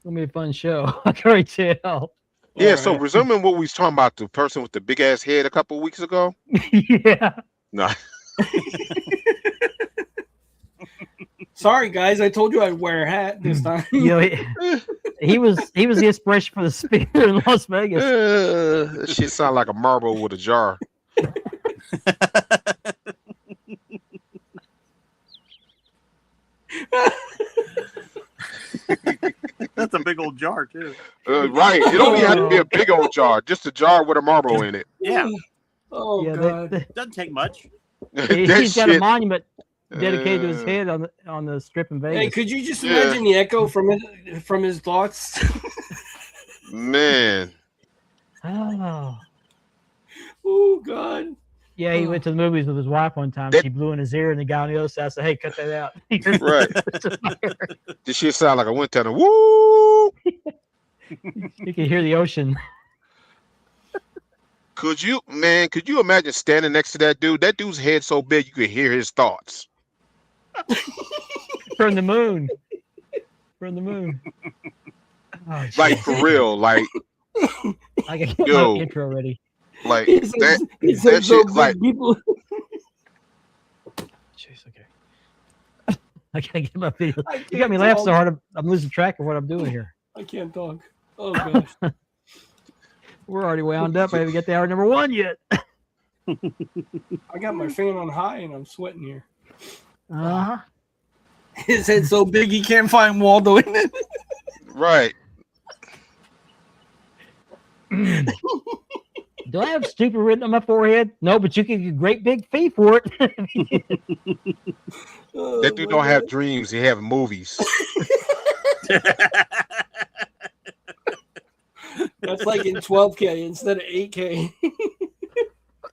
gonna be a fun show. I can already tell. Yeah. All So right. resuming what we was talking about, the person with the big ass head a couple of weeks ago. Yeah. No. Sorry, guys. I told you I'd wear a hat this time. You know, he was the inspiration for the spear in Las Vegas. That shit sound like a marble with a jar. That's a big old jar too. Right. It don't even have to be a big old jar, just a jar with a marble in it. Yeah, Oh Yeah, God. doesn't take much. That he's got a shit, monument dedicated to his uh, head on the strip in Hey, Vegas. could you just Yeah. imagine the echo from his thoughts? Man. Oh. Oh God. Yeah, he Oh. went to the movies with his wife one time. That- She blew in his ear, and the guy on the other side said, "Hey, cut that out." Right. This shit sound like a wind tunnel. Woo! You can hear the ocean. Could you imagine standing next to that dude? That dude's head so big you could hear his thoughts. From the moon. From the moon. Oh, Like jeez. for real. Like I can get Yo. my intro ready. like He said, that he said that so shit big like people. Jeez, okay. I can't get my video. I You got me can't laugh so talk. hard, I'm losing track of what I'm doing here. I can't talk. Oh gosh. We're already wound up. I haven't get to hour number 1 yet. I got my fan on high and I'm sweating here. Uh-huh. His head's so big he can't find Waldo in it. right. Do I have stupid written on my forehead? No, but you can get a great big fee for it. Oh, That dude my don't have God. dreams, he have movies. That's like in 12K instead of 8K.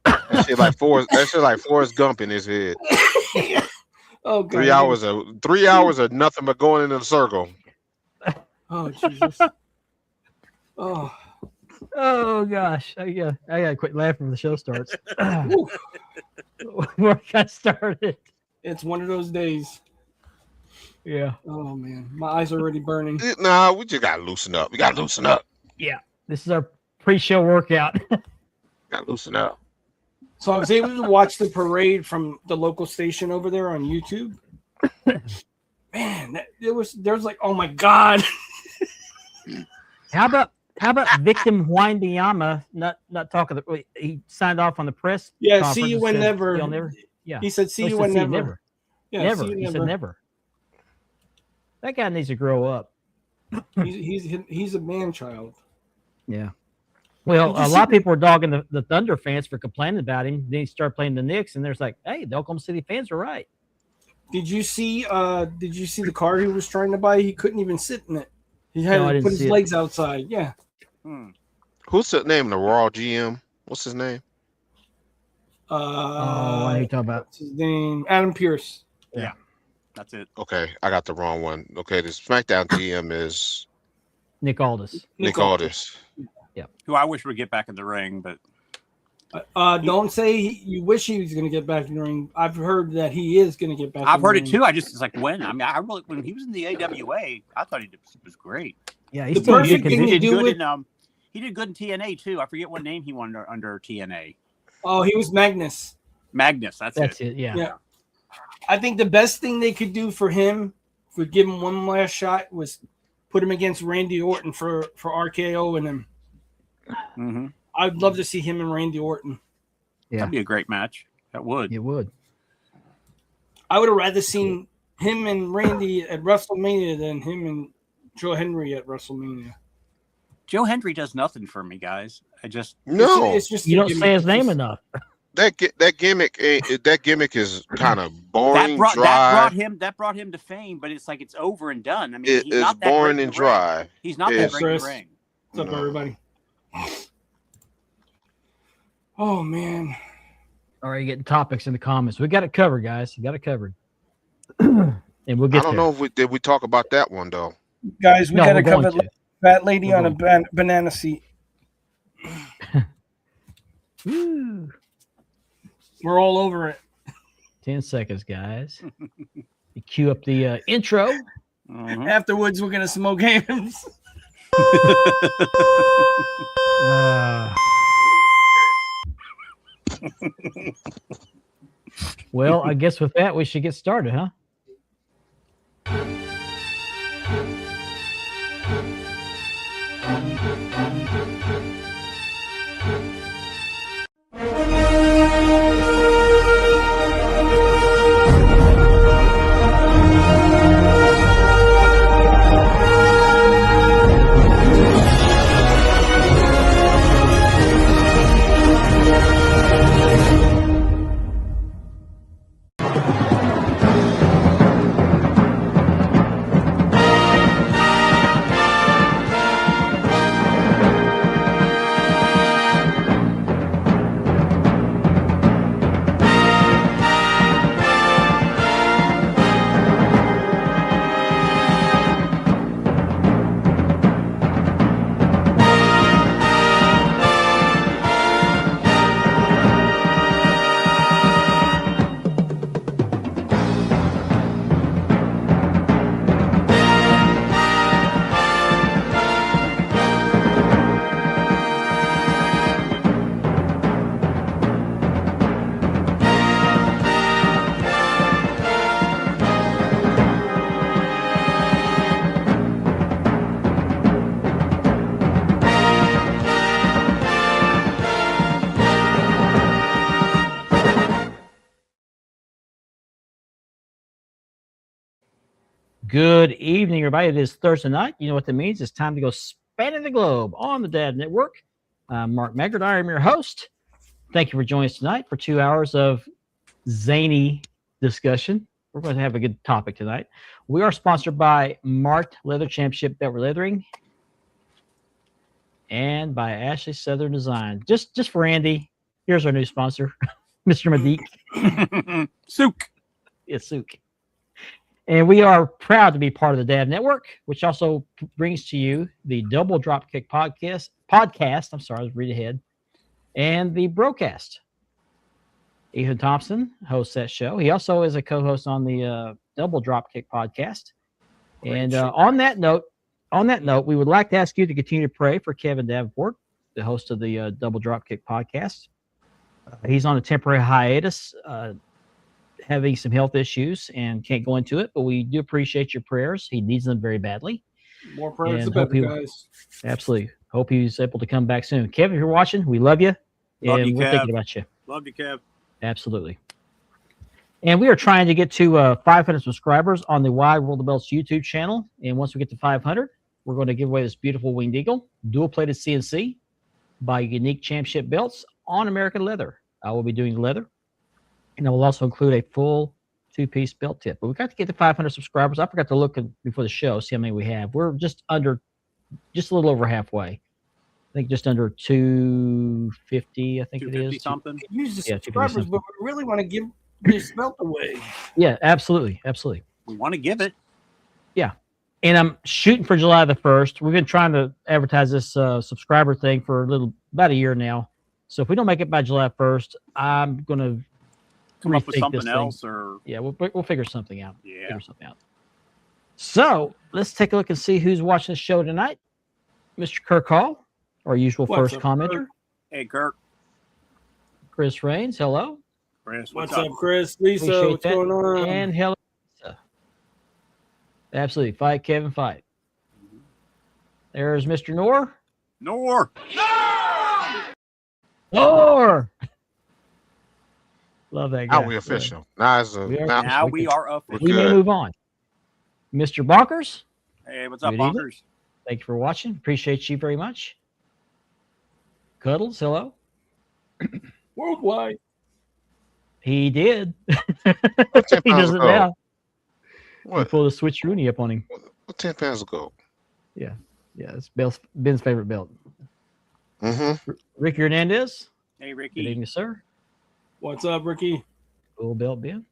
That shit like Forrest Gump in his head. Oh God. 3 hours of nothing but going in a circle. Oh Jesus. Oh. Oh gosh, I gotta quit laughing when the show starts. Whew. Where I got started. It's one of those days. Yeah, Oh man, my eyes are already burning. Nah, we just gotta loosen up. We gotta loosen up. this is our pre-show workout. Gotta loosen up. So I was able to watch the parade from the local station over there on YouTube. Man, there was like, oh my God. How about Victim Wanyama not talking? He signed off on the press. Yeah, conference see you and when said never. he'll never. Yeah, He said, see Oh, he you said, when "See you never. Yeah, Never. see you He said never. never. That guy needs to grow up. He's a man child. Yeah. Well, Did you a see lot of the- people were dogging the Thunder fans for complaining about him. Then he started playing the Knicks, and there's like, hey, the Oklahoma City fans are right. Did you see the car he was trying to buy? He couldn't even sit in it. He had No, I to didn't put his see it. legs outside. Yeah. Who's the name of the Raw GM? What's his name? Oh, I know you talking about. What's his name? Adam Pierce. That's it. Okay, I got the wrong one. Okay, the SmackDown GM is Nick Aldis. Nick Aldis. Who I wish would get back in the ring, but Don't say you wish he was going to get back in the ring. I've heard that he is going to get back. I've in the heard it ring. too. It's like when when he was in the AWA, I thought he was great. Yeah, The he's still in good perfect thing condition. to do with- He did good in TNA too. I forget what name he won under TNA. Oh, he was Magnus. Magnus. That's That's it. it. Yeah. Yeah. I think the best thing they could do for him, for give him one last shot, was put him against Randy Orton for RKO and him. Mm-hmm. I'd love to see him and Randy Orton. Yeah. That'd be a great match. That would. It would. I would have rather seen him and Randy at WrestleMania than him and Joe Henry at WrestleMania. Joe Hendry does nothing for me, guys. I just No, It's just You a don't gimmick. say his It's name just- enough. that gimmick is kind of boring, that dry. brought him to fame, but it's like it's over and done. I mean, It he's is not that boring great in and the ring. dry. He's not Yes. that great in Chris. the ring. What's up, No. everybody? Oh man, All right, you're getting topics in the comments. We got it covered, guys. We got it covered. And we'll get I don't there. know if did we talk about that one though. guys, we No, got we're to going cover to. fat lady We're on a going banana seat. Woo. We're all over it. 10 seconds, guys. You cue up the intro. Mhm. Afterwards, we're gonna smoke hams. Well, I guess with that, we should get started, huh? Good evening, everybody. It is Thursday night. You know what that means. It's time to go spanning the globe on the Dad Network. I'm Mark Meggert. I am your host. Thank you for joining us tonight for 2 hours of zany discussion. We're going to have a good topic tonight. We are sponsored by Marked Leather Championship Beltware Leathering and by Ashley Southern Design. Just for Andy, here's our new sponsor, Mr. Madik. Souk. It's Souk. And we are proud to be part of the Dad Network, which also brings to you the Double Dropkick podcast. I'm sorry, I was reading ahead. And the Broadcast. Ethan Thompson hosts that show. He also is a co-host on the Double Dropkick podcast. And on that note, we would like to ask you to continue to pray for Kevin Davenport, the host of the Double Dropkick podcast. He's on a temporary hiatus, having some health issues and can't go into it, but we do appreciate your prayers. He needs them very badly. More prayers, And the hope better, he- guys. Absolutely. Hope he's able to come back soon. Kevin, if you're watching, we love you. Love and you, we're Kev. thinking about you. Love you, Kev. Absolutely. And we are trying to get to 500 subscribers on the Wide World of Belts YouTube channel. And once we get to 500, we're going to give away this beautiful Winged Eagle, dual-plated CNC by Unique Championship Belts on American leather. I will be doing leather. And I will also include a full two-piece belt tip. But we've got to get to 500 subscribers. I forgot to look before the show, see how many we have. We're just a little over halfway. I think just under 250, I think it 250 is. something. Use the Yeah, subscribers, 250. but we really want to give this belt away. Yeah, absolutely. Absolutely. We want to give it. And I'm shooting for July the 1st. We've been trying to advertise this subscriber thing for about a year now. So if we don't make it by July 1st, I'm going to Come up with rethink something this thing. else, or Yeah, we'll figure something out. yeah. Figure something out. So let's take a look and see who's watching the show tonight. Mr. Kirk Hall, our usual What's first up, commenter. Hey, Kirk. Chris Raines, hello. Chris, What's up, Chris? Lisa, Appreciate what's that. going on? And hello. Lisa. Absolutely. Fight, Kevin, fight. There's Mr. Noor. Nor. Noor! Love that guy. Now we official. Now it's We are- now Now we we can- are official. We may Good. move on. Mr. Bonkers, Hey, what's up, Good evening. Bonkers? thank you for watching. Appreciate you very much. Cuddles, hello. Worldwide. He did. 10 he pounds does it ago. now. We What? pulled a switch Rooney up on him. 10 pounds ago. Yeah, it's Ben's favorite belt. Mm-hmm. Ricky Hernandez, Hey, good Ricky. evening, sir. What's up, Ricky? Cool belt, Ben.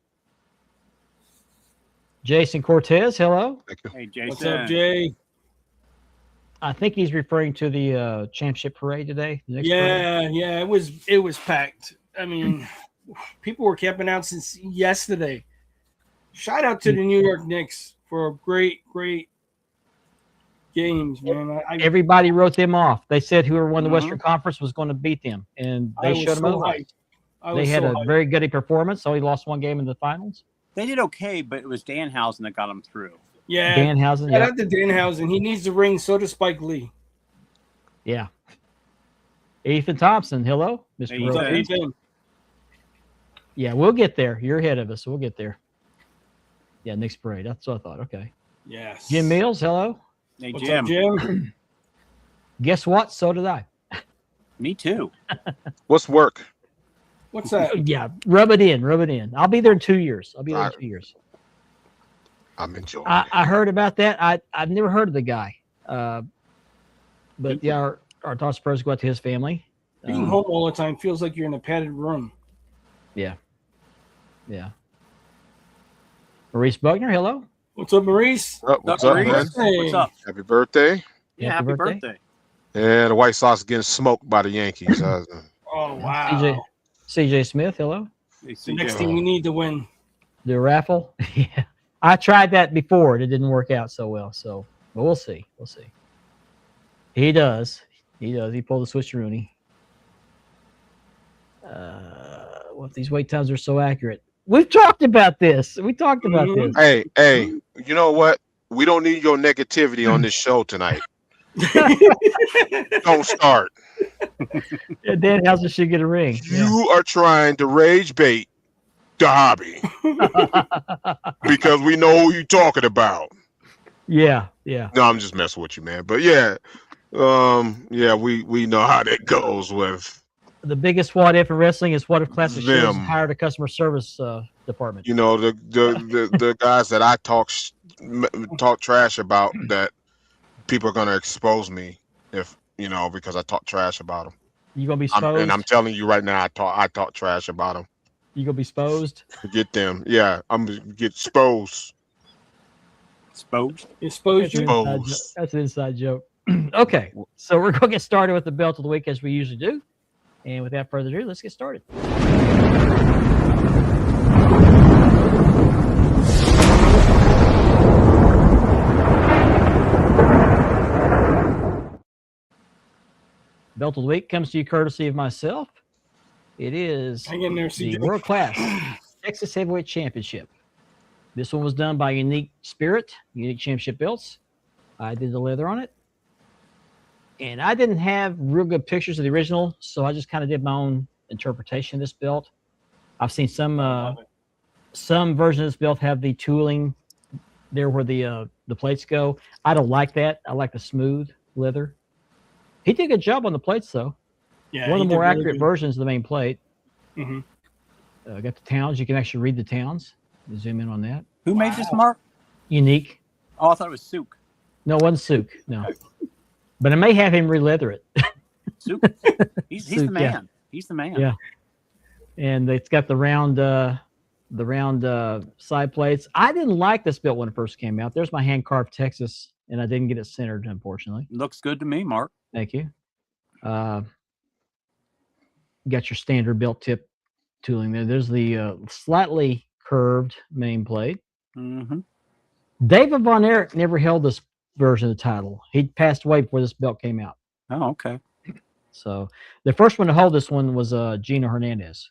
Jason Cortez, hello. Thank you. Hey, Jason. What's up, Jay? I think he's referring to the championship parade today. the next parade. Yeah, it was packed. I mean, people were camping out since yesterday. Shout out to the New York Knicks for a great games, man. Everybody wrote them off. They said whoever won the Mhm. Western Conference was going to beat them, and I they was showed them so otherwise. hyped. I They was had so a hyped. very good performance. So he lost one game in the finals. They did okay, but it was Danhausen that got them through. Yeah, Danhausen, shout yeah, out to Danhausen. He needs the ring. So does Spike Lee. yeah. Ethan Thompson, hello, Mr. Hey, What's up, Rogan. Ethan? Yeah, we'll get there. You're ahead of us. So we'll get there. Yeah, Nick's parade. That's what I thought. Okay. Yes. Jim Mills, hello. Hey, What's Jim. up, Jim? Guess what? So did I. Me too. What's work? What's that? Yeah, rub it in, rub it in. I'll be there in 2 years. I'll be there in 2 years. I'm enjoying it. I heard about that. I've never heard of the guy. But yeah, our thoughts and prayers go out to his family. Being home all the time feels like you're in a padded room. Yeah. Yeah. Maurice Buckner, hello. What's up, Maurice? What's up, man? Hey. What's up? Happy birthday. Yeah, Happy happy birthday. birthday. Yeah, the White Sox getting smoked by the Yankees. Oh, wow. CJ Smith, hello. Hey, The next CJ. thing we need to win. The raffle. Yeah. I tried that before. It didn't work out so well. So, but we'll see. We'll see. He does. He does. He pulled the switcheroonie. What these wait times are so accurate. We've talked about this. We talked about Mhm. this. hey, you know what? We don't need your negativity on this show tonight. Don't start. Yeah, Danhausen should get a ring. You are trying to rage bait the hobby because we know who you're talking about. Yeah. Yeah. No, I'm just messing with you, man. But yeah, we know how that goes with The biggest what if in wrestling is what if Classic Shows Them. hired a customer service department. you know the guys that I talk trash about, that people are gonna expose me if because I talk trash about them. You gonna be exposed? And I'm telling you right now, I talk trash about them. You gonna be exposed? Get them, yeah. I'm gonna get exposed. Exposed. Exposed you. Exposed. That's an inside joke. Okay, so we're gonna get started with the belt of the week as we usually do, and without further ado, let's get started. Belt of the week comes to you courtesy of myself. It is Hang in there, the CJ. World Class Texas Heavyweight Championship. This one was done by Unique Spirit, Unique Championship Belts. I did the leather on it. And I didn't have real good pictures of the original, so I just kind of did my own interpretation of this belt. I've seen some versions of this belt have the tooling there where the plates go. I don't like that. I like the smooth leather. He did a good job on the plates, though. Yeah, One of he the more did really accurate good. versions of the main plate. Mhm. Got the towns. You can actually read the towns. Zoom in on that. Who made this, Wow. Mark? Unique. Oh, I thought it was Souk. No, it wasn't Souk. No. But I may have him re-leather it. Souk. He's the Souk, yeah. man. He's the man. Yeah. And it's got the round side plates. I didn't like this belt when it first came out. There's my hand carved Texas, and I didn't get it centered, unfortunately. Looks good to me, Mark. Thank you. Got your standard belt tip tooling there. There's the slightly curved main plate. Mm-hmm. David Von Erich never held this version of the title. He passed away before this belt came out. Oh, okay. So the first one to hold this one was Gino Hernandez.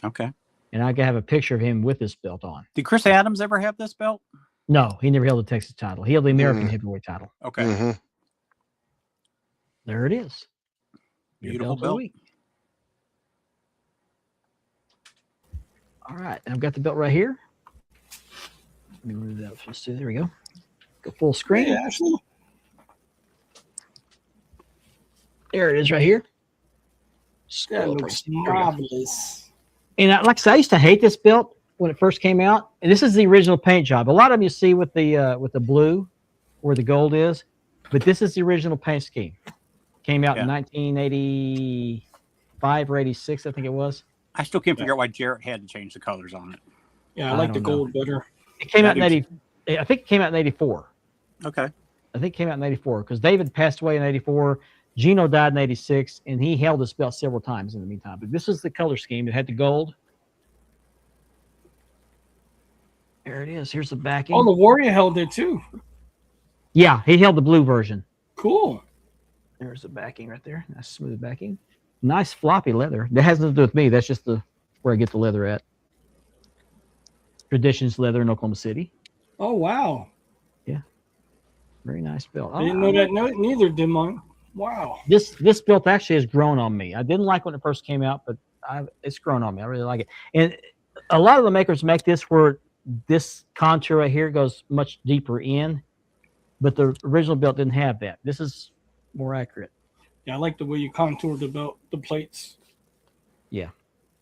Okay. And I have a picture of him with this belt on. Did Chris Adams ever have this belt? No, he never held the Texas title. He held the American Mm. heavyweight title. Okay. Mhm. There it is. Your Beautiful of the belt. week. All right, I've got the belt right here. Let me move that. Let's see. There we go. Go full screen. Hey, Ashley. There it is right here. That looks marvelous. And like I said, I used to hate this belt when it first came out. And this is the original paint job. A lot of them you see with the blue where the gold is, but this is the original paint scheme. Came out in 1985 or 86, I think it was. I still can't figure out why Jarrett had to change the colors on it. Yeah, I I like the don't know. gold better. It came out in Yeah, 80. I think it came out in 84. Okay. I think it came out in 84 because David passed away in 84. Gino died in 86, and he held this belt several times in the meantime. But this is the color scheme. It had the gold. There it is. Here's the backing. Oh, the Warrior held it too. Yeah, he held the blue version. Cool. There's the backing right there. Nice smooth backing. Nice floppy leather. That has nothing to do with me. That's just where I get the leather at. Traditions Leather in Oklahoma City. Oh wow. Very nice belt. I didn't know that. No, neither did mine. Wow. This belt actually has grown on me. I didn't like when it first came out, but it's grown on me. I really like it. And a lot of the makers make this where this contour right here goes much deeper in, but the original belt didn't have that. This is more accurate. Yeah, I like the way you contour the belt, the plates. Yeah.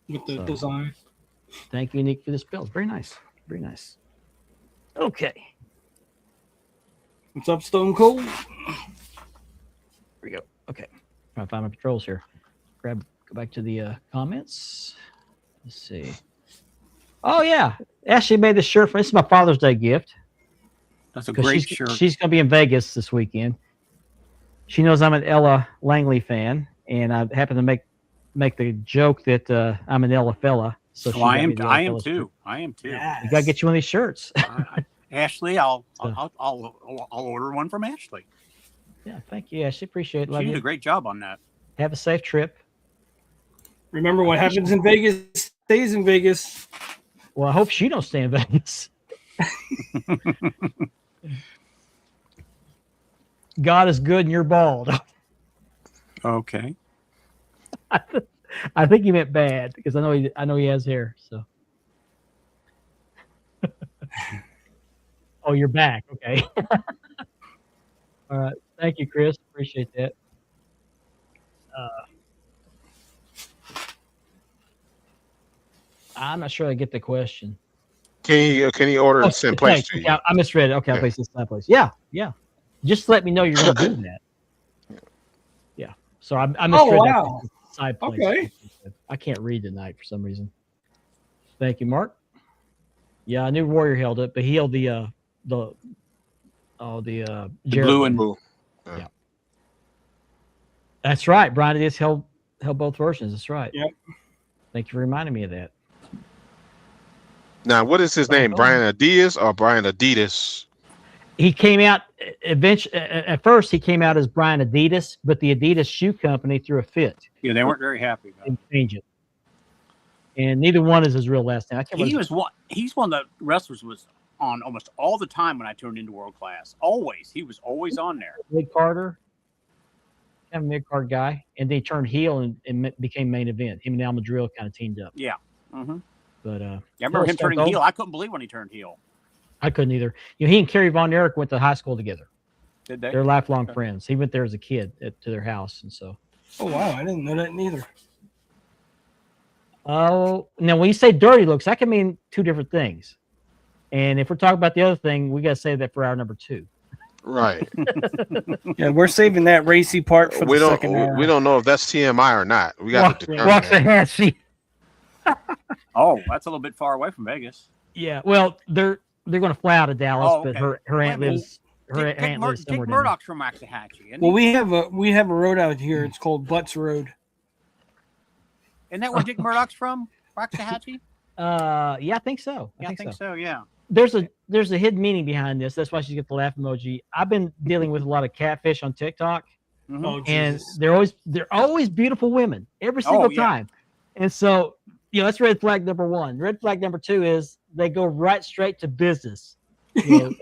With the So- design. Thank you, Nick, for this belt. Very nice. Very nice. Okay. What's up, Stone Cold? Here we go. Okay. Trying to find my controls here. Go back to the comments. Let's see. Oh, yeah. Ashley made this shirt for this is my Father's Day gift. That's a Because great she's, shirt. she's going to be in Vegas this weekend. She knows I'm an Ella Langley fan, and I happen to make the joke that I'm an Ella fella. So she Oh, I got am. me the I Ella am Fella too. shirt. I am too. You got to get you one of these shirts. Ashley, I'll order one from Ashley. Yeah, thank you, Ashley. Appreciate it. Love She did you. a great job on that. Have a safe trip. Remember, what happens in Vegas stays in Vegas. Well, I hope she don't stay in Vegas. God is good and you're bald. Okay. I think he meant bad because I know he has hair. So. Oh, you're back. Okay. All right. Thank you, Chris. Appreciate that. I'm not sure I get the question. Can he order Oh, and send plates thanks. to you? Okay, I misread it. Okay, I'll Yeah. place this in that place. Yeah, yeah. Just let me know you're going to do that. Yeah. So I misread wow. that side place. Okay. I can't read tonight for some reason. Thank you, Mark. Yeah, I knew Warrior held it, but he held the The Jared. blue and Boo. That's right. Brian Adidas held both versions. That's right. Yep. Thank you for reminding me of that. Now, what is his name? Brian Adidas or Brian Adidas? He came out eventually. At first, he came out as Brian Adidas, but the Adidas shoe company threw a fit yeah, they weren't very happy about it. and changed it. And neither one is his real last name. I can't remember. He's one of the wrestlers was on almost all the time when I turned into World Class. Always. He was always on there. Mid Carter, kind of mid card guy, and they turned heel and became main event. Him and Al Madrill kind of teamed up. Yeah. Mm-hmm. But Yeah, I remember him Stone turning Cold? heel. I couldn't believe when he turned heel. I couldn't either. You know, he and Kerry Von Erich went to high school together. Did they? They're lifelong friends. He went there as a kid to their house, and so. Oh wow, I didn't know that neither. Oh, now when you say dirty looks, that can mean two different things. And if we're talking about the other thing, we got to save that for hour number 2. Right. Yeah, we're saving that racy part for we the don't second hour. we don't know if that's TMI or not. We got to determine that. Waxahachie. Oh, that's a little bit far away from Vegas. Yeah, well, they're going to fly out of Dallas, Oh, but okay. her aunt Wait a lives. Her aunt lives Dick somewhere down there. Murdoch's from Waxahachie. Isn't Well, he? we have a road out here. It's called Butts Road. Isn't that where Dick Murdoch's from? Waxahachie? Yeah, I think so. Yeah, I think so. Yeah. There's a hidden meaning behind this. That's why she get the laugh emoji. I've been dealing with a lot of catfish on TikTok, Mhm. Oh, and Jesus. they're always beautiful women every single yeah. time. And so, that's red flag number 1. Red flag number 2 is they go right straight to business. You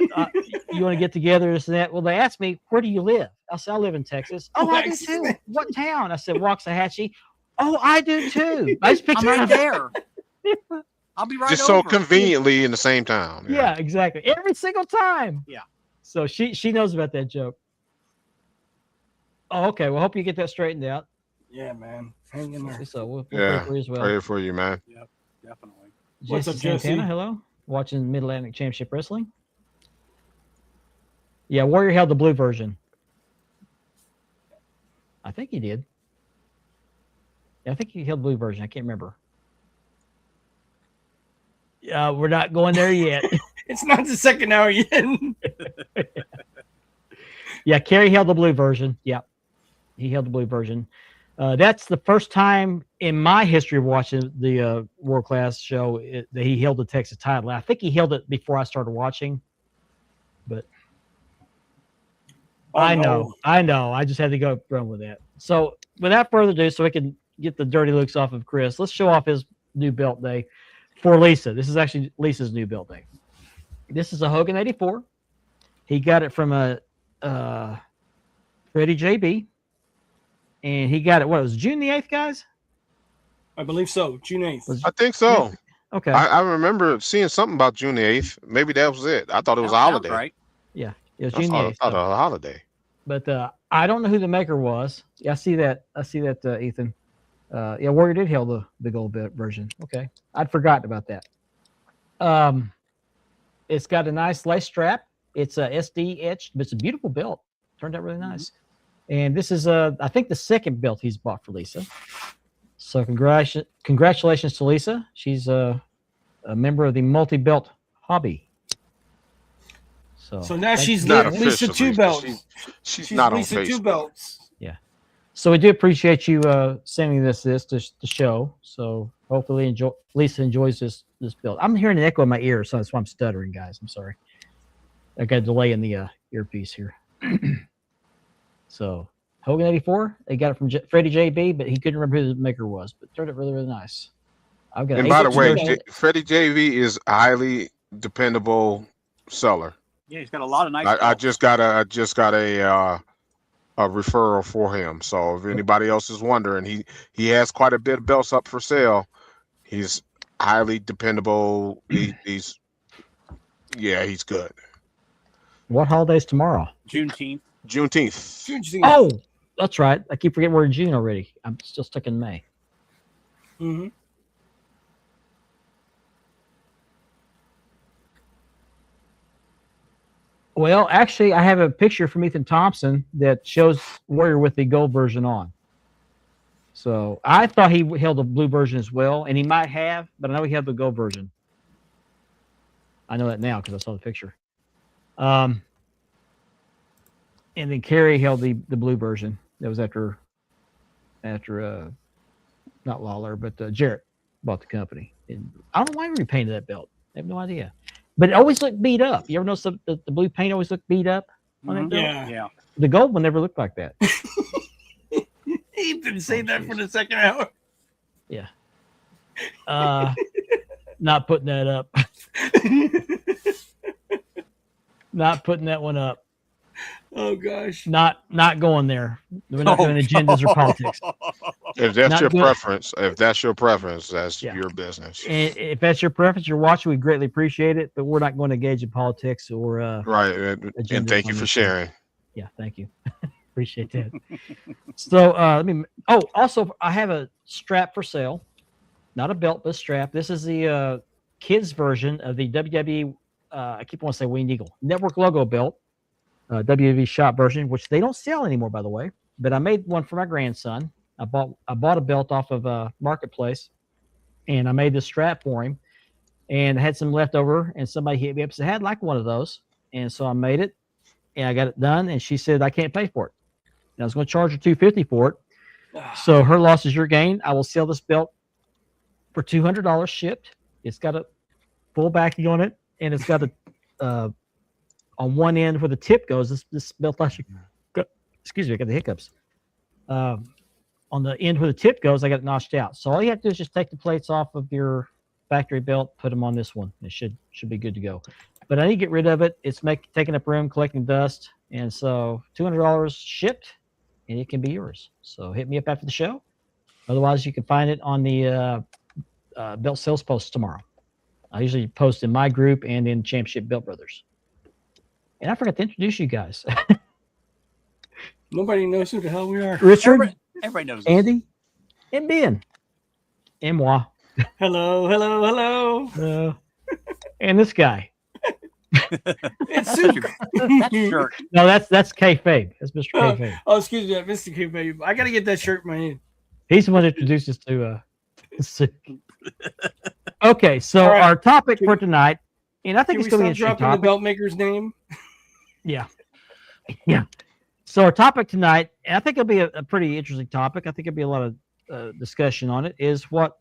want to get together, this and that. Well, they asked me, where do you live? I said, I live in Texas. Oh, I do too. What town? I said, Waxahachie. Oh, I do too. I just picked I'm right there. I'll be right Just over. so conveniently in the same town. Yeah, exactly. Every single time. Yeah. So she knows about that joke. Oh, okay. Well, hope you get that straightened out. Yeah, man. Hang in there. So we'll Yeah. pray for you as well. Pray for you, man. Definitely. What's Jesse up, Jesse? Santana, hello. Watching Mid-Atlantic Championship Wrestling. Yeah, Warrior held the blue version. I think he did. Yeah, I think he held the blue version. I can't remember. Yeah, we're not going there yet. It's not the second hour yet. Yeah, Kerry held the blue version. Yeah, he held the blue version. That's the first time in my history of watching the World Class show that he held the Texas title. I think he held it before I started watching, but I know. I just had to go run with that. So without further ado, so we can get the dirty looks off of Chris, let's show off his new belt day for Lisa. This is actually Lisa's new belt day. This is a Hogan 84. He got it from a Freddie JB. And he got it, what, it was June the 8th, guys? I believe so. June 8th. I think so. Okay. I remember seeing something about June the 8th. Maybe that was it. I thought it was a Sounds holiday. right. Yeah, it was I June the thought 8th. it was a holiday. But I don't know who the maker was. Yeah, I see that, Ethan. Yeah, Warrior did hail the gold version. Okay. I'd forgotten about that. It's got a nice lace strap. It's a SD etched, but it's a beautiful belt. Turned out really nice. And this is I think the second belt he's bought for Lisa. So congratulations to Lisa. She's a member of the multi-belt hobby. So now she's Not Lisa officially. Two Belts. She's not on Lisa Facebook. Two Belts. So we do appreciate you sending this to show. So hopefully Lisa enjoys this belt. I'm hearing an echo in my ear, so that's why I'm stuttering, guys. I'm sorry. I got a delay in the earpiece here. So Hogan 84, they got it from Freddie JB, but he couldn't remember who the maker was. But turned out really, really nice. I've got. And by the way, Freddie JV is a highly dependable seller. Yeah, he's got a lot of nice. I just got a referral for him. So if anybody else is wondering, he has quite a bit of belts up for sale. He's highly dependable. He's good. What holiday's tomorrow? Juneteenth. Juneteenth. Oh, that's right. I keep forgetting we're in June already. I'm still stuck in May. Mm-hmm. Well, actually, I have a picture from Ethan Thompson that shows Warrior with the gold version on. So I thought he held the blue version as well, and he might have, but I know he had the gold version. I know that now because I saw the picture. And then Kerry held the blue version. That was after not Lawler, but Jarrett bought the company. And I don't know why he repainted that belt. I have no idea. But it always looked beat up. You ever notice the blue paint always looked beat up on that belt? Yeah. The gold one never looked like that. He didn't say that for the second hour. Yeah. Not putting that up. Not putting that one up. Oh gosh. Not going there. We're not doing agendas or politics. If that's Not your good. preference, that's Yeah. your business. And if that's your preference, you're watching, we greatly appreciate it. But we're not going to engage in politics or Right. And agendas thank you on for this sharing. Yeah, thank you. Appreciate that. So also I have a strap for sale. Not a belt, but a strap. This is the kids version of the WWE I keep wanting to say Winged Eagle network logo belt. WWE shop version, which they don't sell anymore, by the way. But I made one for my grandson. I bought a belt off of Marketplace, and I made this strap for him, and I had some left over, and somebody hit me up and said, I had like one of those, and so I made it, and I got it done, and she said I can't pay for it. And I was going to charge her $250 for it. So her loss is your gain. I will sell this belt for $200 shipped. It's got a full backing on it, and it's got a on one end where the tip goes. This belt actually, excuse me, I got the hiccups. On the end where the tip goes, I got it notched out. So all you have to do is just take the plates off of your factory belt, put them on this one. It should be good to go. But I need to get rid of it. It's taking up room, collecting dust, and so $200 shipped, and it can be yours. So hit me up after the show. Otherwise, you can find it on the belt sales post tomorrow. I usually post in my group and in Championship Belt Brothers. And I forgot to introduce you guys. Nobody knows who the hell we are. Richard, Everybody knows. Andy, and Ben. And moi. Hello, hello, hello. And this guy. It's Suk. That shirt. No, that's kayfabe. That's Mr. Kayfabe. Oh, excuse me, Mr. Q, baby. I gotta get that shirt in my hand. He's the one that introduced us to Suk. Okay, so All right. our topic for tonight, and I think Can it's we going to be stop an interesting dropping the topic. belt maker's name? Yeah. So our topic tonight, and I think it'll be a pretty interesting topic. I think it'll be a lot of discussion on it. Is what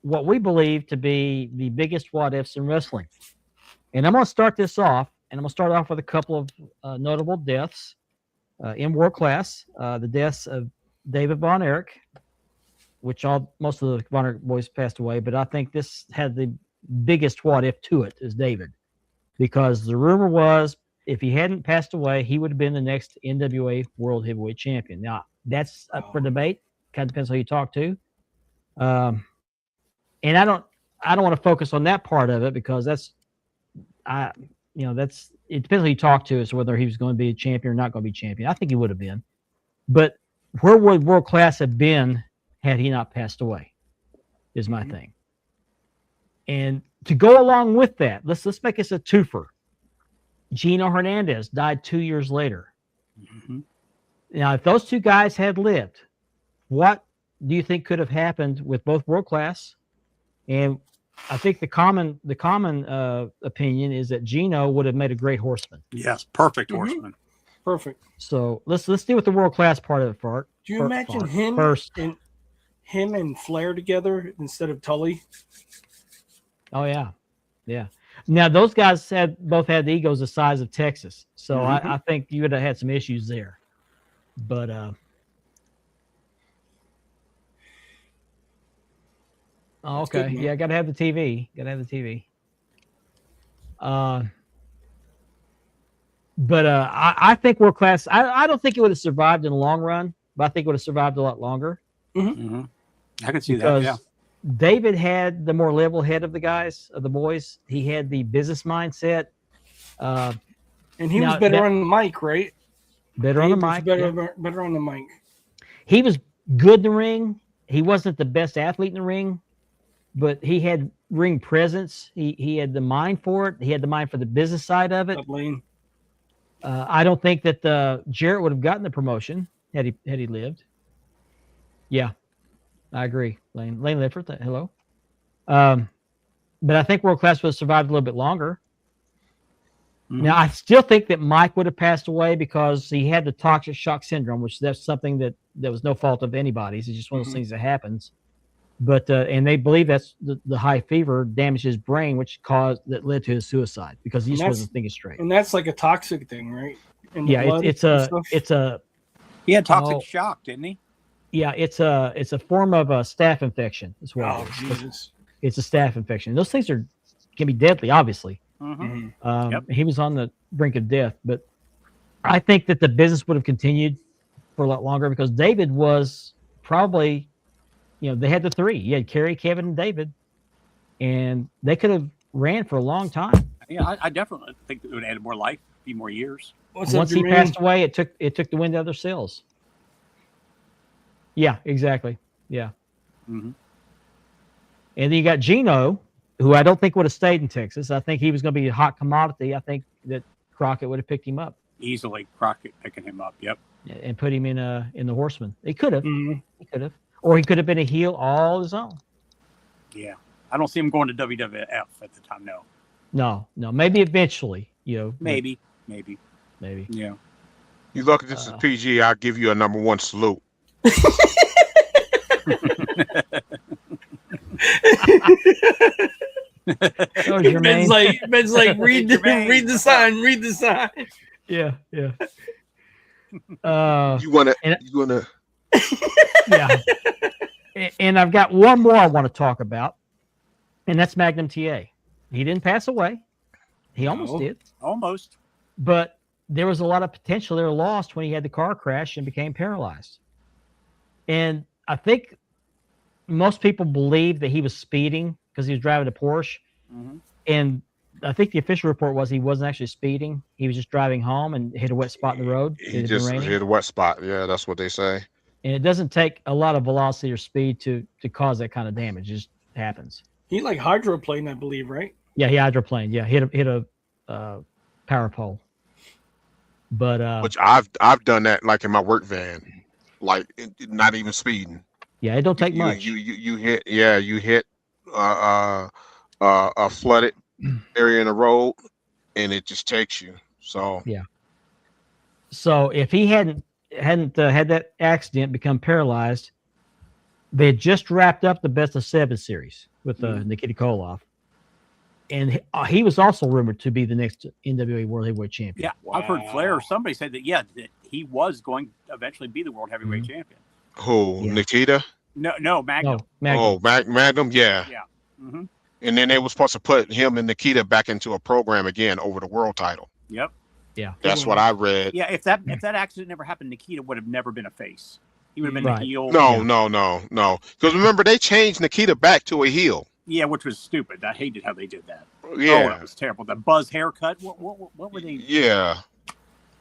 we believe to be the biggest what ifs in wrestling. And I'm going to start this off, and I'm going to start off with a couple of notable deaths, in world class, the deaths of David Von Erich, which most of the Von Erich boys passed away, but I think this had the biggest what if to it is David, because the rumor was if he hadn't passed away, he would have been the next NWA World Heavyweight Champion. Now that's up for debate. Kind of depends who you talk to. And I don't want to focus on that part of it because it depends who you talk to as to whether he was going to be a champion or not going to be champion. I think he would have been, but where would world class have been had he not passed away? Is my thing. And to go along with that, let's make this a twofer. Gino Hernandez died 2 years later. Mm-hmm. Now, if those two guys had lived, what do you think could have happened with both world class? And I think the common opinion is that Gino would have made a great horseman. Yes, perfect Mhm. horseman. Perfect. So let's deal with the world class part of it first. Do you imagine him and Flair together instead of Tully? Oh yeah, yeah. Now those guys both had the egos the size of Texas, so I think you would have had some issues there. But oh, okay, good, yeah, got to have the TV. Got to have the TV. But I think world class. I don't think it would have survived in the long run, but I think it would have survived a lot longer. Mm-hmm. I can see Because that. Yeah. David had the more level head of the boys. He had the business mindset. And he was Now, better on the mic, right? Better on the He was mic. Better on the mic. He was good in the ring. He wasn't the best athlete in the ring, but he had ring presence. He had the mind for it. He had the mind for the business side of it. Up lane. I don't think that Jarrett would have gotten the promotion had he lived. Yeah, I agree. Lane Lifford, hello. But I think world class would have survived a little bit longer. Mhm. Now, I still think that Mike would have passed away because he had the toxic shock syndrome, which that's something that was no fault of anybody's. It's just one of those things that happens. But and they believe that's the high fever damaged his brain, which led to his suicide because he just wasn't thinking straight. And that's like a toxic thing, right? In the Yeah, blood it's and a stuff? He had toxic Oh. shock, didn't he? yeah, it's a form of a staph infection as well. Oh, Jesus. It's a staph infection. Those things can be deadly, obviously. Mm-hmm. Mhm. Yep. He was on the brink of death, but I think that the business would have continued for a lot longer because David was probably, they had the three. You had Kerry, Kevin, and David, and they could have ran for a long time. Yeah, I definitely think it would add more life, a few more years. What's up, Once he Jermaine? passed away, it took the wind out of their sails. Yeah, exactly. Yeah. Mm-hmm. And then you got Gino, who I don't think would have stayed in Texas. I think he was going to be a hot commodity. I think that Crockett would have picked him up Easily, Crockett picking him up. Yep. and put him in the Horseman. He could have. Mhm. He could have. Or he could have been a heel all his own. Yeah. I don't see him going to WWF at the time. No. No. Maybe eventually, Maybe. Maybe. Yeah. You look at this as PG, I'll give you a number one salute. So Jermaine. Ben's like, read Jermaine, the sign, read the sign. Yeah. You wanna Yeah. And I've got one more I want to talk about, and that's Magnum TA. He didn't pass away. He almost No. did. Almost. But there was a lot of potential there lost when he had the car crash and became paralyzed. And I think most people believe that he was speeding because he was driving a Porsche. Mm-hmm. And I think the official report was he wasn't actually speeding. He was just driving home and hit a wet spot in the road. It he had been just raining. hit a wet spot. Yeah, that's what they say. And it doesn't take a lot of velocity or speed to cause that kind of damage. It just happens. He like hydroplaned, I believe, right? Yeah, he hydroplaned. Yeah, hit a power pole. But Which I've done that like in my work van, like not even speeding. yeah, it don't take you, much. You hit a flooded area in the road, and it just takes you. So So if he hadn't had that accident, become paralyzed, they had just wrapped up the Best of 7 series with Nikita Koloff, he was also rumored to be the next NWA World Heavyweight Champion. Yeah, I've heard Flair or somebody say that. Yeah, that he was going to eventually be the world heavyweight champion. Who? Yeah. Nikita? No, Magnum. No, Magnum. Oh, Magnum. Yeah. Yeah. Mm-hmm. And then they were supposed to put him and Nikita back into a program again over the world title. Yep. Yeah. That's what I read. Yeah, if that accident never happened, Nikita would have never been a face. He would have been Right. a heel. No. Because remember, they changed Nikita back to a heel. Yeah, which was stupid. I hated how they did that. Yeah. Oh, that was terrible. The buzz haircut. What were they? Yeah.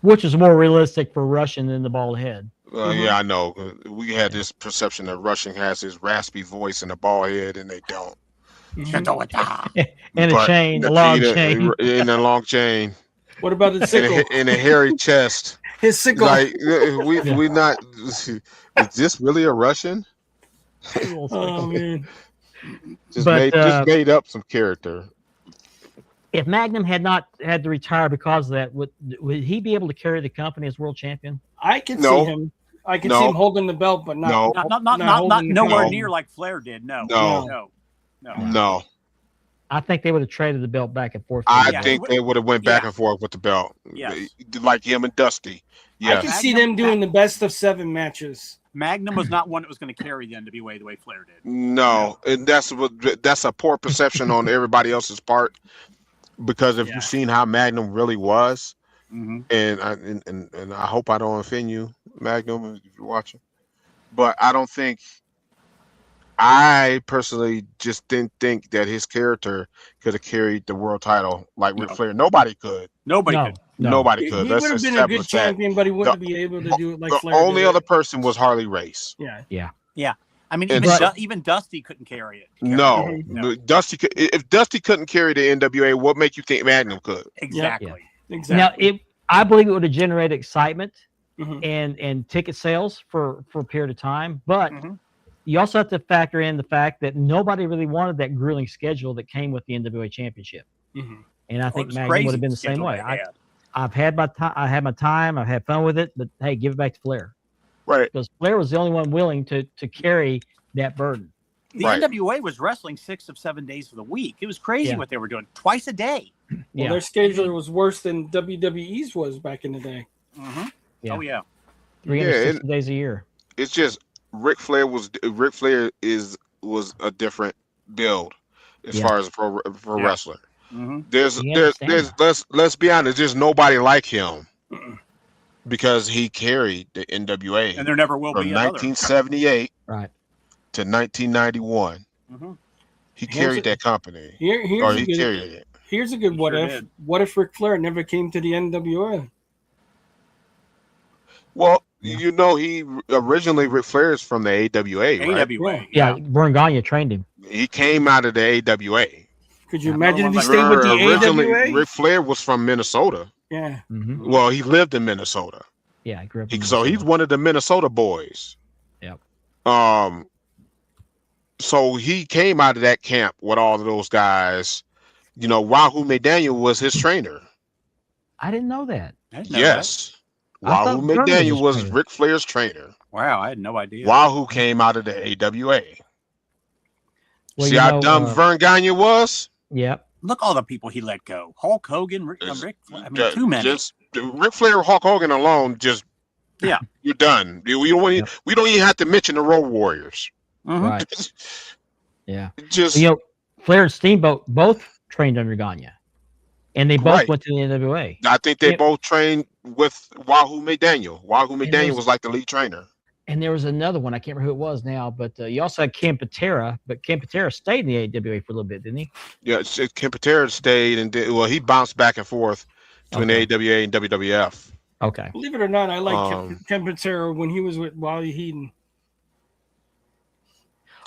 Which is more realistic for Russian than the bald head. Yeah, I know. We had this perception that Russian has his raspy voice and a bald head, and they don't. And But a chain, a long Nikita, chain. in a long chain, What about the sickle? in a hairy chest. His sickle. Like we not. Is this really a Russian? Oh man. Just But, made up some character. If Magnum had not had to retire because of that, would he be able to carry the company as world champion? I can No. see him. I can No. see him holding the belt, but not. No. Not holding the nowhere belt. near like Flair did. No. No. No, I think they would have traded the belt back and forth. I Yeah. think they would have went back Yeah. and forth with the belt. Yes. Like him and Dusty. I Yes. can see them doing the best of 7 matches. Magnum was not one that was going to carry the NWA the way Flair did. No, and that's a poor perception on everybody else's part, because if Yeah. you've seen how Magnum really was, Mm-hmm. and I hope I don't offend you, Magnum, if you're watching, but I personally just didn't think that his character could have carried the world title like Ric Flair. Nobody could. Nobody No, could. no. Nobody He could. would Let's have been a good establish that. champion, but he wouldn't be able to do it like The Flair only did. other person was Harley Race. Yeah. I mean, And even Dusty couldn't carry it. No, No. Dusty. If Dusty couldn't carry the NWA, what make you think Magnum could? Exactly. Exactly. Now, I believe it would have generated excitement Mhm. and ticket sales for a period of time, but Mhm. you also have to factor in the fact that nobody really wanted that grueling schedule that came with the NWA Championship, Mhm. and I Well, it think was Magnum crazy would have been the same schedule way. they had. I've had my time. I had my time. I've had fun with it, but hey, give it back to Flair, Right. because Flair was the only one willing to carry that burden. The Right. NWA was wrestling 6 of 7 days of the week. It was crazy Yeah. what they were doing, twice a day. Well, Yeah, their schedule was worse than WWE's was back in the day. Mm-hmm. Yeah. Oh yeah. 360 days a year. It's just Ric Flair was a different build as Yeah. far as a pro Yeah. wrestler. Mm-hmm. There's You there's understand let's be honest. There's nobody like him Mm-mm. because he carried the NWA And there never will from be another. 1978 Right. to 1991. Mm-hmm. He Here's carried a- that company, Here's or a he good, carried it. here's a good what Sure if. did. What if Ric Flair never came to the NWA? Well, Yeah. you know, he originally Ric Flair is from the AWA, right? AWA. Yeah, Vern Gagne trained him. He came out of the AWA. Could you Yeah. imagine if he Remember, stayed with the Originally, AWA? Ric Flair was from Minnesota. Yeah. Mm-hmm. Well, he lived in Minnesota. Yeah, I grew up. in So he's Minnesota. one of the Minnesota boys. Yep. So he came out of that camp with all of those guys. You know, Wahoo McDaniel was his trainer. I didn't know that. I didn't know Yes. I thought Wahoo Vern was McDaniel his was trainer. Ric Flair's trainer. that. Wow, I had no idea. Wahoo came out of the AWA. Well, See you how know, dumb Vern Gagne was? Yep. Look, all the people he let go: Hulk Hogan, Rick. I mean, too many. Just Ric Flair, Hulk Hogan alone, just Yeah. you're done. We don't Yep. we don't even have to mention the Road Warriors. Mhm. Right. Yeah. Just You know, Flair and Steamboat both trained under Gagne, and they both Right. went to the NWA. I think they Yep. both trained with Wahoo McDaniel. Wahoo McDaniel there's- was like the lead trainer. And there was another one. I can't remember who it was now, but you also had Ken Patera. But Ken Patera stayed in the AWA for a little bit, didn't he? Yeah, Ken Patera stayed and he bounced back and forth between Okay. the AWA and WWF. Okay. Believe it or not, I like Um, Ken Patera when he was with Wally Heaton.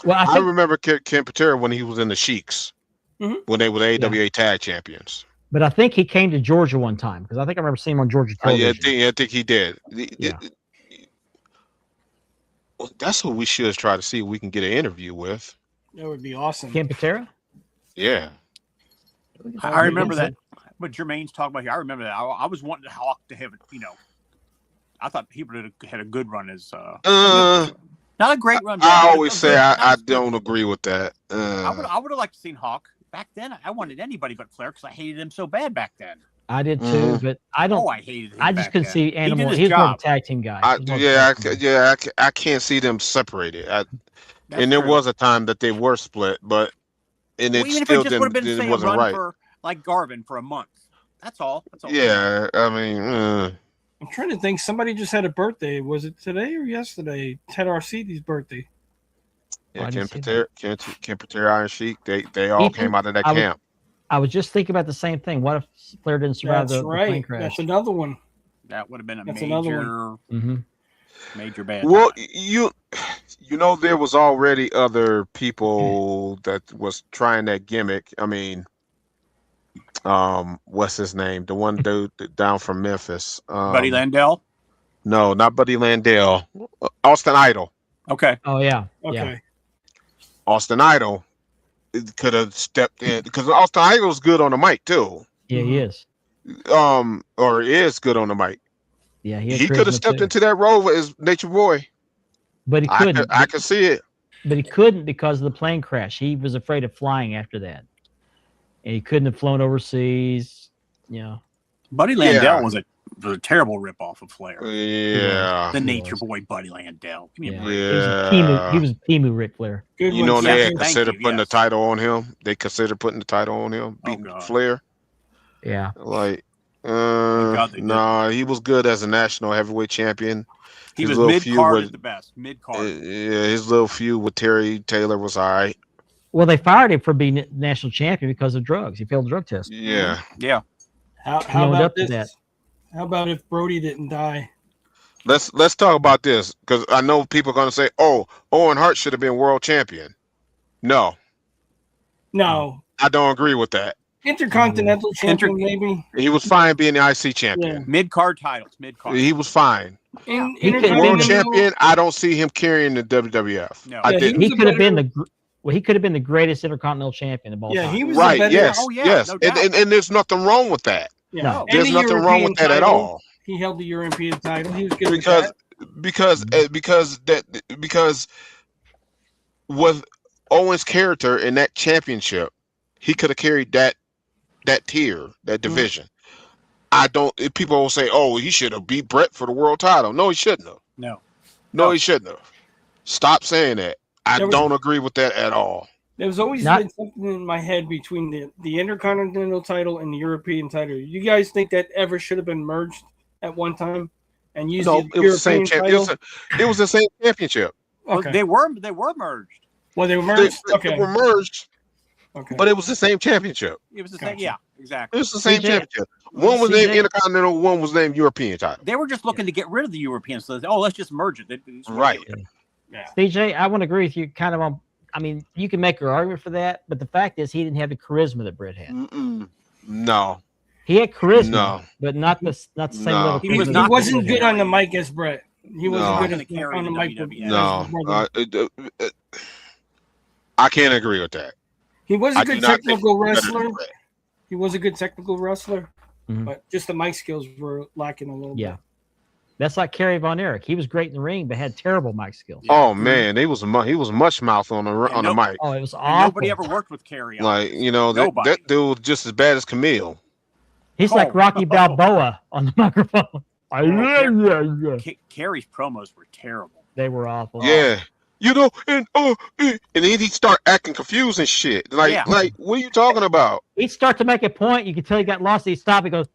Well, I I think remember Ken Patera when he was in the Sheiks, Mhm. when they were the AWA tag champions. but I think he came to Georgia one time because I think I remember seeing him on Georgia Yeah, television. I think he did. Yeah. Well, that's who we should try to see if we can get an interview with. That would be awesome. Ken Patera. Yeah. I remember that. What Jermaine's talking about here, I remember that. I was wanting Hawk to have, I thought he would have had a good run as not a great run. but I a always good- say not I as good. don't agree with that. I would have liked to seen Hawk back then I wanted anybody but Flair because I hated him so bad back then. I did too, but I don't. Oh, I hated him. I just back couldn't then. see Animal. his He was more of a job. tag team guy. He was more of a Yeah, tag team guy. I can't see them separated. That's And there true. was a time that they were split, but Well, it even if still it just would have didn't. been It say a wasn't run right. for like Garvin for a month. That's all. That's all. Yeah, I mean, I'm trying to think. Somebody just had a birthday. Was it today or yesterday? Ted Arcidi's birthday. I yeah, didn't see Ken Patera, Iron Sheik, they all Ethan, came out of that I was- camp. I was just thinking about the same thing. What if Flair didn't survive That's the plane right. crash? That's another one. That would have been a That's another Mm-hmm. major bad. Well, time. you know, there was already other people that was trying that gimmick. I mean, what's his name? The one dude down from Memphis. Buddy Landell. No, not Buddy Landell. Austin Idol. Okay. Oh yeah. Okay. Yeah. Austin Idol could have stepped in because Austin Idol is good on the mic too. Yeah, he is. Or is good on the mic. Yeah, he, had He could have charisma, stepped too. into that role as Nature Boy. But he couldn't. I could see it. But he couldn't because of the plane crash. He was afraid of flying after that, and he couldn't have flown overseas. You know. Buddy Landell was a terrible ripoff of Flair. Yeah. The he Nature was. Boy, Buddy Landell. Give me a Yeah. break. He was a Timu Ric Flair. Good You one. know, they had Thank considered you, putting the yes. title on him. They considered putting the title on him, beating God. Flair. Yeah. Like, God they nah, he was good as a national heavyweight champion. He His was little mid feud card with- at the best. Mid card. Yeah, his little feud with Terry Taylor was all right. Well, they fired him for being national champion because of drugs. He failed the drug test. Yeah. Yeah. How owned about up to this? that. How about if Brody didn't die? Let's talk about this because I know people are gonna say, "Oh, Owen Hart should have been world champion." No, No. I don't agree with that. Intercontinental champion, maybe. He was fine being the IC champion. Mid card titles. Mid card. He was fine. He could have been World the- champion, I don't see him carrying the WWF. No. I Yeah, didn't. He was a could have been better- the. Well, he could have been the greatest intercontinental champion of all Yeah, time. he was Right? a better. Yes. Oh, yeah, yes. no and, doubt. and there's nothing wrong with that. Yeah. No. And There's the nothing wrong with that European at title. all. He held the European title. He was good with Because that. because with Owen's character in that championship, he could have carried that tier, that division. I don't. People will say, "Oh, he should have beat Brett for the world title." No, he shouldn't have. No, he shouldn't have. Stop saying that. I There was- don't agree with that at all. There's always Not- been something in my head between the Intercontinental title and the European title. You guys think that ever should have been merged at one time and used No, the it was the same European champion. title? It was the same championship. Well, Okay. They were merged. Well, they were They, merged. they Okay. were merged, Okay. but it was the same championship. It was the same. Gotcha. Yeah, It exactly. was the same CJ championship. One was named CJ Intercontinental, one was named European title. They were just looking to get rid of the Europeans. So let's just merge it. They just wanted Right. to get rid of it. CJ, I want to agree with you kind of on. I mean, you can make your argument for that, but the fact is he didn't have the charisma that Brett had. No, He had charisma, No. but not the same No. level. He charisma was that He not Brett wasn't had. good on the mic as Brett. He wasn't No. good Gonna carry on the the mic. WWE. no. I can't agree with that. He was I a do good not think technical he's better than wrestler. Brett. He was a good technical wrestler, Mhm. but just the mic skills were lacking a little Yeah. bit. That's like Kerry Von Erich. He was great in the ring, but had terrible mic skills. Oh man, he was much mouth on the mic. Oh, it was And awful. nobody ever worked with Carrie. Like that Nobody. dude was just as bad as Camille. He's Oh. like Rocky Balboa on the microphone. Carrie's promos were terrible. They were awful. Yeah, and then he'd start acting confused and shit. Like Yeah. what are you talking about? He'd start to make a point. You could tell he got lost. He'd stop. He goes,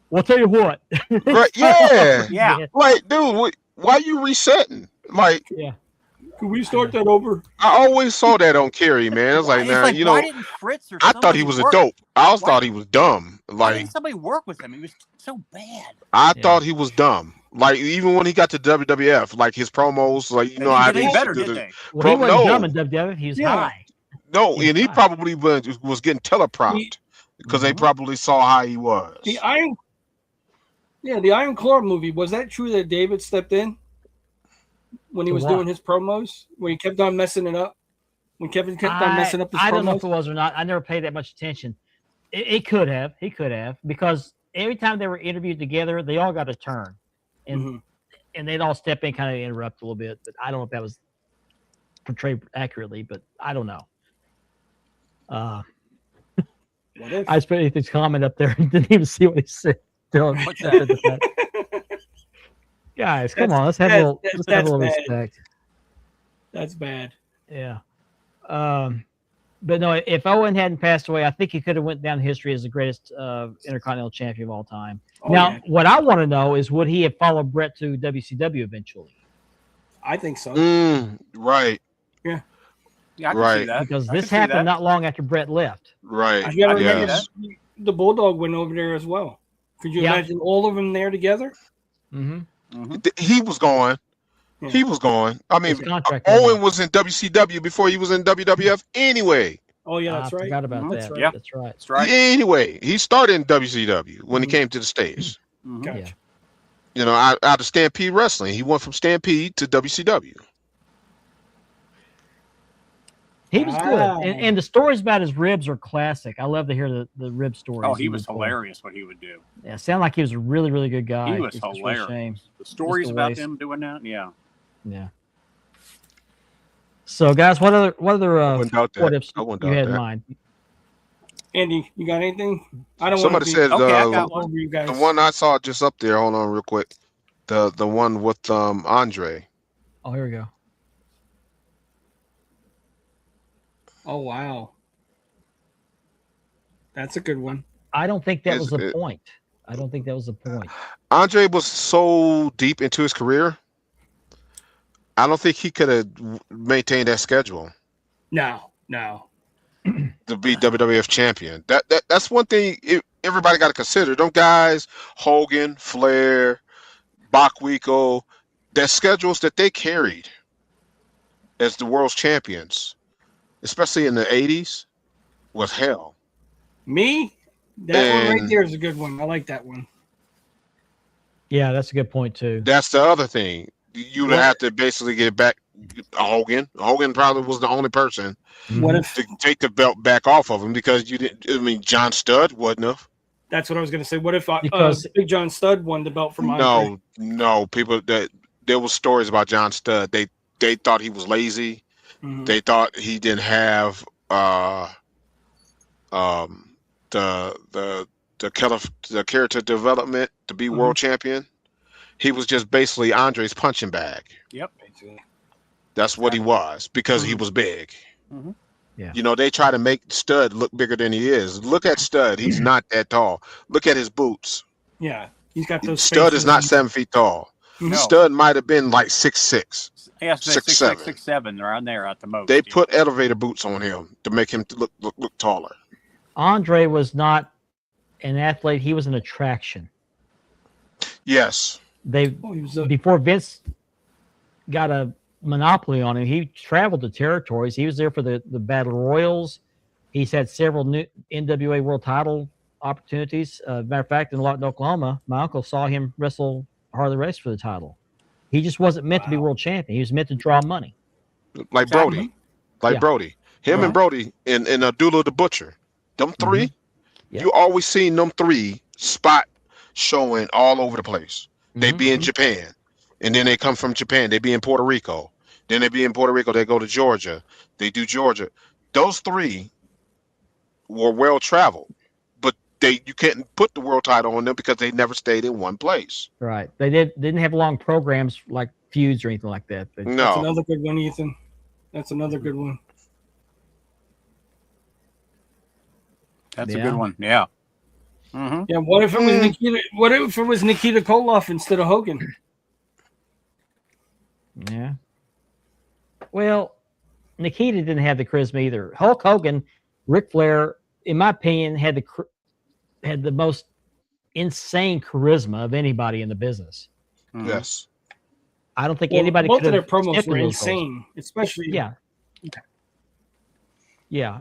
"Well, I'll tell you what." Right? Yeah. Yeah. Like, dude, why you resetting? Like, Yeah. Can we start that over? I always saw that on Kerry, man. I was like, It's man, why didn't Fritz or I thought he somebody was a work- dope. I always Why- thought he was dumb. Why Like, didn't somebody work with him? He was so bad. I Yeah. thought he was dumb. Like, even when he got to WWF, like his promos, like, They how did they any used to better, do did the- they? Well, he Bro, wasn't no. dumb in WWF. He was Yeah. high. No, He's and he fine. probably was getting teleprompted because they Mhm. probably saw how he was. The Iron Claw movie, was that true that David stepped in when he To was what? doing his promos? Where he kept on messing it up? When Kevin kept on messing up his I don't know if promos? it was or not. I never paid that much attention. It could have. He could have, because every time they were interviewed together, they all got a turn, and Mhm. and they'd all step in, kind of interrupt a little bit. But I don't know if that was portrayed accurately. But I don't know. What if? I just put Ethan's comment up there and didn't even see what he said. What's that? Guys, come That's- on, let's have that's- a little, let's have a that's little bad. respect. That's bad. Yeah. But no, if Owen hadn't passed away, I think he could have went down in history as the greatest Intercontinental Champion of all time. Oh, now, yeah. what I want to know is, would he have followed Brett to WCW eventually? I think so. Right. Yeah, I can Right. see that. Because I this can see happened that. not long after Brett left. Right. You got to I remember Yes. the Bulldog went over there as well. Could you Yeah. imagine all of them there together? Mm-hmm. He was going. Yeah. He was going. I mean, His contract Owen was in WCW before he was in WWF anyway. Oh yeah, that's I right. forgot about Mhm. that. That's right. Yeah. That's right. That's right. Anyway, he started in WCW when he Mhm. came to the States. Mhm. Gotcha. Yeah. You know, out of Stampede Wrestling. He went from Stampede to WCW. He was Wow. good. And the stories about his ribs are classic. I love to hear the rib stories. Oh, he was would tell. hilarious what he would do. Yeah, sounded like he was a really, really good guy. He was It's just a hilarious. shame. The stories a about waste. him doing that, yeah. Yeah. So, guys, what other I wouldn't doubt what that. ifs I wouldn't you doubt had in that. mind? Andy, you got anything? I don't Somebody want to said Okay, I got over you guys. the one I saw just up there. Hold on, real quick. The one with Andre. Oh, here we go. Oh wow, that's a good one. I don't think that Is was the it- point. I don't think that was the point. Andre was so deep into his career. I don't think he could have maintained that schedule No. to be WWF champion. That's one thing everybody got to consider. Them guys, Hogan, Flair, Bockwinkel, their schedules that they carried as the world's champions, especially in the 80s, was hell. Me? That one right And- there is a good one. I like that one. Yeah, that's a good point too. That's the other thing. You would What- have to basically get back Hogan. Hogan probably was the only person What Mhm. if? to take the belt back off of him because you didn't. I mean, John Studd wouldn't have. That's what I was going to say. What if Because- Big John Studd won the belt from Andre? No. People that there was stories about John Studd. They thought he was lazy. Mhm. They thought he didn't have the character development to be world champion. He was just basically Andre's punching bag. Basically. That's what he was because he was big. Mhm. Yeah. You know, they try to make Stud look bigger than he is. Look at Stud. He's not that tall. Look at his boots. Yeah, he's got those. Stud is spaces. not 7 feet tall. Mhm. No. Stud might have been like 6'6". Yeah, 6'7". 6'7", around there at the most. They yeah. put elevator boots on him to make him look taller. Andre was not an athlete; he was an attraction. Yes. They Oh, he was before Vince got a monopoly on him, he traveled to territories. He was there for the battle royals. He's had several new NWA world title opportunities. Matter of fact, in Lawton, Oklahoma, my uncle saw him wrestle Harley Race for the title. He just wasn't meant to be world champion. He was meant to draw money. Like Brody. Like Yeah. Brody. Him Uh-huh. and Brody and Abdullah the Butcher. Them 3, Yeah. you always seen them 3 spot showing all over the place. They Mhm. be in Japan, and then they come from Japan. They be in Puerto Rico. Then they be in Puerto Rico. They go to Georgia. They do Georgia. Those 3 were well traveled, but you can't put the world title on them because they never stayed in one place. Right. They didn't have long programs like feuds or anything like that. They- That's No, another good one, Ethan. That's another good one. That's a Yeah. good one. Yeah. Mm-hmm. Yeah. What if it was Nikita? What if it was Nikita Koloff instead of Hogan? Yeah. Well, Nikita didn't have the charisma either. Hulk Hogan, Ric Flair, in my opinion, had the most insane charisma of anybody in the business. Mm-hmm. yes. I don't think Well, anybody both could of their have promos stepped were in those roles. insane, especially. Yeah. Yeah.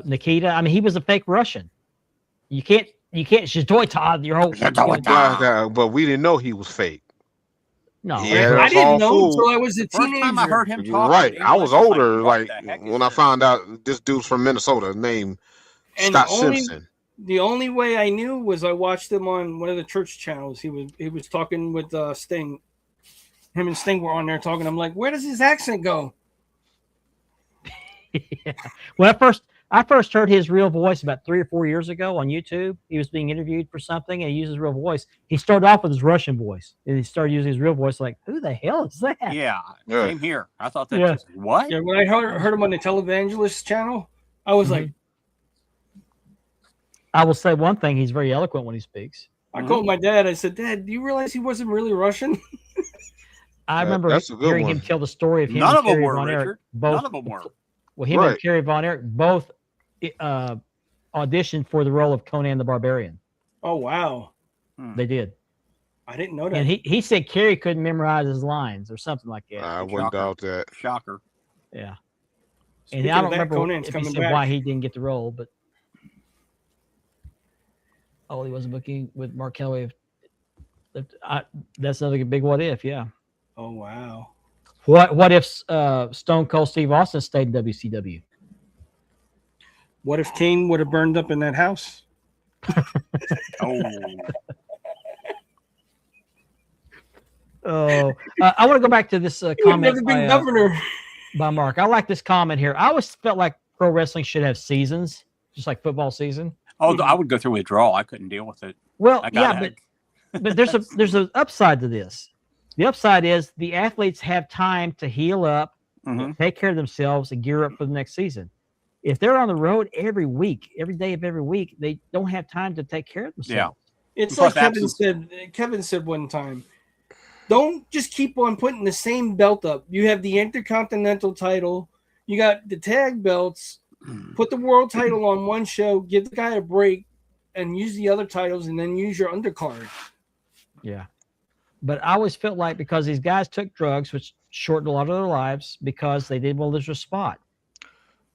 Nikita, I mean, he was a fake Russian. You can't Shitoy Todd your whole But we didn't know he was fake. no. Yeah. I That's all didn't know fool. until I was a First teenager. time I heard him talk, Right. in I was English, older, what like the heck is when I this? found out this dude's from Minnesota named And Scott only- Simpson. The only way I knew was I watched him on one of the church channels. He was talking with Sting. Him and Sting were on there talking. I'm like, where does his accent go? Yeah. When I first heard his real voice about 3 or 4 years ago on YouTube. He was being interviewed for something, and he used his real voice. He started off with his Russian voice, and he started using his real voice. Like, who the hell is that? Yeah, Yeah. same here. I thought that. Yeah. Just, what? Yeah, when I heard him on the Televangelist channel, I was like, I will say one thing: he's very eloquent when he speaks. I called my dad. I said, Dad, do you realize he wasn't really Russian? I remember that's a good hearing one. him tell the story of him None and of them Kerry were, Von Erich. Richard. Both, None of them were. well, him Right. and Kerry Von Erich both auditioned for the role of Conan the Barbarian. Oh, wow. They did. I didn't know that. And he said Kerry couldn't memorize his lines or something like that. I wouldn't doubt that. Shocker. Yeah. Speaking And I of don't that, remember Conan's if he coming said back. why he didn't get the role, but he wasn't booking with Mark Calloway. That's another big what if, yeah. Oh, wow. What if Stone Cold Steve Austin stayed in WCW? What if Kane would have burned up in that house? Oh, Oh, I want to go back to this He would comment never been governor. by Mark. I like this comment here. I always felt like pro wrestling should have seasons, just like football season. I would go through withdrawal. I couldn't deal with it. Well, I yeah, got but there's an upside to this. The upside is the athletes have time to heal up, take care of themselves, and gear up for the next season. If they're on the road every week, every day of every week, they don't have time to take care of themselves. It's Plus like Kevin absence. said. Kevin said one time, don't just keep on putting the same belt up. You have the Intercontinental title. You got the tag belts. Put the world title on one show. Give the guy a break, and use the other titles, and then use your undercard. Yeah. But I always felt like because these guys took drugs, which shortened a lot of their lives, because they didn't want to lose their spot.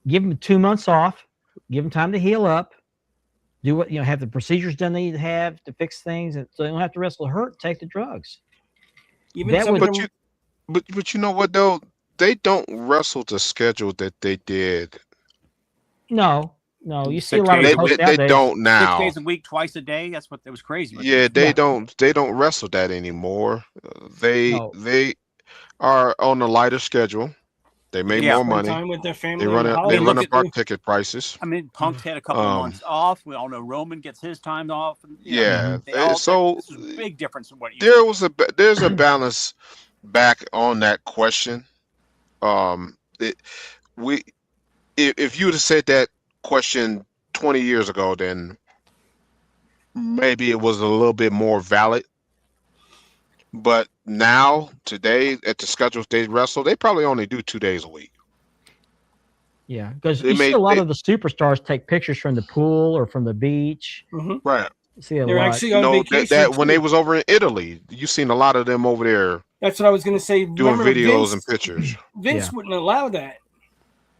Give them 2 months off. Give them time to heal up. Do what have the procedures done they need to have to fix things, and so they don't have to wrestle hurt. Take the drugs. Even That some would- of But them, but you know what though? They don't wrestle the schedule that they did. No. You see a 6 lot of days They, the posts they nowadays. don't 6 now. days a week, twice a day. That's what it was crazy. Yeah, they Yeah. don't wrestle that anymore. No. They are on a lighter schedule. They make Yeah. more spend money. time with their family. They run in a, they Hollywood. look run at up our the- ticket prices. I mean, Punk's had a couple of Um, months off. We all know Roman gets his time off. And, Yeah, they all, so this is a big difference in what you. there's a balance back on that question. If you would have said that question 20 years ago, then maybe it was a little bit more valid. But now, today, at the schedules they wrestle, they probably only do 2 days a week. Yeah, because They you see made- a lot they- of the superstars take pictures from the pool or from the beach. Mhm. Right. You see a They're lot. actually You on know, vacation. that when too. they was over in Italy, you seen a lot of them over there That's what I was going to say. doing Remember, videos Vince, and pictures. Vince wouldn't allow that.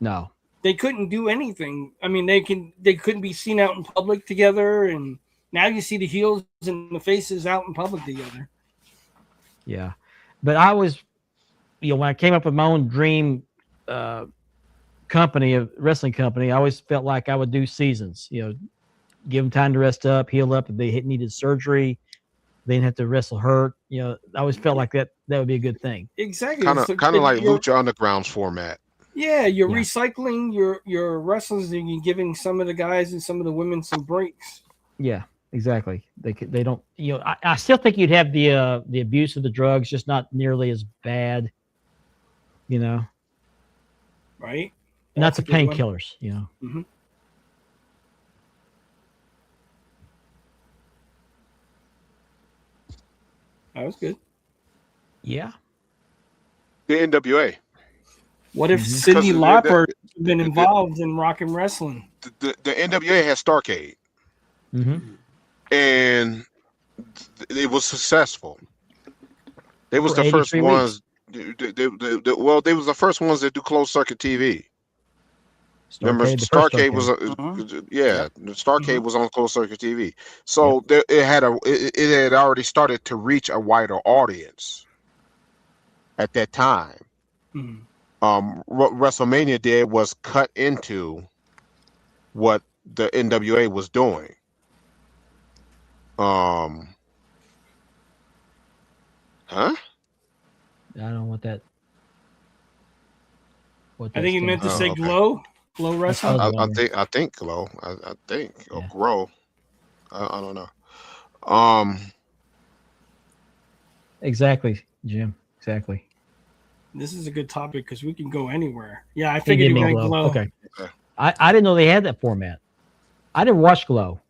No. They couldn't do anything. I mean, they couldn't be seen out in public together, and now you see the heels and the faces out in public together. Yeah, but I was, when I came up with my own dream company, a wrestling company, I always felt like I would do seasons. Give them time to rest up, heal up. If they needed surgery, they didn't have to wrestle hurt. I always felt like that would be a good thing. Exactly. Kind It's of like you're- Lucha Underground's format. Yeah, you're Yeah. recycling your wrestlers, and you're giving some of the guys and some of the women some breaks. Yeah, exactly. They don't. I still think you'd have the abuse of the drugs, just not nearly as bad. Right? Not That's the a good one. painkillers. Mhm. That was good. Yeah. The NWA. What if Mhm. Cindy Because Lauper had been involved in rock and wrestling? The NWA had Starcade, Mm-hmm. and it was successful. They was For the first 83 ones. They was the first ones that do closed circuit TV. Remember, Starcade was Starcade was on closed circuit TV. So it had already started to reach a wider audience at that time. Mhm. What WrestleMania did was cut into what the NWA was doing. Huh? I don't know what that. I think he meant to Oh, say okay. glow. Glow Wrestling. I think Glow. I think or Yeah. Grow. I don't know. Exactly, Jim. Exactly. This is a good topic because we can go anywhere. Yeah, I He figured did you mean went Glow. Glow. Okay. Okay. I didn't know they had that format. I didn't watch Glow.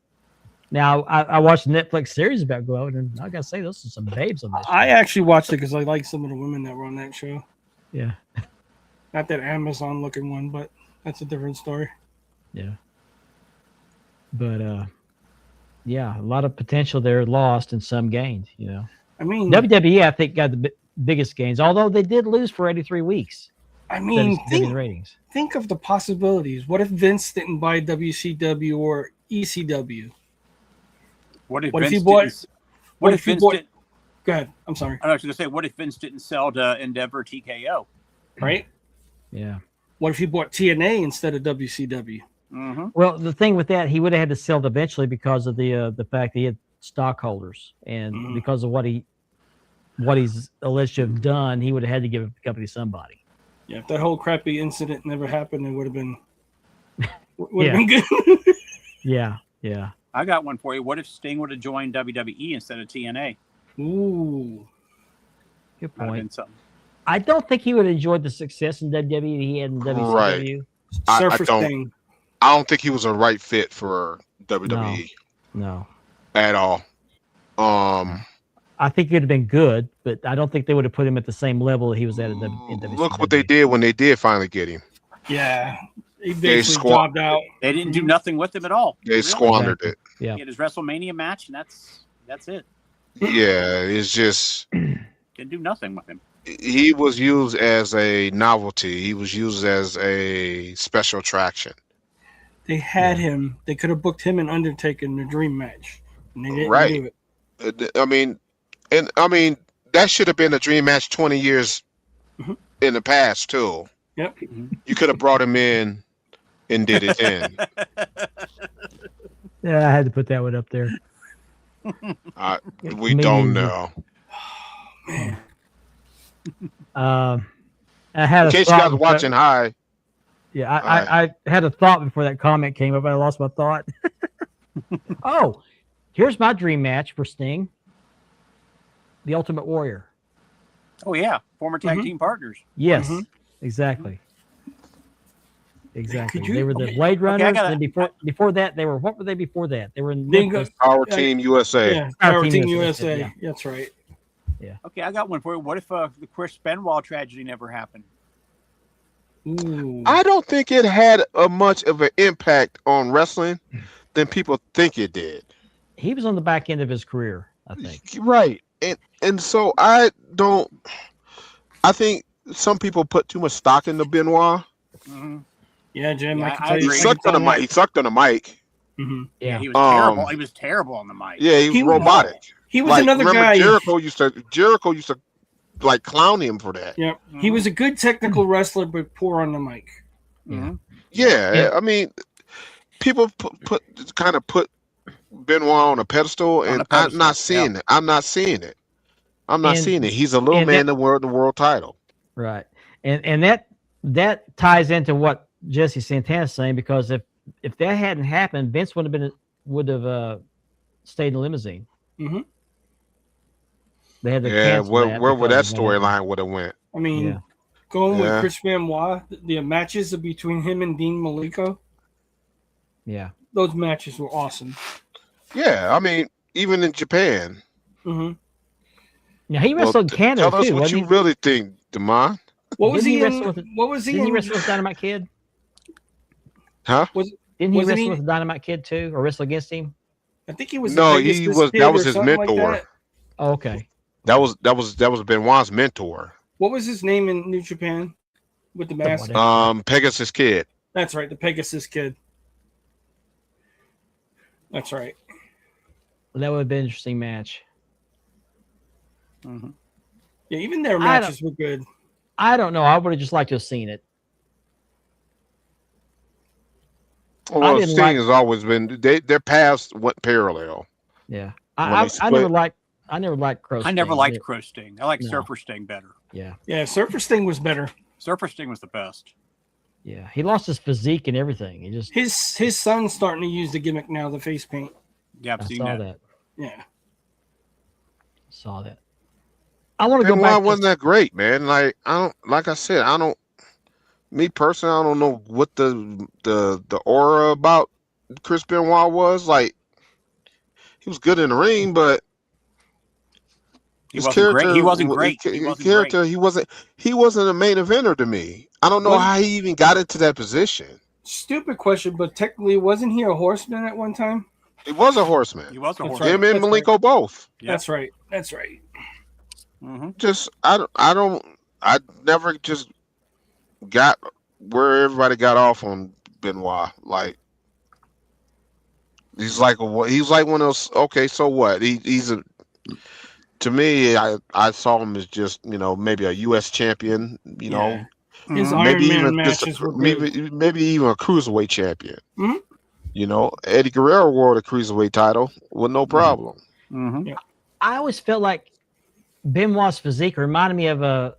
Now I watched a Netflix series about Glow, and I gotta say, those are some babes on that show. I actually watched it because I like some of the women that were on that show. Yeah. Not that Amazon looking one, but that's a different story. Yeah. But yeah, a lot of potential there lost and some gained, you know. I mean, WWE, I think, got the biggest gains, although they did lose for 83 weeks. I mean, WCW ratings. think of the possibilities. What if Vince didn't buy WCW or ECW? What if What if Vince he bought- didn't? what What if if he Vince bought- didn't? Go ahead. I'm sorry. I was going to say, what if Vince didn't sell to Endeavor TKO? Right? Yeah. What if he bought TNA instead of WCW? Mm-hmm. Well, the thing with that, he would have had to sell it eventually because of the fact that he had stockholders, and Mhm. because of what he's alleged to have done, he would have had to give the company to somebody. Yeah, if that whole crappy incident never happened, it would have been Yeah. been good. Yeah. Yeah. I got one for you. What if Sting would have joined WWE instead of TNA? Ooh. Good Might have point. been something. I don't think he would have enjoyed the success in WWE that he had in WCW. I Surfer don't- Sting. I don't think he was a right fit for WWE No. at all. I think it would have been good, but I don't think they would have put him at the same level that he was at in WCW. Look what they did when they did finally get him. Yeah. He They basically squat- jobbed out. They didn't do nothing with him at all. They Really? squandered it. Yeah. He had his WrestleMania match, and that's it. Yeah, it's just Didn't do nothing with him. he was used as a novelty. He was used as a special attraction. They had him. They could have booked him and Undertaker in the dream match. And they didn't Right. do it. I mean, that should have been a dream match 20 years Mhm. in the past too. Yep. You could have brought him in and did it then. Yeah, I had to put that one up there. We Me don't neither. know. I had In a case you thought guys are before- watching, hi. Yeah, I had a thought before that comment came up. I lost my thought. Oh, here's my dream match for Sting: The Ultimate Warrior. Oh yeah, former tag Mhm. team partners. Yes, Mhm. exactly. Exactly. Could you- They were the okay, Blade Runners. gotta- and before that, they were what were they before that? They were in They go- Memphis. Power Yeah. Team USA. Yeah. Power Power Team Team USA, USA. yeah. That's right. Okay, I got one for you. What if the Chris Benoit tragedy never happened? Ooh. I don't think it had a much of an impact on wrestling than people think it did. He was on the back end of his career, I think. Right. And so I think some people put too much stock into Benoit. Mm-hmm. Yeah, Jim. Yeah, I can I tell you. agree. He sucked on the mic. He sucked on the mic. Mm-hmm. Yeah. He was Um, terrible. He was terrible on the mic. Yeah, he was He was- robotic. He was Like, another remember guy. Jericho used to like clown him for that. Yeah, Mm-hmm. he was a good technical wrestler, but poor on the mic. Mhm. Yeah, Yeah. I mean, people put Benoit on a pedestal, On and a pedestal, I'm not seeing it. I'm not seeing it. I'm not And- seeing it. He's a little and man that won the world title. Right. And that ties into what Jesse Santana's saying, because if that hadn't happened, Vince would have stayed in the limousine. Mhm. They had to Yeah, cancel where would that because of what happened. storyline would have went? I mean, Yeah. going with Yeah. Chris Benoit, the matches between him and Dean Malenko, Yeah. those matches were awesome. Yeah, I mean, even in Japan. hmm Now he wrestled in Canada tell us too. what wasn't you he? really think, Demond. What was Didn't he he in? wrestle with- What was he Didn't he in? wrestle with Dynamite Kid? Huh? Didn't he Wasn't wrestle he- with Dynamite Kid too, or wrestle against him? I think he was. No, the Vegas he This was. Kid That or was his something like mentor. that. Oh, okay. That was Benoit's mentor. What was his name in New Japan with the mask? whatever. Pegasus Kid. That's right, the Pegasus Kid. That's right. That would have been an interesting match. Mhm. Yeah, even their I matches were good. I don't know. I would have just liked to have seen it. Well, didn't Sting like- has always been. Their paths went parallel. Yeah. When I they never split- liked Crow. I never Sting. liked Crow Sting. I like No. Surfer Sting better. Yeah. Yeah, Surfer Sting was better. Surfer Sting was the best. Yeah, he lost his physique and everything. He just His son's starting to use the gimmick now, the face paint. Yeah, I've I seen saw that. that. Yeah. Saw that. I want to go Benoit back. wasn't that great, man. Like I don't, like I said, I don't. Me personally, I don't know what the aura about Chris Benoit was. Like he was good in the ring, but He his wasn't great. character, He wasn't great. He his wasn't character, great. he wasn't a main eventer to me. I don't know What- how he even got into that position. Stupid question, but technically, wasn't he a horseman at one time? He was a horseman. He was a That's horse. right. Him and That's right. Malenko both. Yep. That's right. That's right. Mm-hmm. Just I never just got where everybody got off on Benoit. Like he's like one of those. Okay, so what? He's a. To me, I saw him as just maybe a U.S. champion. Yeah. His Mhm. Iron maybe Man even just matches were good. maybe even a cruiserweight champion. Mhm. Eddie Guerrero wore the cruiserweight title with no problem. Mm-hmm. I always felt like Benoit's physique reminded me of a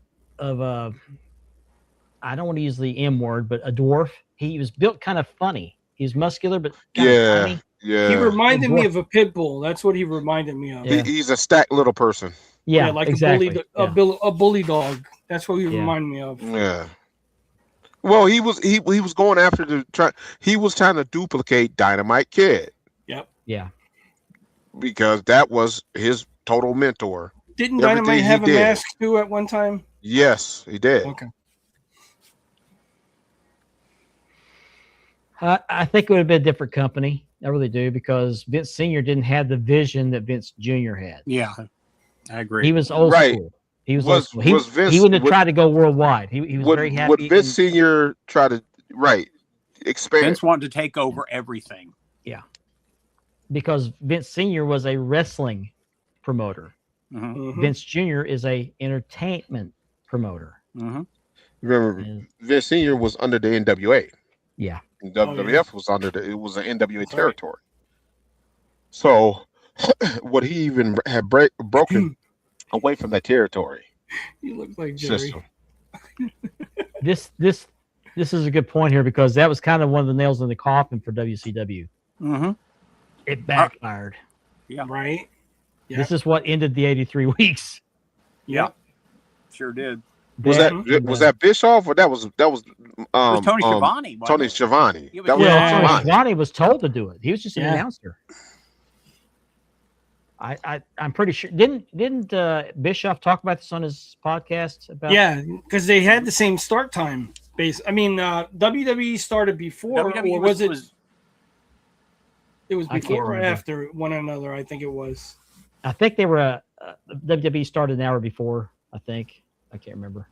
I don't want to use the M word, but a dwarf. He was built kind of funny. He was muscular, but kind of Yeah, tiny. yeah. He reminded me Dwarf. of a pit bull. That's what he reminded me of. Yeah. He's a stacked little person. Yeah, like exactly. a bully dog. That's what he Yeah. reminded me of. Yeah. Well, he was going after he was trying to duplicate Dynamite Kid Yeah. because that was his total mentor. Didn't Everything Dynamite he have a did. mask too at one time? Yes, he did. Okay. I think it would have been a different company. I really do, because Vince Sr. didn't have the vision that Vince Jr. had. Yeah, I agree. He was old Right. school. He was, Was- old school. He, was Vince- he wouldn't have would- tried to go worldwide. He was very happy. Would Vince Senior try to expand? Vince wanted to take over everything. because Vince Sr. was a wrestling promoter. Mm-hmm. Mhm. Vince Jr. is a entertainment promoter. Mm-hmm. Remember, And, Vince Senior was under the NWA. yeah. And Oh, WWF was it was an NWA That's right. territory. So, would he even have broken away from that territory You look like Jerry. system? This is a good point here, because that was kind of one of the nails in the coffin for WCW. Mm-hmm. It backfired. Right? Yeah. This is what ended the 83 weeks. Yeah, sure did. Was that Bischoff or that was It was Tony Schiavone. wasn't Tony it? Schiavone. It was- That was Yeah. Tony Schiavone. Johnny was told to do it. He was just an Yeah. announcer. I'm pretty sure. Didn't Bischoff talk about this on his podcast? About Yeah, because they had the same start time. WWE started before, WWE or was it? It was I can't before or remember. after one another. I think it was. I think they were WWE started an hour before. I think I can't remember.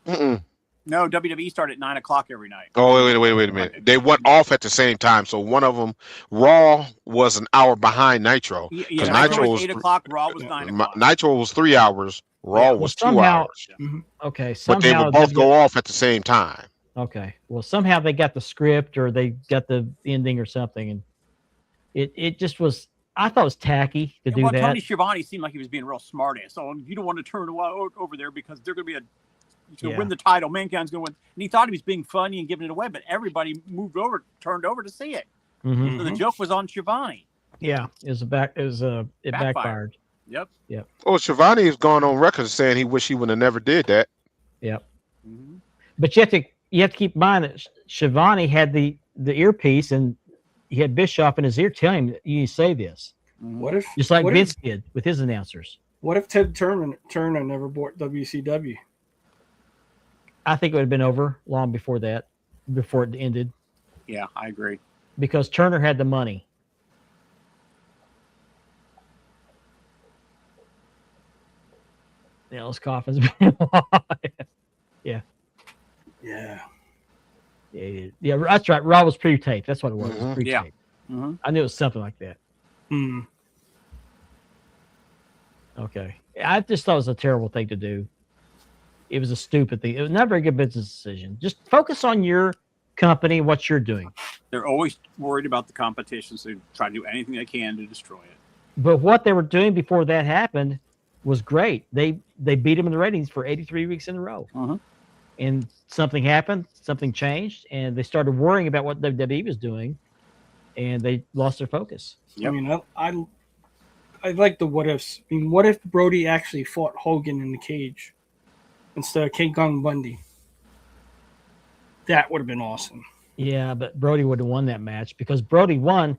Mm-mm. No, WWE started at 9 o'clock every night. Oh, wait a minute. They went off at the same time. So one of them, Raw, was an hour behind Nitro. Yeah, Because Nitro Nitro was was 8 o'clock. Raw was 9 o'clock. Nitro was 3 hours. Raw Yeah, well, was 2 somehow- hours. Okay, But they somehow would both go off at the same time. Okay, well, somehow they got the script, or they got the ending or something, and it just was. I thought it was tacky to do Well, that. Tony Schiavone seemed like he was being real smart ass. So you don't want to turn over there because they're going to be he's going to Yeah. win the title. Mankind's going to win. And he thought he was being funny and giving it away, but everybody turned over to see it. Mhm. So the joke was on Schiavone. Yeah, it Backfired. backfired. Yep. Oh, Schiavone has gone on record saying he wish he would have never did that. Yep. Mm-hmm. But you have to keep in mind that Schiavone had the earpiece, and he had Bischoff in his ear telling him, "You need to say this," What if? just like what Vince did with his announcers. What if Ted Turner never bought WCW? I think it would have been over long before that, before it ended, Yeah, I agree. because Turner had the money. Yeah, those coffins. Yeah. Yeah, that's right. Raw was pre-taped. That's what it was. It was Mhm. pre-taped. Mm-hmm. I knew it was something like that. Hmm. Okay. I just thought it was a terrible thing to do. It was a stupid thing. It was not a very good business decision. Just focus on your company, what you're doing. They're always worried about the competition, so they try to do anything they can to destroy it. But what they were doing before that happened was great. They beat him in the ratings for 83 weeks in a row. Mhm. and something happened, something changed, and they started worrying about what WWE was doing, and they lost their focus. I mean, I like the what ifs. I mean, what if Brody actually fought Hogan in the cage instead of King Kong Bundy? That would have been awesome. Yeah, but Brody would have won that match because Brody won.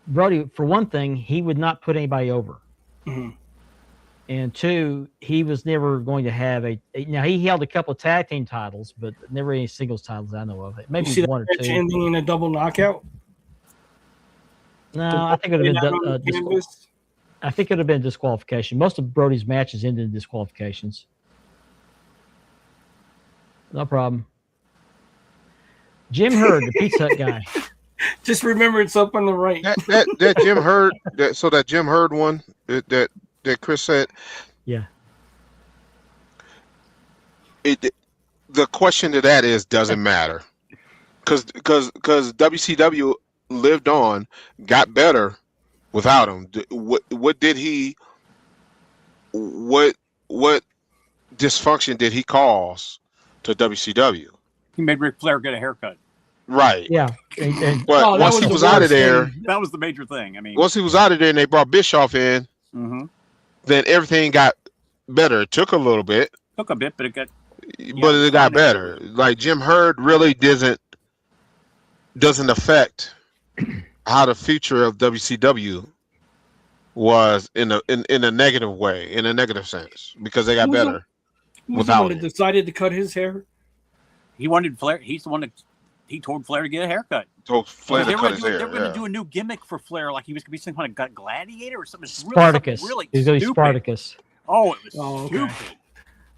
Brody, for one thing, he would not put anybody over. Mm-hmm. And two, he was never going to have now he held a couple of tag team titles, but never any singles titles I know of. Maybe You see one or that match two. ending in a double knockout? No, I think it would have Down been. on the canvas? I think it would have been disqualification. Most of Brody's matches ended in disqualifications. No problem. Jim Herd, the Pizza Hut guy. Just remember it's up on the right. That Jim Herd, that Jim Herd one that Chris said. Yeah. The question to that is, does it matter? Because WCW lived on, got better without him. What did he? What dysfunction did he cause to WCW? He made Ric Flair get a haircut. Right. Yeah. And But Oh, that once was he the was out of worst there, thing. That was the major thing. I mean, once he was out of there, and they brought Bischoff in, mhm. then everything got better. It took a little bit, Took a bit, but it got. but it got better. Like Jim Herd really doesn't affect how the future of WCW was in a negative way, in a negative sense, because they got Who's the- better. Who's the Without one that it. decided to cut his hair? He wanted Flair. He's the one that he told Flair to get a haircut. So Flair They to were cut going his to hair. do, Yeah. do a new gimmick for Flair, like he was going to be some kind of gladiator or something. Spartacus. Really He's going to be stupid. Spartacus. Oh, it was Oh, okay. stupid.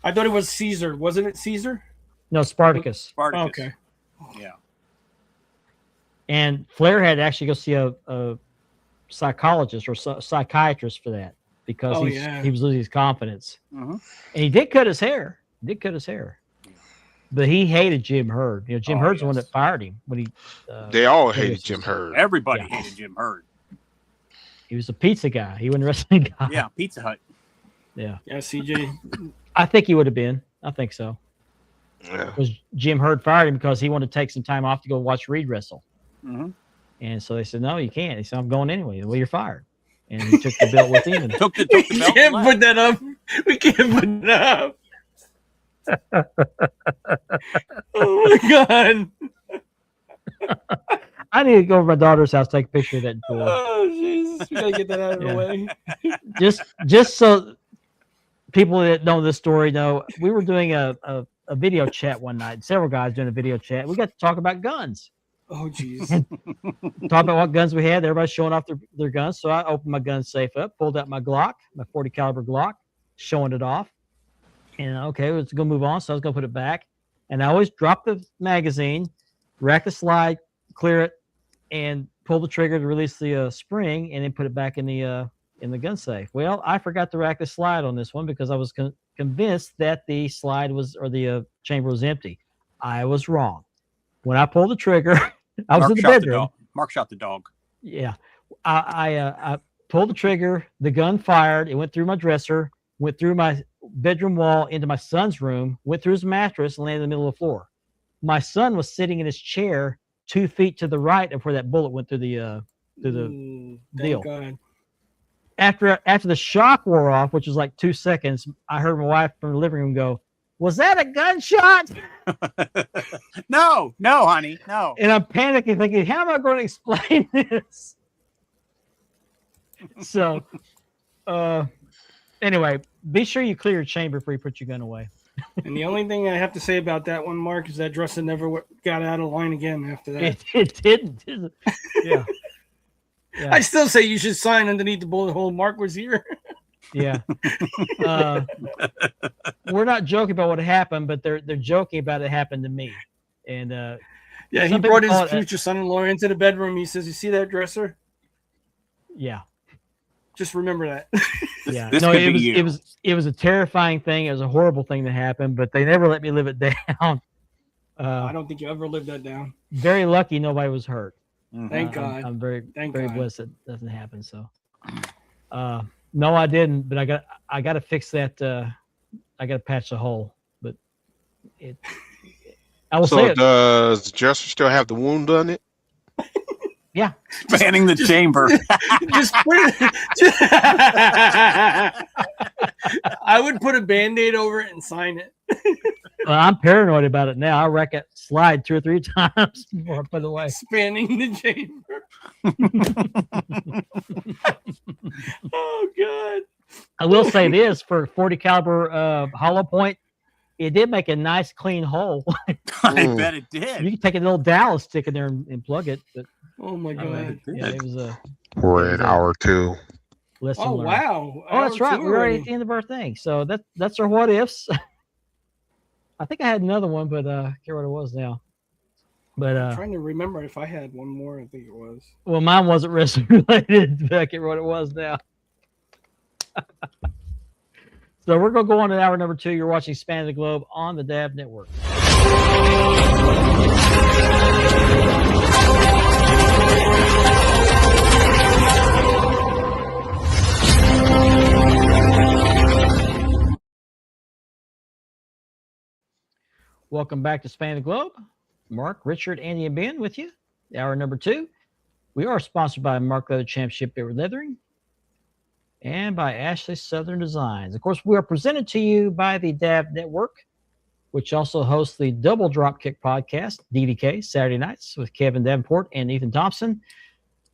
I thought it was Caesar. Wasn't it Caesar? No, Spartacus. Spartacus. Okay. Yeah. And Flair had to actually go see a psychologist or psychiatrist for that because Oh, he yeah. was losing his confidence. Mm-hmm. And he did cut his hair. But he hated Jim Herd. You know, Jim Oh, Herd's the one yes. that fired him when he. They all Yeah, hated it's- Jim Herd. Everybody Yeah. hated Jim Herd. He was a pizza guy. He wasn't a wrestling guy. Yeah, Pizza Hut. Yeah. Yeah, CJ. I think he would have been. I think so. Yeah. Because Jim Herd fired him because he wanted to take some time off to go watch Reed wrestle. Mm-hmm. And so they said, no, you can't. He said, I'm going anyway. Well, you're fired. And he took the belt with him. And Took the We belt. and can't left. put that up. We can't put that up. Oh my god. I need to go over to my daughter's house, take a picture of that. Tour. Oh Jesus. We gotta get that out of Yeah. the way. Just so people that know this story know, we were doing a video chat one night. Several guys doing a video chat. We got to talk about guns. Oh jeez. Talk about what guns we had. Everybody's showing off their guns. So I opened my gun safe up, pulled out my Glock, my 40 caliber Glock, showing it off. And okay, let's go move on. So I was gonna put it back. And I always drop the magazine, rack the slide, clear it, and pull the trigger to release the spring, and then put it back in the gun safe. Well, I forgot to rack the slide on this one because I was convinced that the slide was or the chamber was empty. I was wrong. When I pulled the trigger, I was in the shot bedroom. dog. Mark shot the dog. Yeah, I pulled the trigger. The gun fired. It went through my dresser, went through my bedroom wall into my son's room, went through his mattress, and landed in the middle of the floor. My son was sitting in his chair 2 feet to the right of where that bullet went through the Ooh, thank deal. God. After the shock wore off, which was like 2 seconds, I heard my wife from the living room go, "Was that a gunshot?" No, honey, no. And I'm panicking, thinking, "How am I going to explain this?" So, anyway, be sure you clear your chamber before you put your gun away. And the only thing I have to say about that one, Mark, is that dresser never got out of line again after that. It didn't. Yeah. Yeah. I still say you should sign underneath the bullet hole. Mark was here. Yeah. We're not joking about what happened, but they're joking about it happened to me. And Yeah, he Some brought people call his it future son-in-law into the bedroom. He says, "You see that dresser? yeah. Just remember that." Yeah. This No, could it be was you. it was a terrifying thing. It was a horrible thing that happened, but they never let me live it down. I don't think you ever lived that down. Very lucky nobody was hurt. Mhm. Thank God. I'm very Thank very God. blessed it doesn't happen. So no, I didn't, but I got to fix that. I got to patch the hole, but I will say So it. does the dresser still have the wound on it? Yeah. Banning the chamber. Just put it. I would put a Band-Aid over it and sign it. Well, I'm paranoid about it now. I wreck it, slide 2 or 3 times before I put it away. Spanning the chamber. Oh God. I will say this for 40 caliber hollow point, it did make a nice clean hole. I bet it did. You can take a little dowel stick in there and plug it. But Oh my God. yeah, it was a We're in hour 2. lesson Oh learned. wow. Oh, that's Hour right. two We're already already. at the end of our thing. So that's our what ifs. I think I had another one, but I can't remember what it was now. But I'm trying to remember if I had one more. I think it was. well, mine wasn't wrestling related, but I can't remember what it was now. So we're gonna go on to hour number 2. You're watching Span the Globe on the Dab Network. Welcome back to Span the Globe. Mark, Richard, Andy, and Ben with you. Hour number 2. We are sponsored by Mark Leather Championship Beer Leathering and by Ashley Southern Designs. Of course, we are presented to you by the DAB Network, which also hosts the Double Dropkick podcast, DDK, Saturday nights with Kevin Davenport and Ethan Thompson.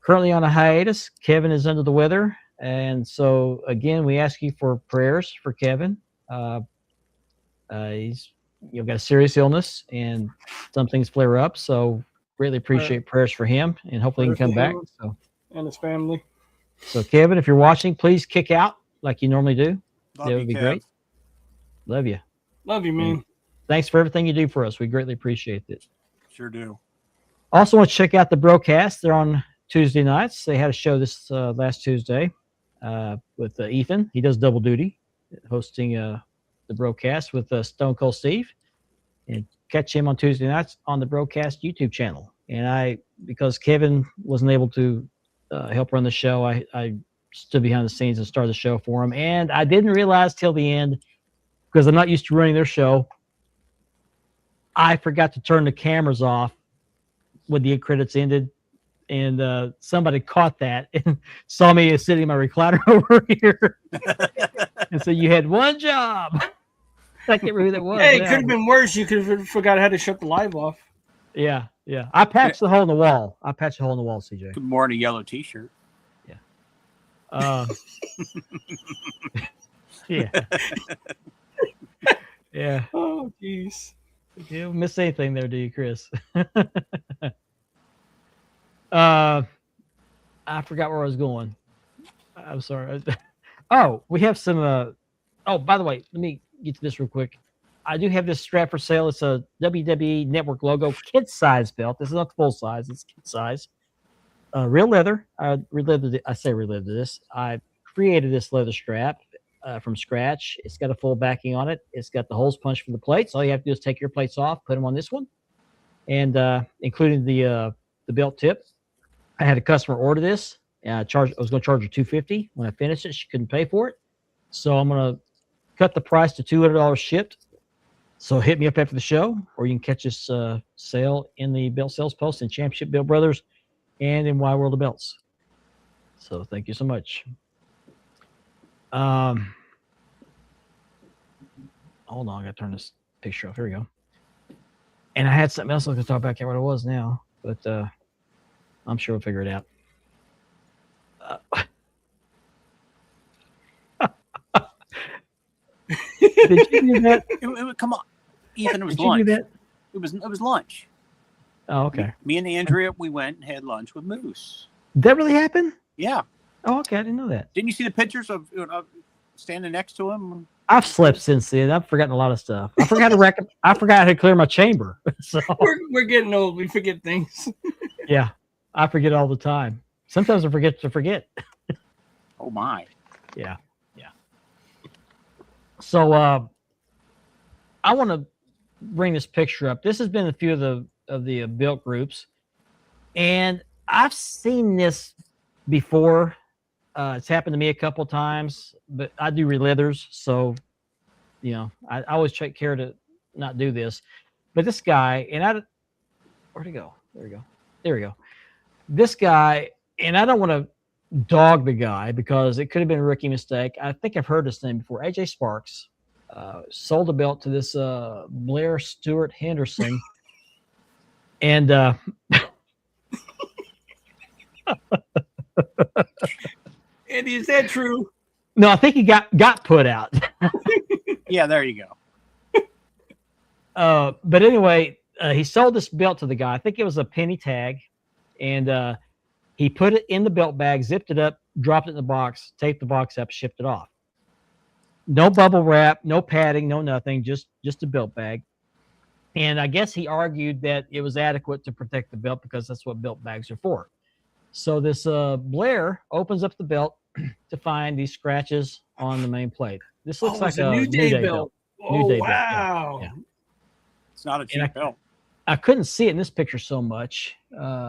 Currently on a hiatus. Kevin is under the weather. And so, again, we ask you for prayers for Kevin. He's got a serious illness and some things flare up. So greatly appreciate prayers for him and hopefully he can come back. And his family. So Kevin, if you're watching, please kick out like you normally do. Love That you, would be Kev. great. Love you. Love you, man. Thanks for everything you do for us. We greatly appreciate it. Sure do. Also want to check out the broadcast. They're on Tuesday nights. They had a show this last Tuesday with Ethan. He does double duty, hosting the broadcast with Stone Cold Steve. And catch him on Tuesday nights on the broadcast YouTube channel. And because Kevin wasn't able to help run the show, I stood behind the scenes and started the show for him. And I didn't realize till the end, because I'm not used to running their show, I forgot to turn the cameras off when the credits ended. And somebody caught that and saw me sitting in my recliner over here. And so you had one job. I can't remember who that was. Hey, it now. could have been worse. You could have forgot how to shut the live off. Yeah. I patched the hole in the wall. CJ. Good morning, yellow T-shirt. Yeah. Yeah. Oh, jeez. You don't miss anything there, do you, Chris? I forgot where I was going. I'm sorry. Oh, we have some. Oh, by the way, let me get to this real quick. I do have this strap for sale. It's a WWE Network logo kid size belt. This is not full size. It's kid size. Real leather. I relived this. I created this leather strap from scratch. It's got a full backing on it. It's got the holes punched for the plates. All you have to do is take your plates off, put them on this one, and including the belt tip. I had a customer order this. I was going to charge her $250. When I finished it, she couldn't pay for it, so I'm going to cut the price to $200 shipped. So hit me up after the show, or you can catch this sale in the belt sales post in Championship Belt Brothers and in Wide World of Belts. So thank you so much. Hold on, I got to turn this picture off. Here we go. And I had something else I was going to talk about. I can't remember what it was now, but I'm sure we'll figure it out. Did you do that? Come on, Ethan. It was Did you do lunch. that? It was lunch. Oh, okay. Me and Andrea, we went and had lunch with Moose. Did that really happen? Yeah. Oh, okay. I didn't know that. Didn't you see the pictures of standing next to him? I've slept since then. I've forgotten a lot of stuff. I forgot to clear my chamber. So We're getting old. We forget things. yeah, I forget all the time. Sometimes I forget to forget. Oh my. Yeah. So I want to bring this picture up. This has been a few of the built groups, and I've seen this before. It's happened to me a couple times, but I do re-leathers, so I always take care to not do this, but this guy, and where'd he go? There we go. This guy, and I don't want to dog the guy because it could have been a rookie mistake. I think I've heard this name before. AJ Sparks sold a belt to this Blair Stewart Henderson, and Andy, is that true? no, I think he got put out. Yeah, there you go. But anyway, he sold this belt to the guy. I think it was a penny tag, and he put it in the belt bag, zipped it up, dropped it in the box, taped the box up, shipped it off. No bubble wrap, no padding, no nothing, just a belt bag. And I guess he argued that it was adequate to protect the belt because that's what belt bags are for. So this Blair opens up the belt to find these scratches on the main plate. This looks like it's a New Day belt. New Day belt, wow. yeah. It's not a cheap belt. I couldn't see it in this picture so much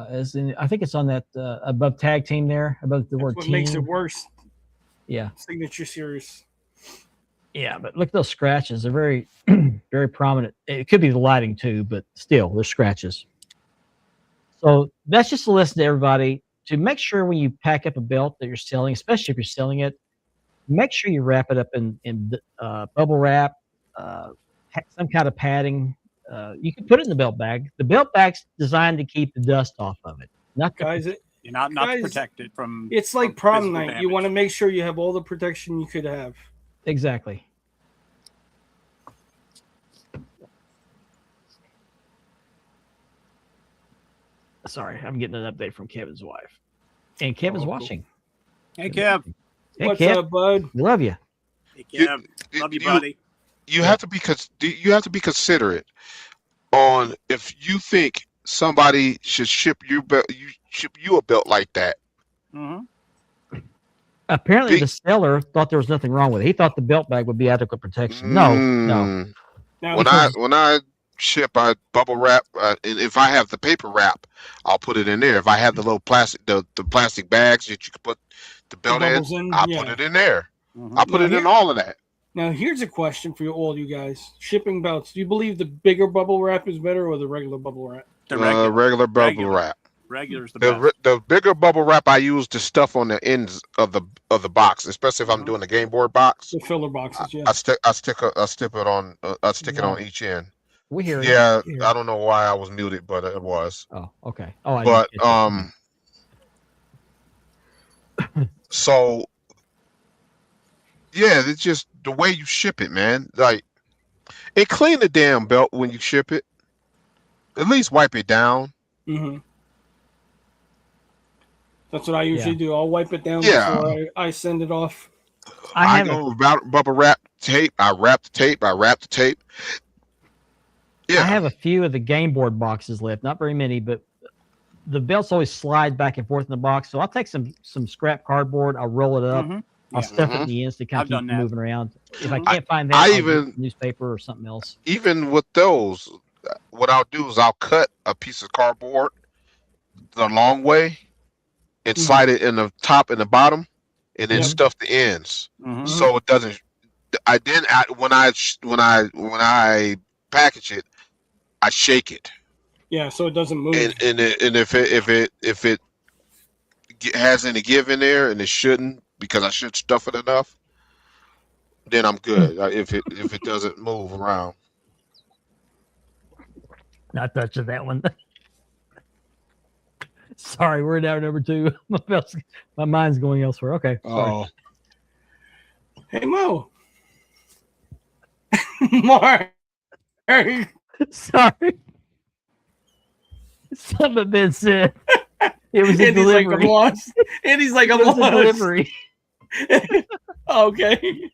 as in, I think it's on that above tag team there, above the word What team. makes it worse? Yeah. Signature Series. Yeah, but look at those scratches. They're very, very prominent. It could be the lighting too, but still, they're scratches. So that's just a listen to everybody to make sure when you pack up a belt that you're selling, especially if you're selling it, make sure you wrap it up in bubble wrap, some kind of padding. You can put it in the belt bag. The belt bag's designed to keep the dust off of it. Not Guys, You're not Guys, to protect it from. it's like from prom physical night. damage. You want to make sure you have all the protection you could have. exactly. Sorry, I'm getting an update from Kevin's wife. And Kevin's Oh, cool. watching. Hey, Kev. Hey, What's Kev, up, bud? we love you. Hey, Kev. Love you, buddy. You have to be considerate on if you think somebody should ship you a belt like that. Mm-hmm. Apparently, the seller thought there was nothing wrong with it. He thought the belt bag would be adequate protection. No. Now, When I ship, I bubble wrap. And if I have the paper wrap, I'll put it in there. If I have the little plastic, the plastic bags that you can put the belt bubbles in, in, I'll yeah. put it in there. Mhm. I'll put it in all of that. Now, here's a question for all you guys. Shipping belts. Do you believe the bigger bubble wrap is better or the regular bubble wrap? The regular. Regular bubble Regular. wrap. Regular's the best. The bigger bubble wrap I use to stuff on the ends of the box, especially if I'm doing a game board box. The filler boxes, yeah. I stick it on each end. We hear you. Yeah, We hear I don't know why I was muted, but it was. you. Oh, okay. Oh, I But didn't get so yeah, it's just the way you ship it, man. Like, and clean the damn belt when you ship it. At least wipe it down. Mm-hmm. That's what I usually do. I'll wipe it down Yeah. before I send it off. I have go about bubble wrap tape. I wrap the tape. Yeah. I have a few of the game board boxes left, not very many, but the belts always slide back and forth in the box. So I'll take some scrap cardboard, I'll roll it up, Mhm. I'll Yeah. stuff it in the ends to kind I've of keep done it that. moving around. If I can't find that, I I'll do even- newspaper or something else. Even with those, what I'll do is I'll cut a piece of cardboard the long way and slide it in the top and the bottom, and then Yep. stuff the ends Mhm. so it doesn't. When I package it, I shake it, Yeah, so it doesn't move. and if it has any give in there, and it shouldn't, because I should stuff it enough, then I'm good. If it doesn't move around. Not touching that one. Sorry, we're in hour number 2. My mind's going elsewhere. Okay. Sorry. Oh, Hey, Mo. Mark. Sorry. Something had been said. It was a Andy's like, I'm delivery. lost. Andy's like, It I'm was a lost. delivery. Okay.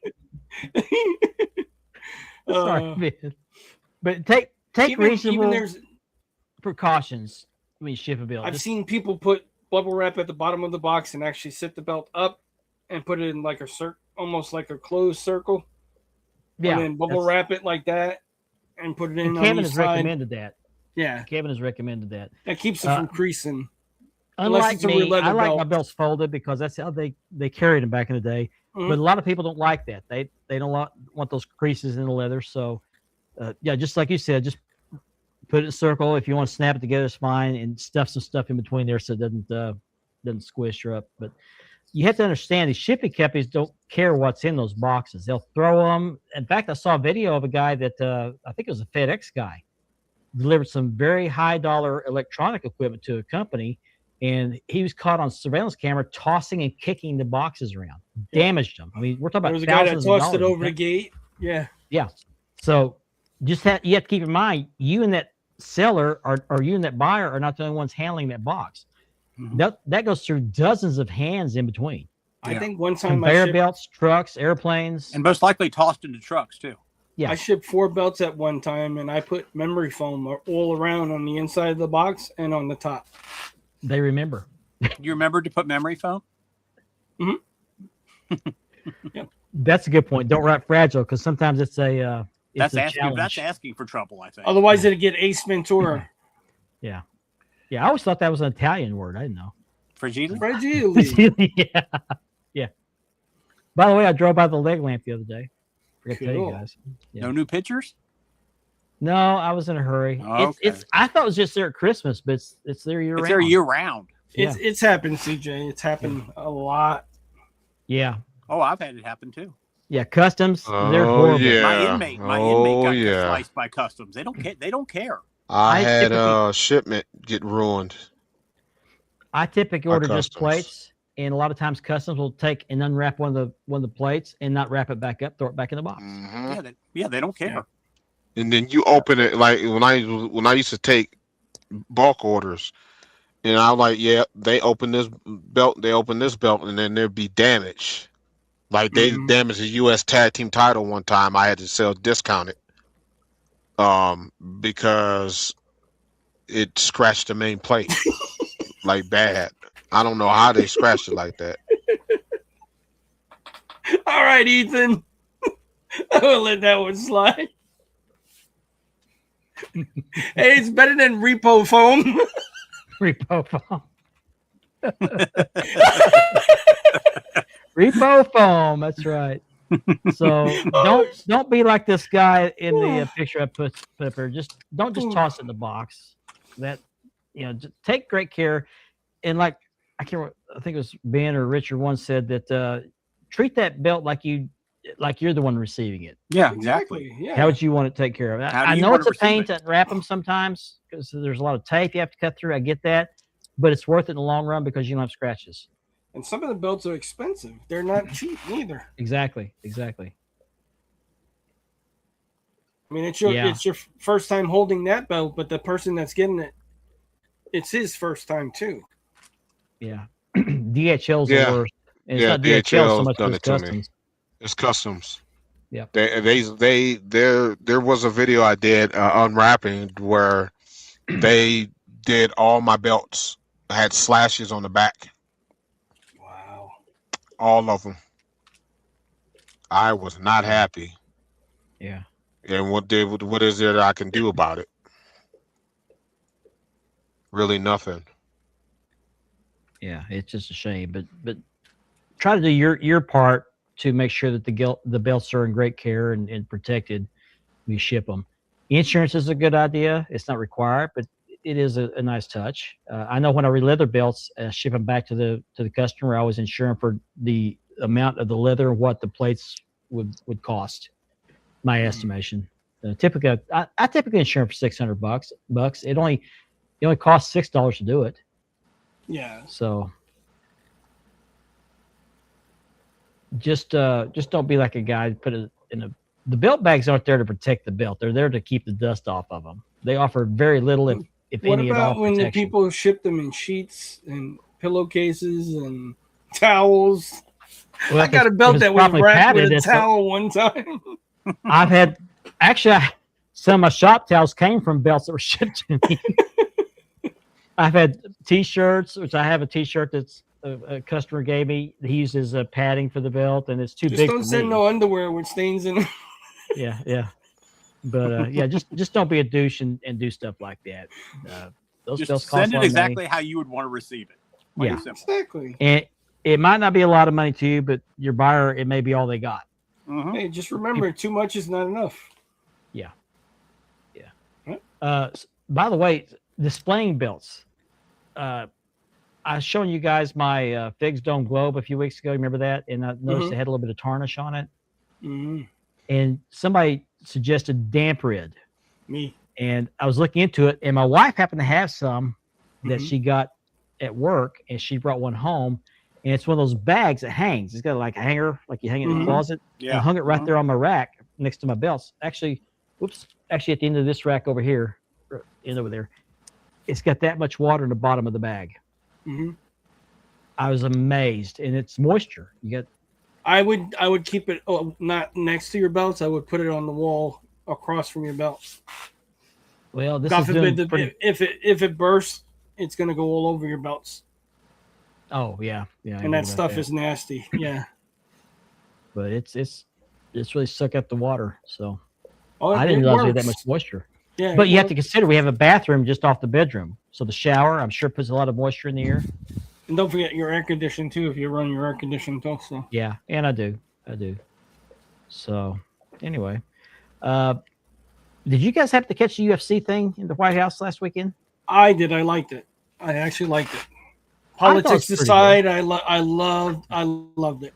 Sorry, man. But take even reasonable there's, precautions when you ship a bill. I've Just- seen people put bubble wrap at the bottom of the box and actually sit the belt up and put it in like a almost like a closed circle. yeah, And then bubble that's- wrap it like that and put it in and on Kevin each has side. recommended that. Yeah, Kevin has recommended that. that keeps it from creasing. Unlike it's a me, leather I like my belt. belts folded because that's how they carried them back in the day. Mhm. But a lot of people don't like that. They don't want those creases in the leather. So yeah, just like you said, just put it in a circle. If you want to snap it together, it's fine, and stuff some stuff in between there so it doesn't squish her up. But you have to understand these shipping companies don't care what's in those boxes. They'll throw them. In fact, I saw a video of a guy that I think it was a FedEx guy delivered some very high dollar electronic equipment to a company, and he was caught on surveillance camera tossing and kicking the boxes around, damaged them. I mean, we're talking about There was a guy that thousands of tossed it dollars. over the gate. Yeah. Yeah. So you have to keep in mind, you and that seller or you and that buyer are not the only ones handling that box. That goes through dozens of hands in between. I think one time Conveyor belts, trucks, airplanes. And most likely tossed into trucks too. Yeah. I shipped 4 belts at one time, and I put memory foam all around on the inside of the box and on the top. They remember. You remember to put memory foam? Yep. That's a good point. Don't write fragile because sometimes it's a That's a asking. challenge. That's asking for trouble. I think. Otherwise, it'd get Ace Ventura. Yeah. Yeah. I always thought that was an Italian word. I didn't know. Fragile. Fragile. Yeah. Yeah. By the way, I drove by the leg lamp the other day. Forgot to tell you Cool. guys. Yeah. No new pictures. No, I was in a hurry. Oh, It's I thought it was just there at Christmas, but it's there year It's round. there year round. Yeah. It's happened, CJ. It's happened a lot. Yeah. Oh, I've had it happen too. Yeah. Customs. They're Oh, horrible. yeah. My inmate got yeah. sliced by customs. They don't care. They don't care. I I had typically- a shipment get ruined. I typically By order just customs. plates, and a lot of times customs will take and unwrap one of the plates and not wrap it back up, throw it back in the box. Mhm. They don't care. And then you open it like when I used to take bulk orders, and I was like, yeah, they open this belt, and then there'd be damage. Like they Mhm. damaged the U.S. Tag Team title one time. I had to sell discounted, because it scratched the main plate like bad. I don't know how they scratched it like that. All right, Ethan. I will let that one slide. Hey, it's better than repo foam. Repo foam. Repo foam. That's right. So don't be like this guy in the picture I put up here. Don't just toss it in the box. That just take great care. And like I think it was Ben or Richard once said that treat that belt like you're the one receiving it. Yeah, exactly. Yeah. How would you want it taken care of? How do I you know want it's a to receive pain it? to wrap them sometimes because there's a lot of tape you have to cut through. I get that, but it's worth it in the long run because you don't have scratches. And some of the belts are expensive. They're not cheap neither. Exactly. I mean, it's your first time holding that belt, but the person that's getting it, it's his first time too. Yeah. DHL's Yeah. the worst. And Yeah, it's not DHL so DHL's much done as it to me. customs. It's customs. Yep. There was a video I did unwrapping where they did all my belts. I had slashes on the back, Wow. all of them. I was not happy. Yeah. And what is there that I can do about it? Really nothing. Yeah. It's just a shame. But try to do your part to make sure that the belts are in great care and protected when you ship them. Insurance is a good idea. It's not required, but it is a nice touch. I know when I re-leather belts, ship them back to the customer, I always insure them for the amount of the leather, what the plates would cost. My estimation. Typically, I typically insure them for $600. It only costs $6 to do it. Yeah. So just don't be like a guy put it in a. The belt bags aren't there to protect the belt. They're there to keep the dust off of them. They offer very little, if What any at all, about when the protection. people ship them in sheets and pillowcases and towels? Well, I got a if belt it's that was properly wrapped with padded, a it's towel one time. I've had some of my shop towels came from belts that were shipped to me. I've had T-shirts, which I have a T-shirt that's a customer gave me. He uses padding for the belt, and it's too Just big don't for send me. no underwear with stains in them. Yeah. But yeah, just don't be a douche and do stuff like that. Those belts Just cost send a it lot of money. exactly how you would want to receive it. Plain Yeah. and simple. Exactly. And it might not be a lot of money to you, but your buyer, it may be all they got. Mhm. Hey, just remember, too much is not enough. By the way, displaying belts. I was showing you guys my Figs Dome Globe a few weeks ago. Remember that? And I noticed it had a little bit of tarnish on it. Mm-hmm. And somebody suggested damp rid. Me. And I was looking into it, and my wife happened to have some that Mhm. she got at work, and she brought one home. And it's one of those bags that hangs. It's got like a hanger, like you hang it in the Mhm. closet. And I hung it right there on my rack next to my belts. Actually, at the end of this rack over here, and over there, it's got that much water in the bottom of the bag. Mm-hmm. I was amazed, and it's moisture. You got. I would keep it not next to your belts. I would put it on the wall across from your belts. Well, this God is forbid doing pretty. if it bursts, it's gonna go all over your belts, Oh yeah, yeah. I and know that about stuff is nasty. Yeah. But it's really suck up the water. So Oh, I didn't it realize we had that works. much moisture. Yeah. But it you have to works. consider we have a bathroom just off the bedroom, so the shower I'm sure puts a lot of moisture in the air. And don't forget your air conditioning too. If you run your air conditioning also. Yeah, and I do. So anyway, did you guys happen to catch the UFC thing in the White House last weekend? I did. I liked it. I actually liked it. I thought it was Politics pretty aside, I loved it.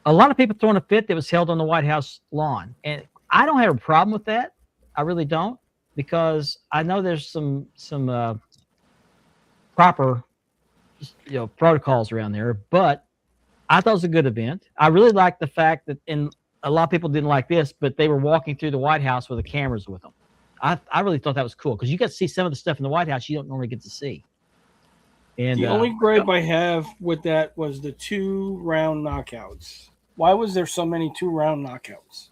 A lot of people throwing a fit that was held on the White House lawn, and I don't have a problem with that. I really don't, because I know there's some proper protocols around there, but I thought it was a good event. I really liked the fact that, and a lot of people didn't like this, but they were walking through the White House with the cameras with them. I really thought that was cool, because you got to see some of the stuff in the White House you don't normally get to see. And The only gripe I have with that was the 2-round knockouts. Why was there so many 2-round knockouts?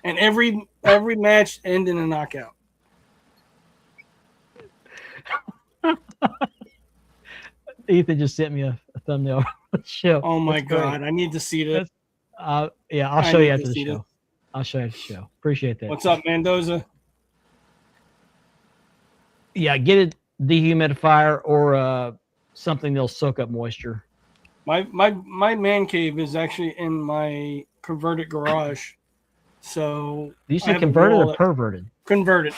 And every match ended in a knockout. Ethan just sent me a thumbnail of the show. Oh my That's great. God, I need to see this. Yeah, I'll I show you need after to the see show. this. I'll show you after the show. Appreciate that. What's up, Mendoza? Yeah, get a dehumidifier or something that'll soak up moisture. My man cave is actually in my converted garage. So Do you I say have a converted wall or that- perverted? converted,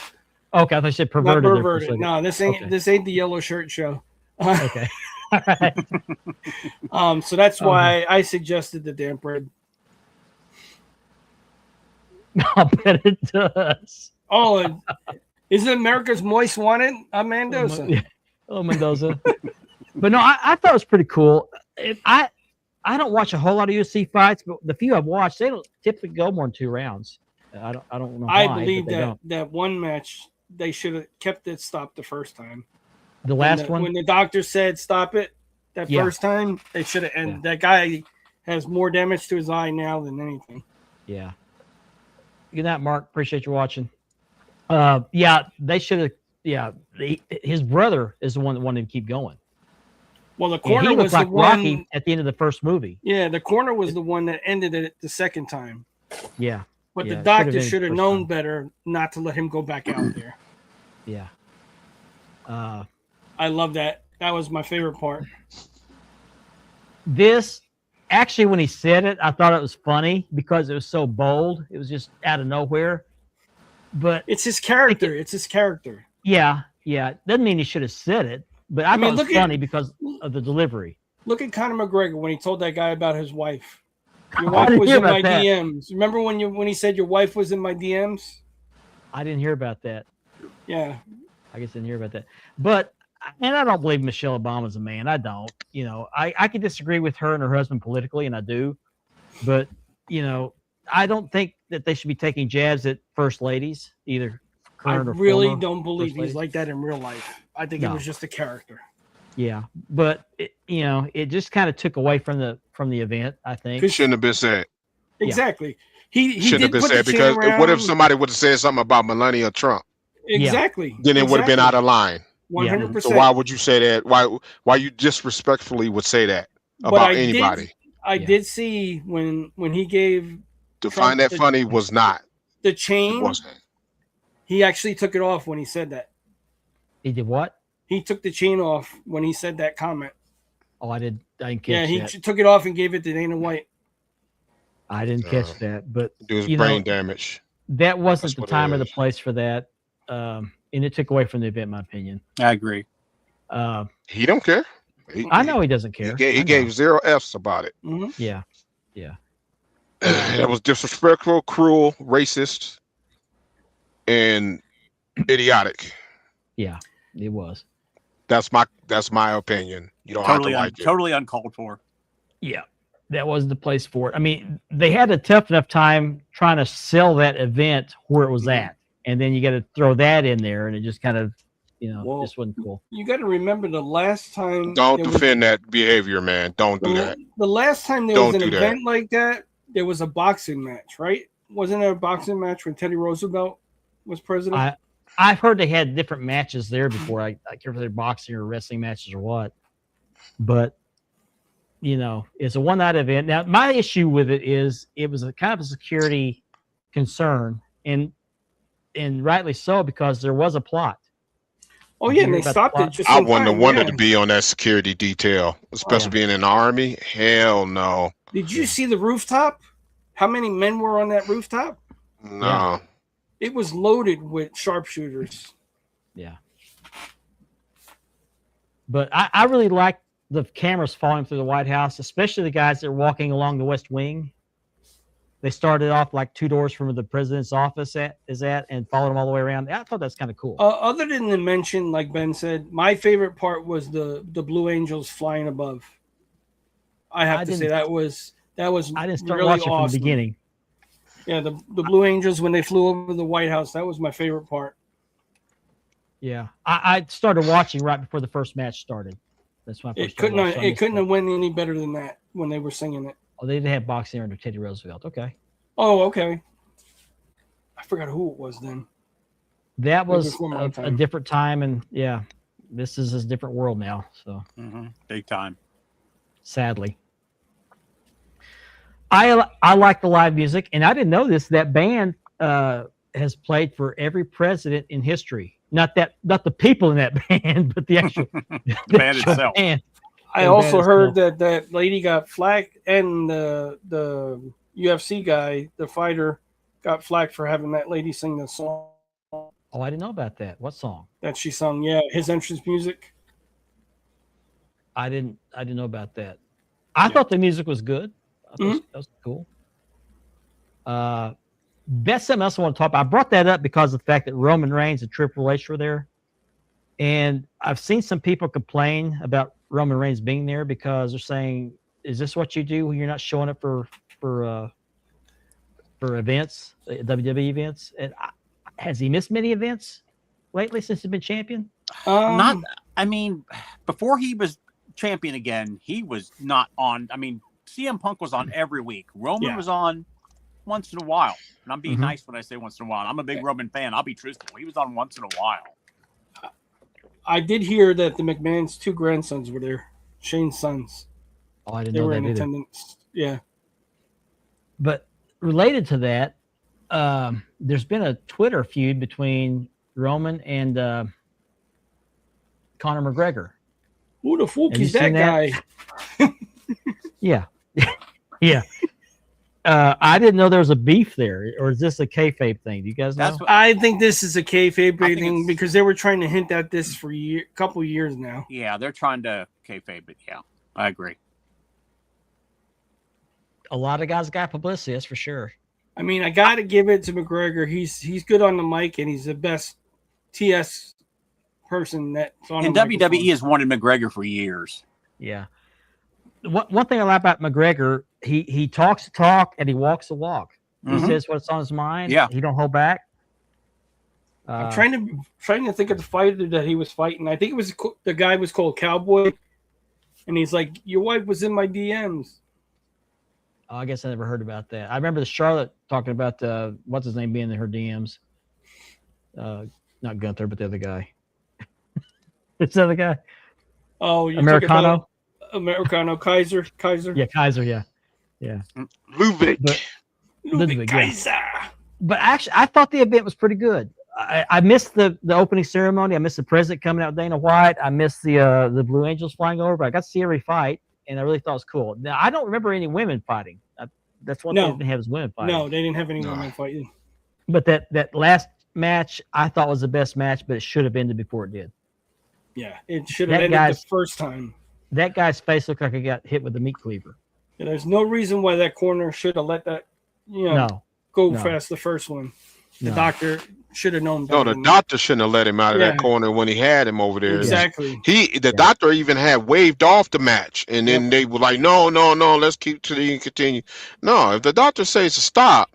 Okay, I thought you said not perverted. there for a perverted. second. No, this ain't Okay. this ain't the yellow shirt show. Okay. All right. So that's why I suggested the damp red. I'll bet it does. Oh, and isn't America's Moist Wanted? I'm Mendoza. Yeah. Oh, Mendoza. But no, I thought it was pretty cool. I don't watch a whole lot of UFC fights, but the few I've watched, they don't typically go more than 2 rounds. I don't know why. I believe but they don't. that one match they should have kept it stopped the first time. The last one. When the doctor said stop it that Yeah. first time, they should have. And Yeah. that guy has more damage to his eye now than anything. Yeah. Good night, Mark. Appreciate you watching. Yeah, they should have. Yeah, his brother is the one that wanted to keep going. Well, the And corner he was looked like the one. Rocky at the end of the first movie. Yeah, the corner was the one that ended it the second time. Yeah, But Yeah, the it doctor should've been should have the first known time. better not to let him go back out there. yeah. I love that. That was my favorite part. This actually, when he said it, I thought it was funny because it was so bold. It was just out of nowhere. But It's his character. It's his character. yeah, doesn't mean he should have said it. But I mean, thought it was look at- funny because of the delivery. Look at Conor McGregor when he told that guy about his wife. Your I wife didn't was hear in my about that. DMs. Remember when he said your wife was in my DMs? I didn't hear about that. Yeah. I guess I didn't hear about that. But and I don't believe Michelle Obama's a man. I don't. I can disagree with her and her husband politically, and I do. But I don't think that they should be taking jabs at first ladies, either I current or really former don't believe first he's ladies. like that in real life. I think it No. was just a character. Yeah, but it just kind of took away from the event. I think. It shouldn't have been said. Yeah. Exactly. He Shouldn't did have been put said the chain because what if around. somebody would have said something about Melania Trump? Exactly. Then it would have been out of line. 100%. So why would you say that? Why you disrespectfully would say that about anybody? I did see when he gave To Trump find that the- funny was not. the It chain, wasn't. he actually took it off when he said that. He did what? He took the chain off when he said that comment. Oh, I didn't catch Yeah, he that. took it off and gave it to Dana White. I didn't catch that. But It was You brain know- damage. that wasn't That's the what it time or the is. place for that. And it took away from the event, in my opinion. I agree. He don't care. I know he doesn't care. He I know. gave 0 F's about it. Mhm. Yeah. It was disrespectful, cruel, racist, and idiotic. Yeah, it was. That's my opinion. You don't have to like it. Totally uncalled for. Yeah, that wasn't the place for it. I mean, they had a tough enough time trying to sell that event where it was at, and then you got to throw that in there, and it just kind of, Well, just wasn't cool. You got to remember the last time. Don't there was- defend that behavior, man. Don't do that. The last time there Don't was an do that. event like that, there was a boxing match, right? Wasn't there a boxing match when Teddy Roosevelt was president? I've heard they had different matches there before. I can't remember if they're boxing or wrestling matches or what, but it's a one-night event. Now, my issue with it is it was a kind of a security concern, and rightly so, because there was a plot. Oh yeah, and they stopped it just. I in wouldn't have time, wanted yeah. to be on that security detail, especially being in the army. Hell no. Did you see the rooftop? How many men were on that rooftop? No. Yeah. It was loaded with sharpshooters. Yeah. But I really like the cameras following through the White House, especially the guys that are walking along the West Wing. They started off like 2 doors from where the president's office and followed them all the way around. I thought that's kind of cool. Other than the mention, like Ben said, my favorite part was the Blue Angels flying above. I have to say that was I didn't start really watching awesome. from the beginning. Yeah, the Blue Angels when they flew over the White House, that was my favorite part. Yeah, I started watching right before the first match started. That's when I first started watching. It couldn't have went any better than that when they were singing it. Oh, they didn't have boxing under Teddy Roosevelt. Okay. Oh, okay. I forgot who it was then. That was before my a time. different time, and yeah, this is a different world now. So Big time. sadly, I like the live music, and I didn't know this. That band has played for every president in history. Not the people in that band, but the actual The band itself. band. I Yeah, also bad heard as that lady got flack, and the UFC guy, the fighter, got flack for having that lady sing the song Oh, I didn't know about that. What song? that she sung. Yeah, his entrance music. I didn't know about that. I thought the music was good. I thought that was cool. That's something else I want to talk about. I brought that up because of the fact that Roman Reigns and Triple H were there. And I've seen some people complain about Roman Reigns being there because they're saying, is this what you do when you're not showing up for events, WWE events? And has he missed many events lately since he's been champion? Before he was champion again, he was not on. I mean, CM Punk was on every week. Roman was on once in a while. And I'm being nice when I say once in a while. I'm a big Roman fan. I'll be truthful. He was on once in a while. I did hear that the McMahon's 2 grandsons were there, Shane's sons. Oh, I didn't They know were that in either. attendance. Yeah. But related to that, there's been a Twitter feud between Roman and Conor McGregor. Who the fuck Have you is that seen that? guy? Yeah. Yeah. I didn't know there was a beef there, or is this a kayfabe thing? Do you guys know? That's what, I think this is a kayfabe I think thing it's- because they were trying to hint at this for a couple years now. yeah, they're trying to kayfabe it. Yeah, I agree. A lot of guys got publicity, that's for sure. I mean, I got to give it to McGregor. He's good on the mic, and he's the best TS person that's on. And the WWE microphone. has wanted McGregor for years. Yeah. One thing I like about McGregor, he talks the talk and he walks the walk. He Mhm. says what's on his mind. Yeah. He don't hold back. I'm trying to think of the fighter that he was fighting. I think it was the guy was called Cowboy, and he's like, "Your wife was in my DMs." Oh, I guess I never heard about that. I remember the Charlotte talking about what's his name being in her DMs. Not Gunther, but the other guy. It's the other guy. Oh, you're Americano. Americano, Kaiser. Yeah, Kaiser. Yeah. Ludwig. But- Ludwig Ludwig, yeah. Kaiser. But actually, I thought the event was pretty good. I missed the opening ceremony. I missed the president coming out with Dana White. I missed the Blue Angels flying over. But I got to see every fight, and I really thought it was cool. Now, I don't remember any women fighting. That's one thing they didn't have is women fighting. No, they didn't have any No. women fighting. But that last match I thought was the best match, but it should have ended before it did. Yeah, it should have That ended the guy's- first time. That guy's face looked like he got hit with a meat cleaver. Yeah, there's no reason why that corner should have let that No, go no. fast the first one. The no. doctor should have known No, better. the doctor shouldn't have let him out of that Yeah. corner when he had him over there. Exactly. The doctor even had waved off the match, and then they were like, "No, let's keep to the continue." No, if the doctor says to stop,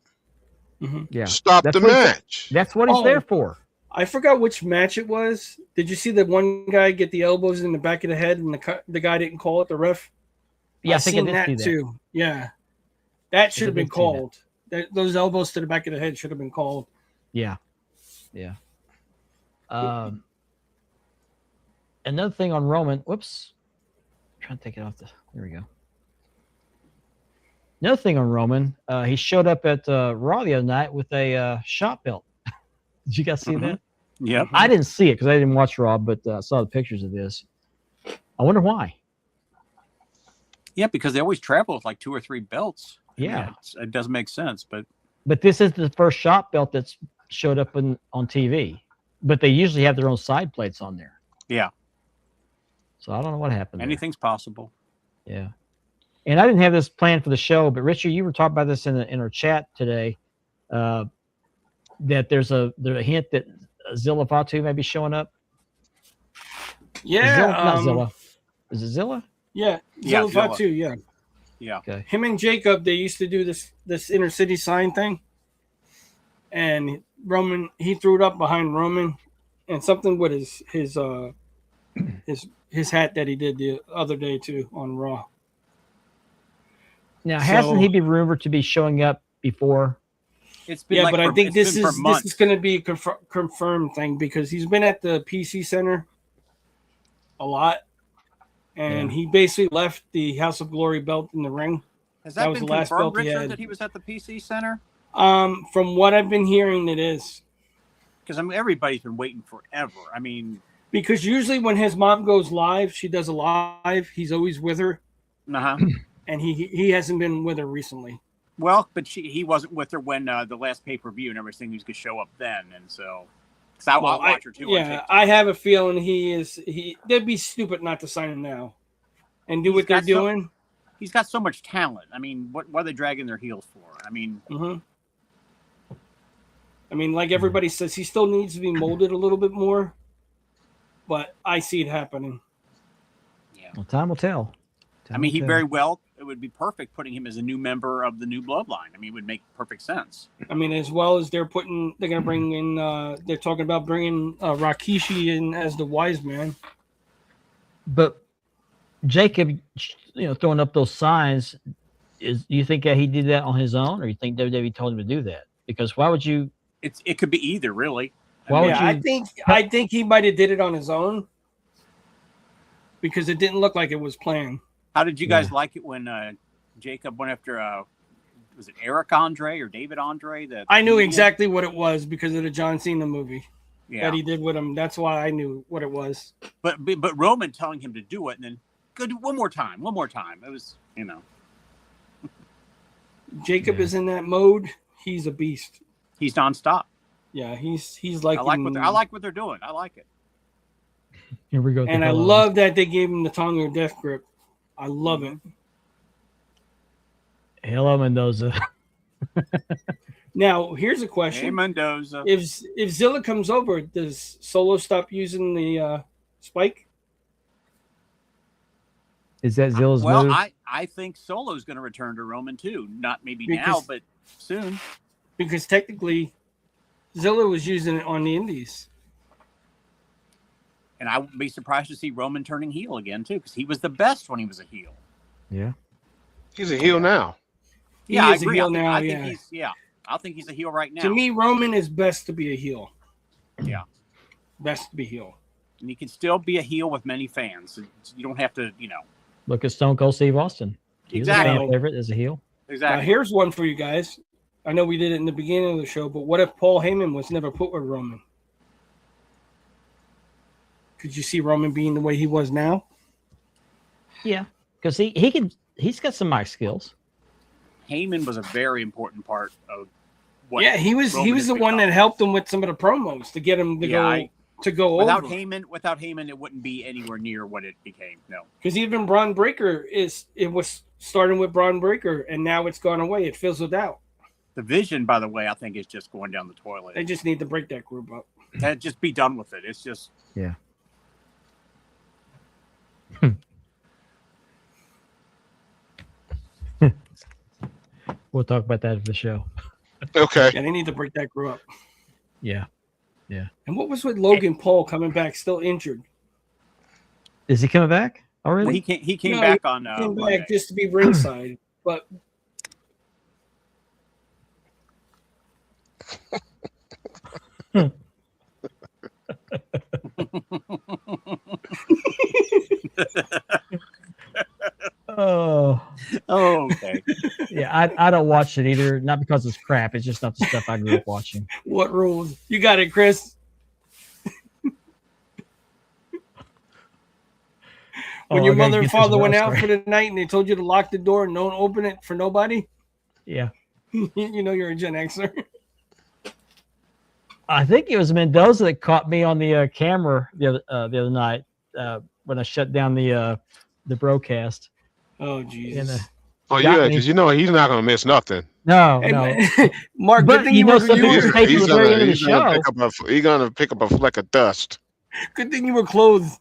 Yeah, stop That's the what he said. match. That's what he's Oh. there for. I forgot which match it was. Did you see the one guy get the elbows in the back of the head and the guy didn't call it, the ref? Yeah, I think I seen did that see that. too. Yeah. That should have been did see that. called. Those elbows to the back of the head should have been called. Yeah. Another thing on Roman. Whoops. I'm trying to take it off the. There we go. Another thing on Roman. He showed up at Raw the other night with a shot belt. Did you guys see Mhm. that? Yep. I didn't see it because I didn't watch Raw, but I saw the pictures of this. I wonder why. Yeah, because they always travel with like 2 or 3 belts. Yeah. It doesn't make sense, but But this is the first shot belt that's showed up on TV. But they usually have their own side plates on there. yeah, So I don't know what happened. there. anything's possible. Yeah. And I didn't have this planned for the show, but Richard, you were talking about this in our chat today. That there's a hint that Zilla Fatu may be showing up. Yeah. Zilla, not Zilla. Is it Zilla? Yeah. Yeah, Zilla Zilla. Fatu, yeah. Yeah. Okay. Him and Jacob, they used to do this inner city sign thing. And Roman, he threw it up behind Roman and something with his hat that he did the other day too on Raw. Now, hasn't So- he been rumored to be showing up before? It's been Yeah, like but I for- think it's this been for is months. going to be a confirmed thing because he's been at the PC Center a lot, and he basically left the House of Glory belt in the ring. Has that that, was been the last confirmed, belt he Richard, had. that he was at the PC Center? From what I've been hearing, it is Because I mean, everybody's been waiting forever. I mean, because usually when his mom goes live, she does a live. He's always with her, uh-huh. and he hasn't been with her recently. Well, but he wasn't with her when the last pay-per-view and everything. He was going to show up then, and so I'll watch her too. on Yeah, TikTok. I have a feeling they'd be stupid not to sign him now, and do He's what they're got some- doing. He's got so much talent. I mean, what are they dragging their heels for? I mean, I mean, like everybody says, he still needs to be molded a little bit more, but I see it happening. yeah. Well, time will tell. I mean, he Time will very tell. well. It would be perfect putting him as a new member of the new bloodline. I mean, it would make perfect sense. I mean, as well as they're going to bring in, they're talking about bringing Rikishi in as the wise man. But Jacob, throwing up those signs, you think that he did that on his own, or you think WWE told him to do that? Because why would you? It could be either, really. Why would Yeah, you? I think he might have did it on his own because it didn't look like it was planned. How did you guys like it when Jacob went after? Was it Eric Andre or David Andre? That I knew exactly what it was because of the John Cena movie Yeah, that he did with him. That's why I knew what it was. but Roman telling him to do it and then go do one more time. It was Jacob Yeah. is in that mode. He's a beast. he's nonstop. Yeah, he's like I like what they're doing. I like it. Here we go. with and the I Hell love that they gave him the Tonga death grip. I love it. Hello, Mendoza. Now, here's a Hey, question: Mendoza. If Zilla comes over, does Solo stop using the spike? Is that Zilla's Well, move? I think Solo's going to return to Roman too. Not maybe now, Because- but soon. Because technically, Zilla was using it on the Indies. And I would be surprised to see Roman turning heel again too, because he was the best when he was a heel. Yeah. He's a heel now. He I is a agree. heel I think, now, I think yeah. I think he's a heel right now. To me, Roman is best to be a heel. Yeah. Best to be heel. And he can still be a heel with many fans. You don't have to, Look at Stone Cold Steve Austin. He was a Exactly. fan favorite as a heel. Now, Exactly. here's one for you guys. I know we did it in the beginning of the show, but what if Paul Heyman was never put with Roman? Could you see Roman being the way he was now? Yeah, because he's got some mic skills. Heyman was a very important part of what. Yeah, he was Roman has the one become. that helped him with some of the promos to get him to go Without over. Heyman, it wouldn't be anywhere near what it became. No. Because even Braun Breaker was starting with Braun Breaker, and now it's gone away. It fizzled out. The Vision, by the way, I think is just going down the toilet. They just need to break that group up. And just be done with it. It's just Yeah. We'll talk about that at the show. Okay. Yeah, they need to break that group up. Yeah. And what was with Logan Paul coming back still injured? Is he coming back already? well, he came No, back on Came Monday. back just to be ringside, but Oh, Oh, okay. yeah. I don't watch it either. Not because it's crap. It's just not the stuff I grew up watching. what rules? You got it, Chris. When Oh, your I gotta mother and get this father went well out for started. the night and they told you to lock the door and don't open it for nobody, Yeah. you know you're a Gen Xer. I think it was Mendoza that caught me on the camera the other night when I shut down the broadcast. Oh And, Jesus! Oh Got yeah, me. because you know he's not gonna miss nothing. no, Hey, no. man, Mark, But good thing you you know were something you was were- taken to the very end of the he's gonna show. he's gonna pick up a fleck of dust. good thing you were clothed.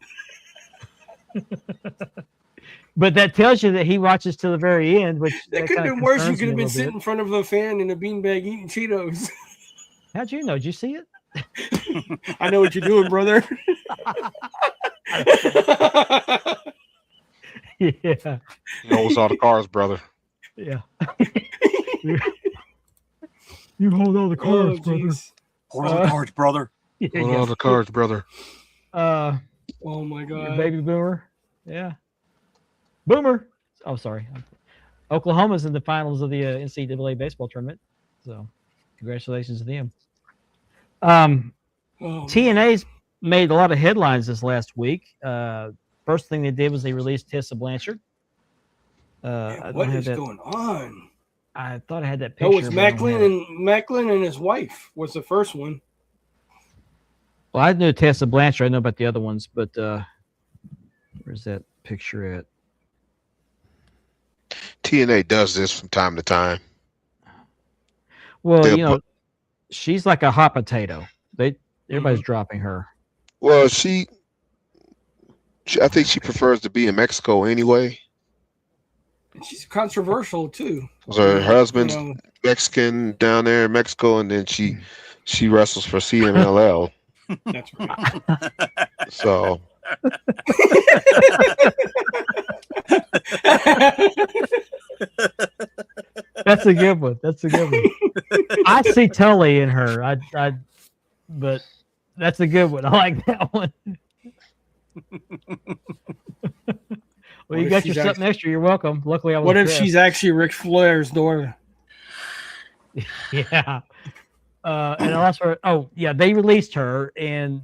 But that tells you that he watches to the very end, which That could have kinda been worse. You concerns could me have a been little sitting in front of a fan in a beanbag eating Cheetos. How'd you know? Did you see it? I know what you're doing, brother. Yeah. Knows all the cars, brother. Yeah. You hold all the Oh, cards, brother. jeez. Hold on the cards, brother. Yeah, Hold all the cards, brother. Oh my god. baby boomer. Yeah. Boomer. Oh, sorry. Oklahoma's in the finals of the NCAA baseball tournament. So congratulations to them. Oh, TNA's made a lot of headlines this last week. First thing they did was they released Tessa Blanchard. I man, don't what have is that. going on? I thought I had that picture. Oh, it's but I don't have it. Macklin and his wife was the first one. Well, I knew Tessa Blanchard. I know about the other ones, but where's that picture at? TNA does this from time to time. Well, They'll you know, put- she's like a hot potato. Mm-hmm. Everybody's dropping her. Well, I think she prefers to be in Mexico anyway. And she's controversial too. 'Cause her husband's You know, Mexican down there in Mexico, and then she wrestles for CMLL. that's right. So That's a good one. That's a good one. I see Tully in her. But that's a good one. I like that one. Well, What you if got she's your something actually- extra. You're welcome. Luckily, I was. What if dressed. she's actually Ric Flair's daughter? Yeah. And also, oh yeah, they released her, and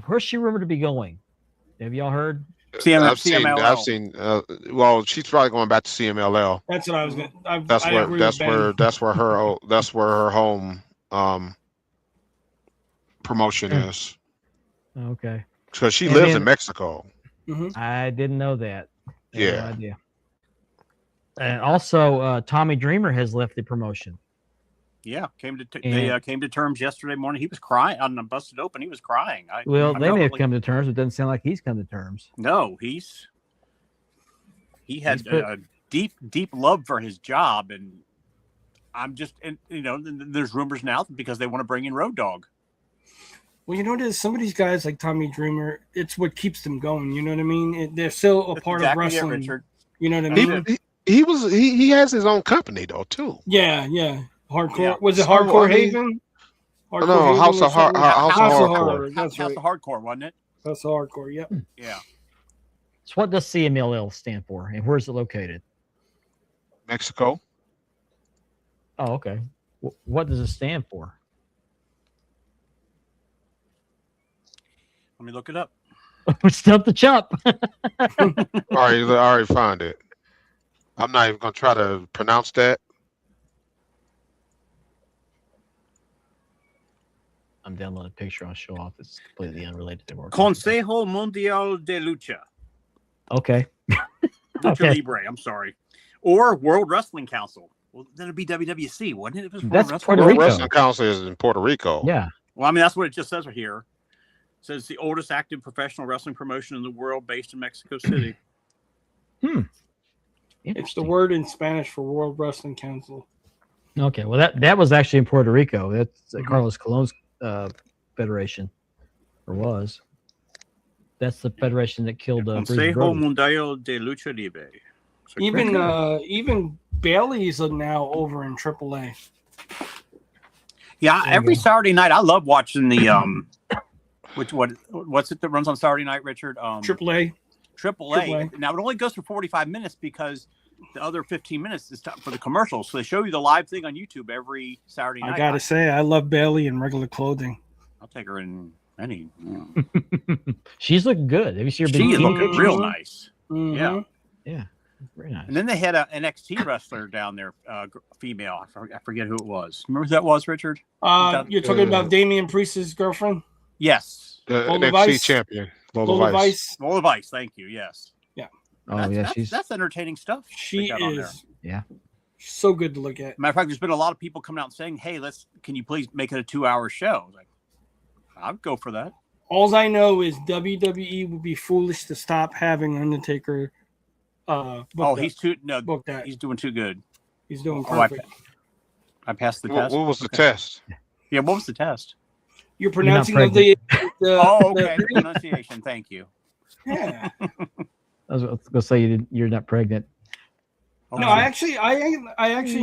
where's she rumored to be going? Have y'all heard? I've CMLL. seen. Well, she's probably going back to CMLL. That's what I was gonna. That's I where agree that's with Ben. where that's where her home promotion is, Okay, because she And lives then- in Mexico. I didn't know that. I had Yeah. no idea. And also, Tommy Dreamer has left the promotion. Yeah, came to And- they came to terms yesterday morning. He was crying on the Busted Open. He was crying. Well, I they may have probably- come to terms, but it doesn't sound like he's come to terms. No, he had He's put- a deep love for his job, and I'm just, and there's rumors now because they want to bring in Road Dogg. Well, you know, there's some of these guys like Tommy Dreamer. It's what keeps them going. You know what I mean? They're still a part Exactly of it, wrestling. Richard. You know what I He, mean? he has his own company though too. Yeah. Hardcore. Yeah. Was it So, Hardcore I mean- Haven? Hardcore No, Haven House or of Hard- something? House of Hardcore. Horror. That's House right. of Hardcore, wasn't it? House of Hardcore. Yep. Yeah. So, what does CMLL stand for, and where is it located? Mexico. Oh, okay. What does it stand for? Let me look it up. Stump the chump. I already found it. I'm not even gonna try to pronounce that. I'm downloading a picture on show off. It's completely unrelated to work. Consejo Mundial de Lucha. Okay. Lucha Okay. Libre, I'm sorry. Or World Wrestling Council. Well, then it'd be WWC, wouldn't it? If it was World That's Wrestling Puerto World Rico. Wrestling Council is in Puerto Rico. Yeah. Well, I mean, that's what it just says right here. It says the oldest active professional wrestling promotion in the world based in Mexico City. It's the Interesting. word in Spanish for World Wrestling Council. Okay. Well, that was actually in Puerto Rico. That's Mhm. Carlos Colon's federation, or was. That's the federation that killed Bruce Consejo Brody. Mundial de Lucha Libre. So Even Bailey's are now over in AAA. yeah, There you every go. Saturday night I love watching the what's it that runs on Saturday night, Richard? AAA. AAA. Now it only goes for 45 minutes because the other 15 minutes is time for the commercials. So they show you the live thing on YouTube every Saturday night. I gotta say, I love Bailey in regular clothing. I'll take her in any. She's looking good. Have you seen her? She is bikini? looking real nice. Mhm. Yeah. Yeah. Very nice. And then they had an NXT wrestler down there, female. I forget who it was. Remember who that was, Richard? You're talking about Damian Priest's girlfriend, Yes. The Lola NXT Vice. champion, Lola Lola Vice. Vice. Lola Vice. Thank you. Yes. Oh yeah, that's entertaining stuff. She they got on there. is. Yeah. So good to look at. Matter of fact, there's been a lot of people coming out and saying, "Hey, can you please make it a 2-hour show?" I was like, I'd go for that. All I know is WWE would be foolish to stop having Undertaker. Book He's that. he's doing too good. He's doing Oh, I- perfect. I passed the What test. was the test? Yeah, what was the test? You're pronouncing not of the. Oh, okay. Pronunciation. Thank you. Yeah. I was gonna say you're not pregnant. No, I actually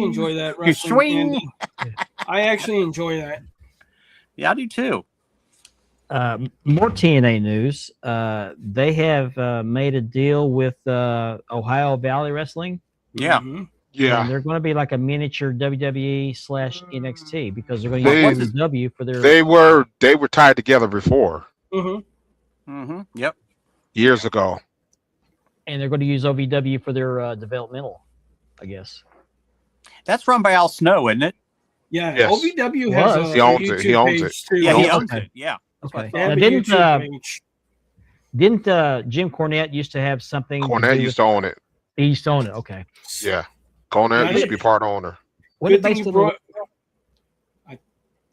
enjoy that. You Wrestling, swing. Andy. I actually enjoy that. Yeah, I do too. More TNA news. They have made a deal with Ohio Valley Wrestling. Yeah. Mhm. Yeah. And they're going to be like a miniature WWE / NXT because they're going They- to use W for their. They were tied together before Mhm. Mm-hmm. Yep. years ago. And they're going to use OVW for their developmental, I guess. That's run by Al Snow, isn't it? Yeah. Yes. OVW has Was. a He owns it. He YouTube owns page too. Yeah, he Oh, owns okay. it. Yeah. Okay. They have Now, a didn't YouTube page. Jim Cornette used to have something? to Cornette do used to own it. He used to own it. Okay. Yeah. Cornette Yeah, used to be part owner. Wasn't Good it thing based you in brought. I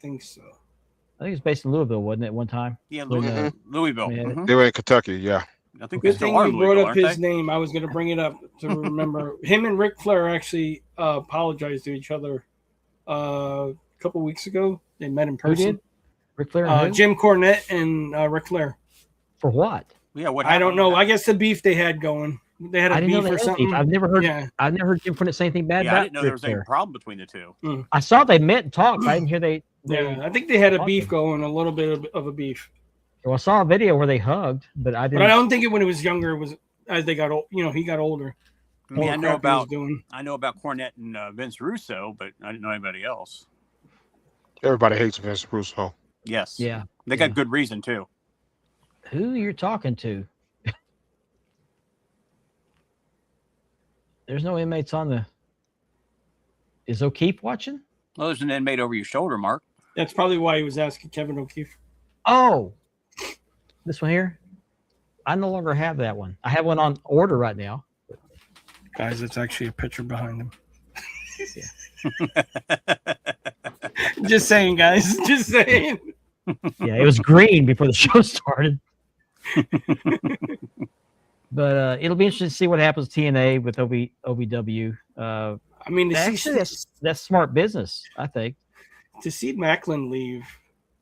think so. I think it was based in Louisville, wasn't it? At one time. Yeah, When, Louisville. yeah. Mhm. They were in Kentucky. Yeah. I think Good they still thing are in you brought Louisville, up aren't his they? name. I was going to bring it up to remember. Him and Ric Flair actually apologized to each other a couple weeks ago. They met in Who person. did? Ric Flair. And who? Jim Cornette and Ric Flair. For what? Yeah. What? I don't happened? know. I guess the beef they had going. They had I a didn't know beef they or had something. beef. I've never heard. Yeah. I've never heard Jim Cornette say anything bad Yeah, about I didn't know there Ric was any Flair. problem between the two. I saw they met and talked. I didn't hear they. Yeah, I think they had a Okay. beef going, a little bit of a beef. Well, I saw a video where they hugged, but I But didn't. I don't think it when he was younger. It was as they got old. You know, he got older. I mean, All I the know crap he was about doing. Cornette and Vince Russo, but I didn't know anybody else. Everybody hates Vince Russo. Yes. Yeah. They got Yeah. good reason too. Who you're talking to? There's no inmates on the. Is O'Keefe watching? Well, there's an inmate over your shoulder, Mark. That's probably why he was asking Kevin O'Keefe. Oh, this one here. I no longer have that one. I have one on order right now. Guys, it's actually a picture behind him. Just saying, guys. Just saying. Yeah, it was green before the show started. But it'll be interesting to see what happens to TNA with OVW. I mean, Actually, that's smart business, I think. to see Macklin leave,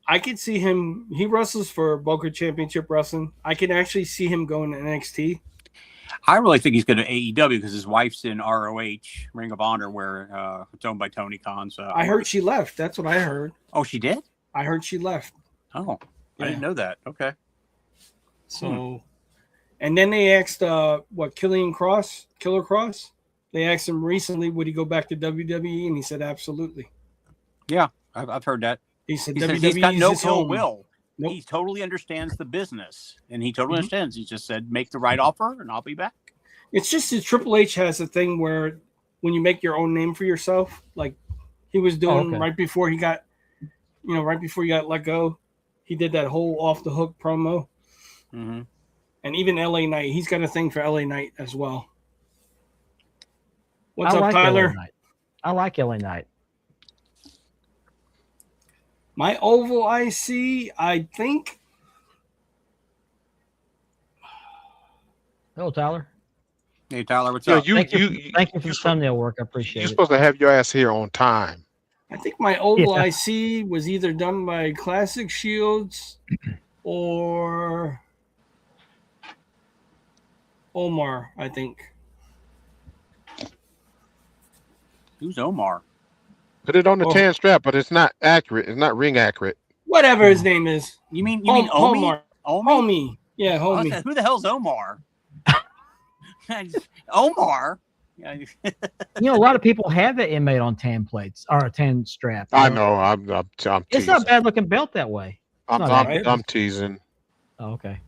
I could see him. He wrestles for Boca Championship Wrestling. I can actually see him going to NXT. I really think he's going to AEW because his wife's in ROH, Ring of Honor, where it's owned by Tony Khan. So I heard she left. That's what I heard. Oh, she did? I heard she left. Oh, I Yeah. didn't know that. Okay. So, and then they asked, Killer Cross? They asked him recently, would he go back to WWE? And he said, absolutely. Yeah, I've heard that. He said, He says WWE he's got is no his ill home. will. Nope. He totally understands the business, and he totally Mhm. understands. He just said, make the right offer, and I'll be back. It's just that Triple H has a thing where when you make your own name for yourself, like he was doing okay. right before he got let go, He did that whole off the hook promo, Mm-hmm. and even LA Knight. He's got a thing for LA Knight as well. What's I up, like Tyler? LA Knight. I like LA Knight. My oval IC, I think. Hello, Tyler. Hey, Tyler, what's Yeah, up? you Thank you for you the spo- thumbnail work. I appreciate you're it. supposed to have your ass here on time. I think my oval Yeah. IC was either done by Classic Shields or Omar, I think. Who's Omar? Put it on the Oh. tan strap, but it's not accurate. It's not ring accurate. Whatever his name is. You mean Omi? Omar. Omi? Homie. Yeah, Oh, I homie. said, who the hell's Omar? Omar. Yeah, You know, a lot of people have that inmate on tan plates or a tan strap. you I know. I'm teasing. It's not a bad looking belt that way. I'm, not I'm, bad. I'm teasing. Oh, okay.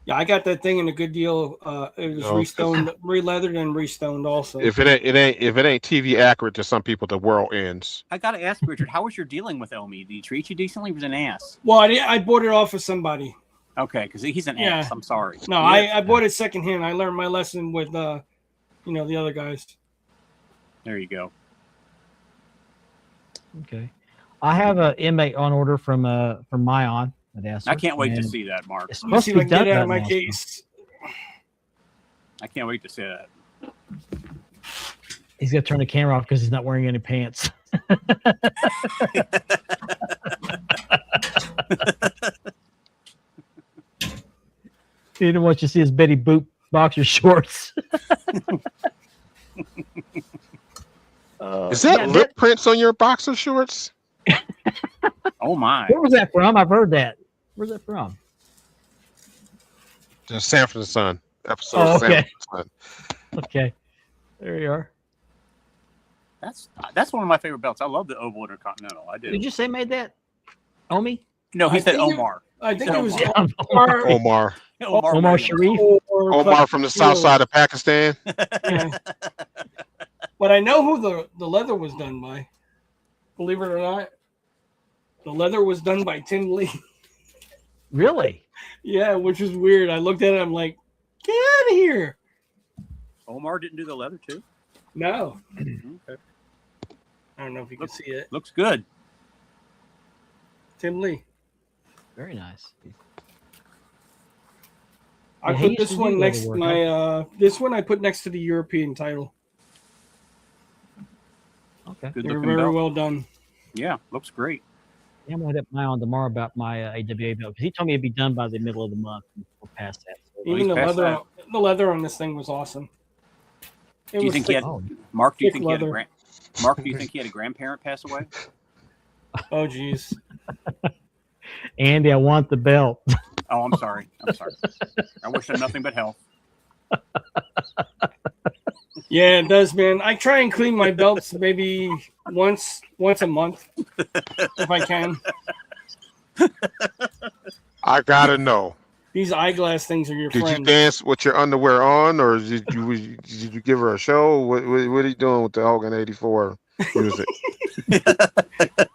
Yeah, I got that thing in a good deal. It was No. restoned, re-leathered, and restoned also. If it ain't TV accurate to some people, the world ends. I got to ask Richard, how was your dealing with Omi? Did he treat you decently? Or was he an ass? Well, I bought it off of somebody. Okay, because he's an Yeah. ass. I'm sorry. No, I bought it secondhand. I learned my lesson with, the other guys. There you go. Okay. I have an inmate on order from Mayon. I can't wait to and see that, Mark. It's Let me supposed see to if I be can done get it out by of my now, so- case. I can't wait to see that. He's gonna turn the camera off because he's not wearing any pants. He didn't want you to see his Betty Boop boxer shorts. Is that yeah, lip prints on your boxer shorts? Oh my! Where was that from? I've heard that. Where's that from? The Sanford and Son episode. Oh, of okay. Sanford and Son. Okay, there you are. That's one of my favorite belts. I love the Oval Intercontinental. I do. Did you say made that? Omi? No, he I said think Omar. I think So it was Omar. Omar, Omar. Omar Williams. Sharif? Omar from the south side of Pakistan. Yeah. But I know who the leather was done by. Believe it or not, the leather was done by Tim Lee. Really? Yeah, which is weird. I looked at it. I'm like, get out of here. Omar didn't do the leather too. No, Okay. I don't know if you can see it. Looks good. Tim Lee. Very nice. I Yeah, he put used this to do one leather next. work, This one I put next to the European title. Okay. Good They're looking very belt. well done. Yeah, looks great. Yeah, I'm gonna hit Mayon tomorrow about my AWA belt because he told me it'd be done by the middle of the month. We're past that. So, Well, Even he's past the leather on this thing was awesome. It Do you was think he thick. had oh, Mark? Do you Thick think he had a leather. Mark? Do you think he had a grandparent pass away? Oh, geez. Andy, I want the belt. Oh, I'm sorry. I'm sorry. I wish him nothing but health. Yeah, it does, man. I try and clean my belts maybe once a month if I can. I gotta know. These eyeglass things are your Did you friend. dance with your underwear on, or did you give her a show? What are you doing with the Hogan '84 music?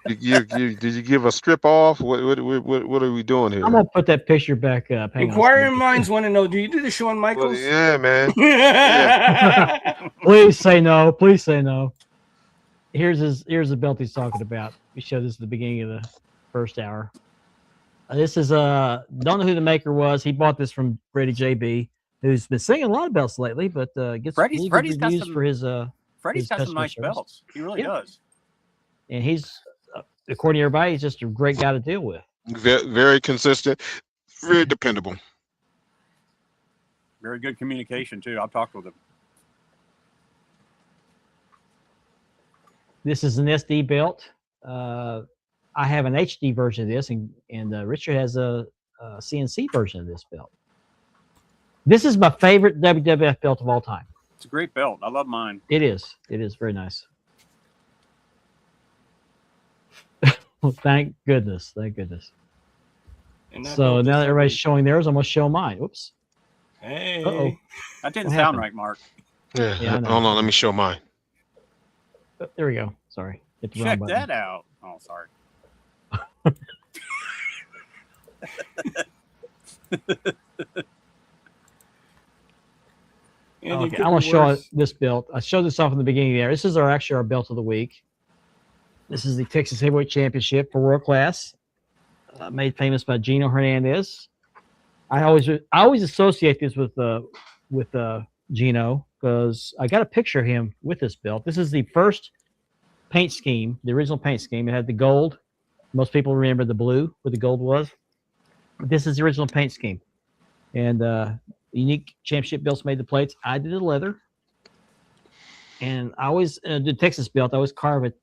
Did you give a strip off? What are we doing here? I'm gonna put that picture back up. Hang on a Inquiring second. minds want to know: do you do the Shawn Well, Michaels? yeah, man. Please say no. Please say no. Here's the belt he's talking about. We showed this at the beginning of the first hour. This is don't know who the maker was. He bought this from Freddie JB, who's been singing a lot of belts lately, but gets Freddie's really good got reviews some- for his Freddie's His got some customer nice service. belts. He really Yeah. does. and he's according to everybody, he's just a great guy to deal with. Very consistent, very dependable. Very good communication too. I've talked with him. This is an SD belt. I have an HD version of this, and Richard has a CNC version of this belt. This is my favorite WWF belt of all time. It's a great belt. I love mine. It is. It is very nice. Well, thank goodness. Thank goodness. And that So belt now is that everybody's showing theirs, I'm going to show mine. Whoops. Hey. Uh-oh. That didn't What sound happened? right, Mark. Yeah, Yeah, I know. hold on, let me show mine. Oh, there we go. Sorry. Hit the wrong Check button. that out. Oh, sorry. Okay, I'm gonna show this belt. I showed this off in the beginning there. This is actually our belt of the week. This is the Texas Heavyweight Championship for World Class, made famous by Gino Hernandez. I always associate this with Gino because I got a picture of him with this belt. This is the first paint scheme, the original paint scheme. It had the gold. Most people remember the blue where the gold was. This is the original paint scheme, and unique championship belts made the plates. I did the leather, and I always did Texas belt. I always carve it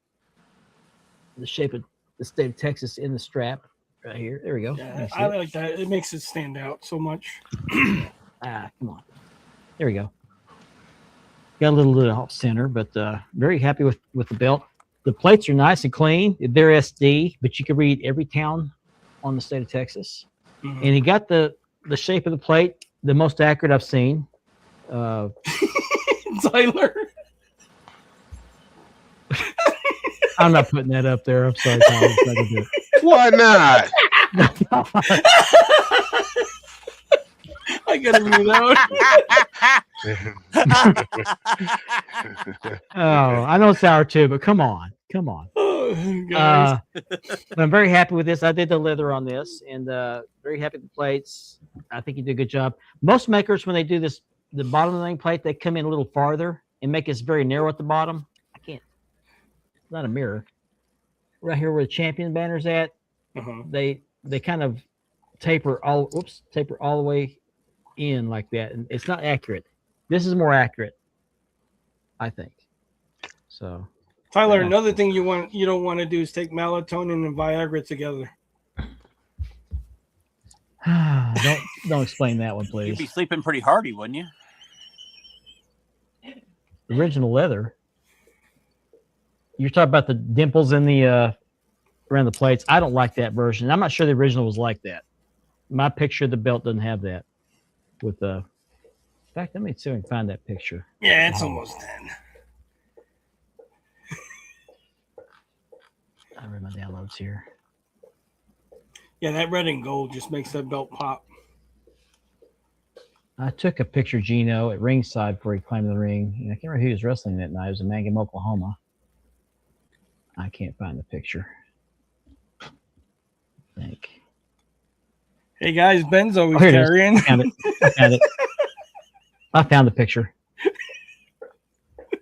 the shape of the state of Texas in the strap right here. There we go. Yeah, I like that. It makes it stand out so much. Come on. There we go. Got a little bit off center, but very happy with the belt. The plates are nice and clean. They're SD, but you can read every town on the state of Texas. Mm-hmm. And he got the shape of the plate, the most accurate I've seen. Tyler. I'm not putting that up there. I'm sorry, Tyler. It's not gonna do it. Why not? I gotta read that. Oh, I know it's sour too, but come on. Oh, guys. But I'm very happy with this. I did the leather on this, and very happy with the plates. I think you did a good job. Most makers, when they do this, the bottom of the nameplate, they come in a little farther and make this very narrow at the bottom. I can't. It's not a mirror. Right here where the champion banner's at, they kind of taper all the way in like that, and it's not accurate. This is more accurate, I think. So, Tyler, another thing you don't want to do is take melatonin and Viagra together. don't explain that one, You'd please. be sleeping pretty hardy, wouldn't you? Original leather. You're talking about the dimples in the around the plates. I don't like that version. I'm not sure the original was like that. My picture of the belt doesn't have that. With the, in fact, let me see if I can find that picture. Yeah, it's almost done. I read my downloads here. Yeah, that red and gold just makes that belt pop. I took a picture of Gino at ringside before he climbed the ring. And I can't remember who he was wrestling that night. It was in Mangum, Oklahoma. I can't find the picture. I think. Hey guys, Ben's always Here it is. carrying. I found it. I found the picture.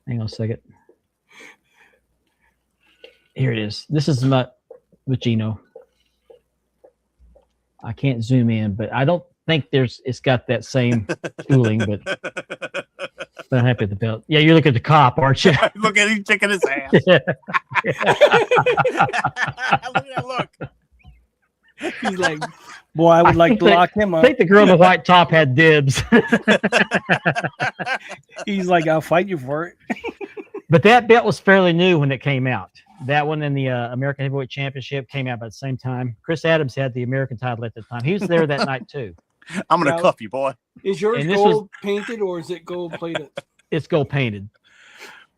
Hang on a second. Here it is. This is with Gino. I can't zoom in, but I don't think it's got that same tooling, but I'm happy with the belt. Yeah, you look at the cop, aren't you? Look at him kicking his ass. Yeah. Look at that look. He's like, boy, I would like to lock him I up. think the girl in the white top had dibs. He's like, I'll fight you for it. But that belt was fairly new when it came out. That one and the American Heavyweight Championship came out at the same time. Chris Adams had the American title at the time. He was there that night too. I'm gonna cuff you, boy. Is yours And this gold painted or is it gold plated? It's gold painted.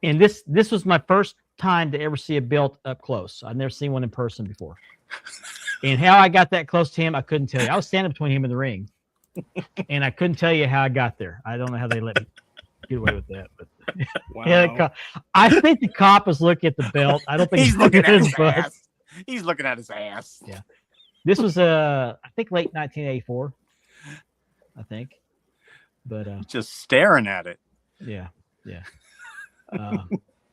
And this was my first time to ever see a belt up close. I'd never seen one in person before. And how I got that close to him, I couldn't tell you. I was standing between him and the ring, and I couldn't tell you how I got there. I don't know how they let me get away with that. But Wow. yeah, I think the cop was looking at the belt. I don't think He's looking at his butt. ass. He's looking at his ass. Yeah. This was I think late 1984. I think, but Just staring at it. yeah.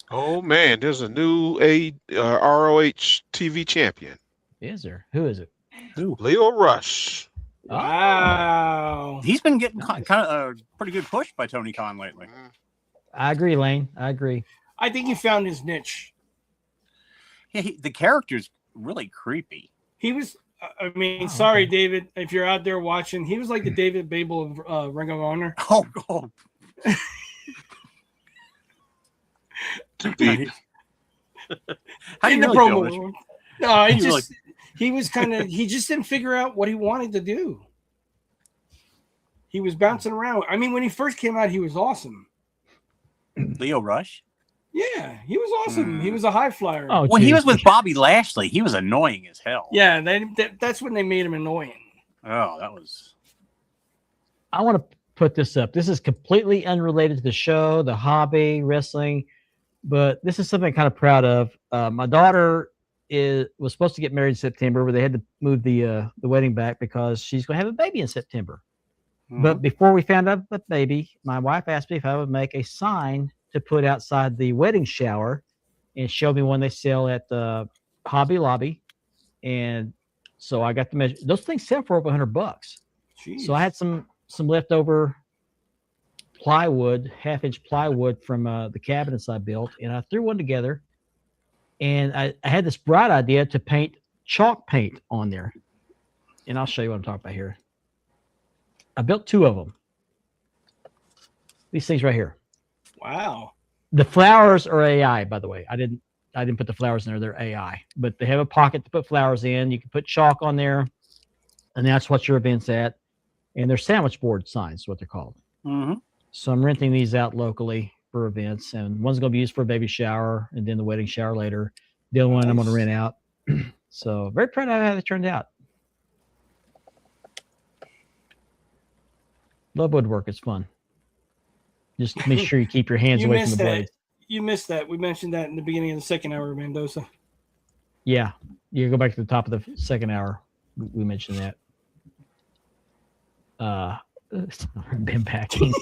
Oh man, there's a new ROH TV champion, Is there? Who is it? Leo Rush. Wow. He's been getting kind of a pretty good push by Tony Khan lately. I agree, Lane. I agree. I think he found his niche. Yeah, the character's really creepy. He was, I mean, sorry, David, if you're out there watching, he was like the David Babel of Ring of Honor. Oh. Too deep. How do In you the really feel, Mitch? promo. No, He really- he was kind of, he just didn't figure out what he wanted to do. He was bouncing around. I mean, when he first came out, he was awesome. Leo Rush? Yeah, he was awesome. He was a high flyer. Oh, When he geez. was with Bobby Lashley, he was annoying as hell. Yeah, that's when they made him annoying. Oh, that was. I want to put this up. This is completely unrelated to the show, the hobby, wrestling, but this is something I'm kind of proud of. My daughter was supposed to get married in September, but they had to move the wedding back because she's going to have a baby in September. But before we found out the baby, my wife asked me if I would make a sign to put outside the wedding shower and show me one they sell at the Hobby Lobby. And so I got to measure. Those things sell for over $100. Jeez. So I had some leftover plywood, 1/2-inch plywood from the cabinets I built, and I threw one together. And I had this bright idea to paint chalk paint on there. And I'll show you what I'm talking about here. I built 2 of them. These things right here. Wow. The flowers are AI, by the way. I didn't put the flowers in there. They're AI. But they have a pocket to put flowers in. You can put chalk on there. And that's what your event's at. And they're sandwich board signs, is what they're called. Mm-hmm. So I'm renting these out locally for events. And one's going to be used for a baby shower and then the wedding shower later. The other one I'm going to rent out. So very proud of how they turned out. Love woodwork. It's fun. Just make sure you keep your hands You away from missed the that. blades. You missed that. We mentioned that in the beginning of the second hour, Mendoza. Yeah. You go back to the top of the second hour. We mentioned that. Been packing.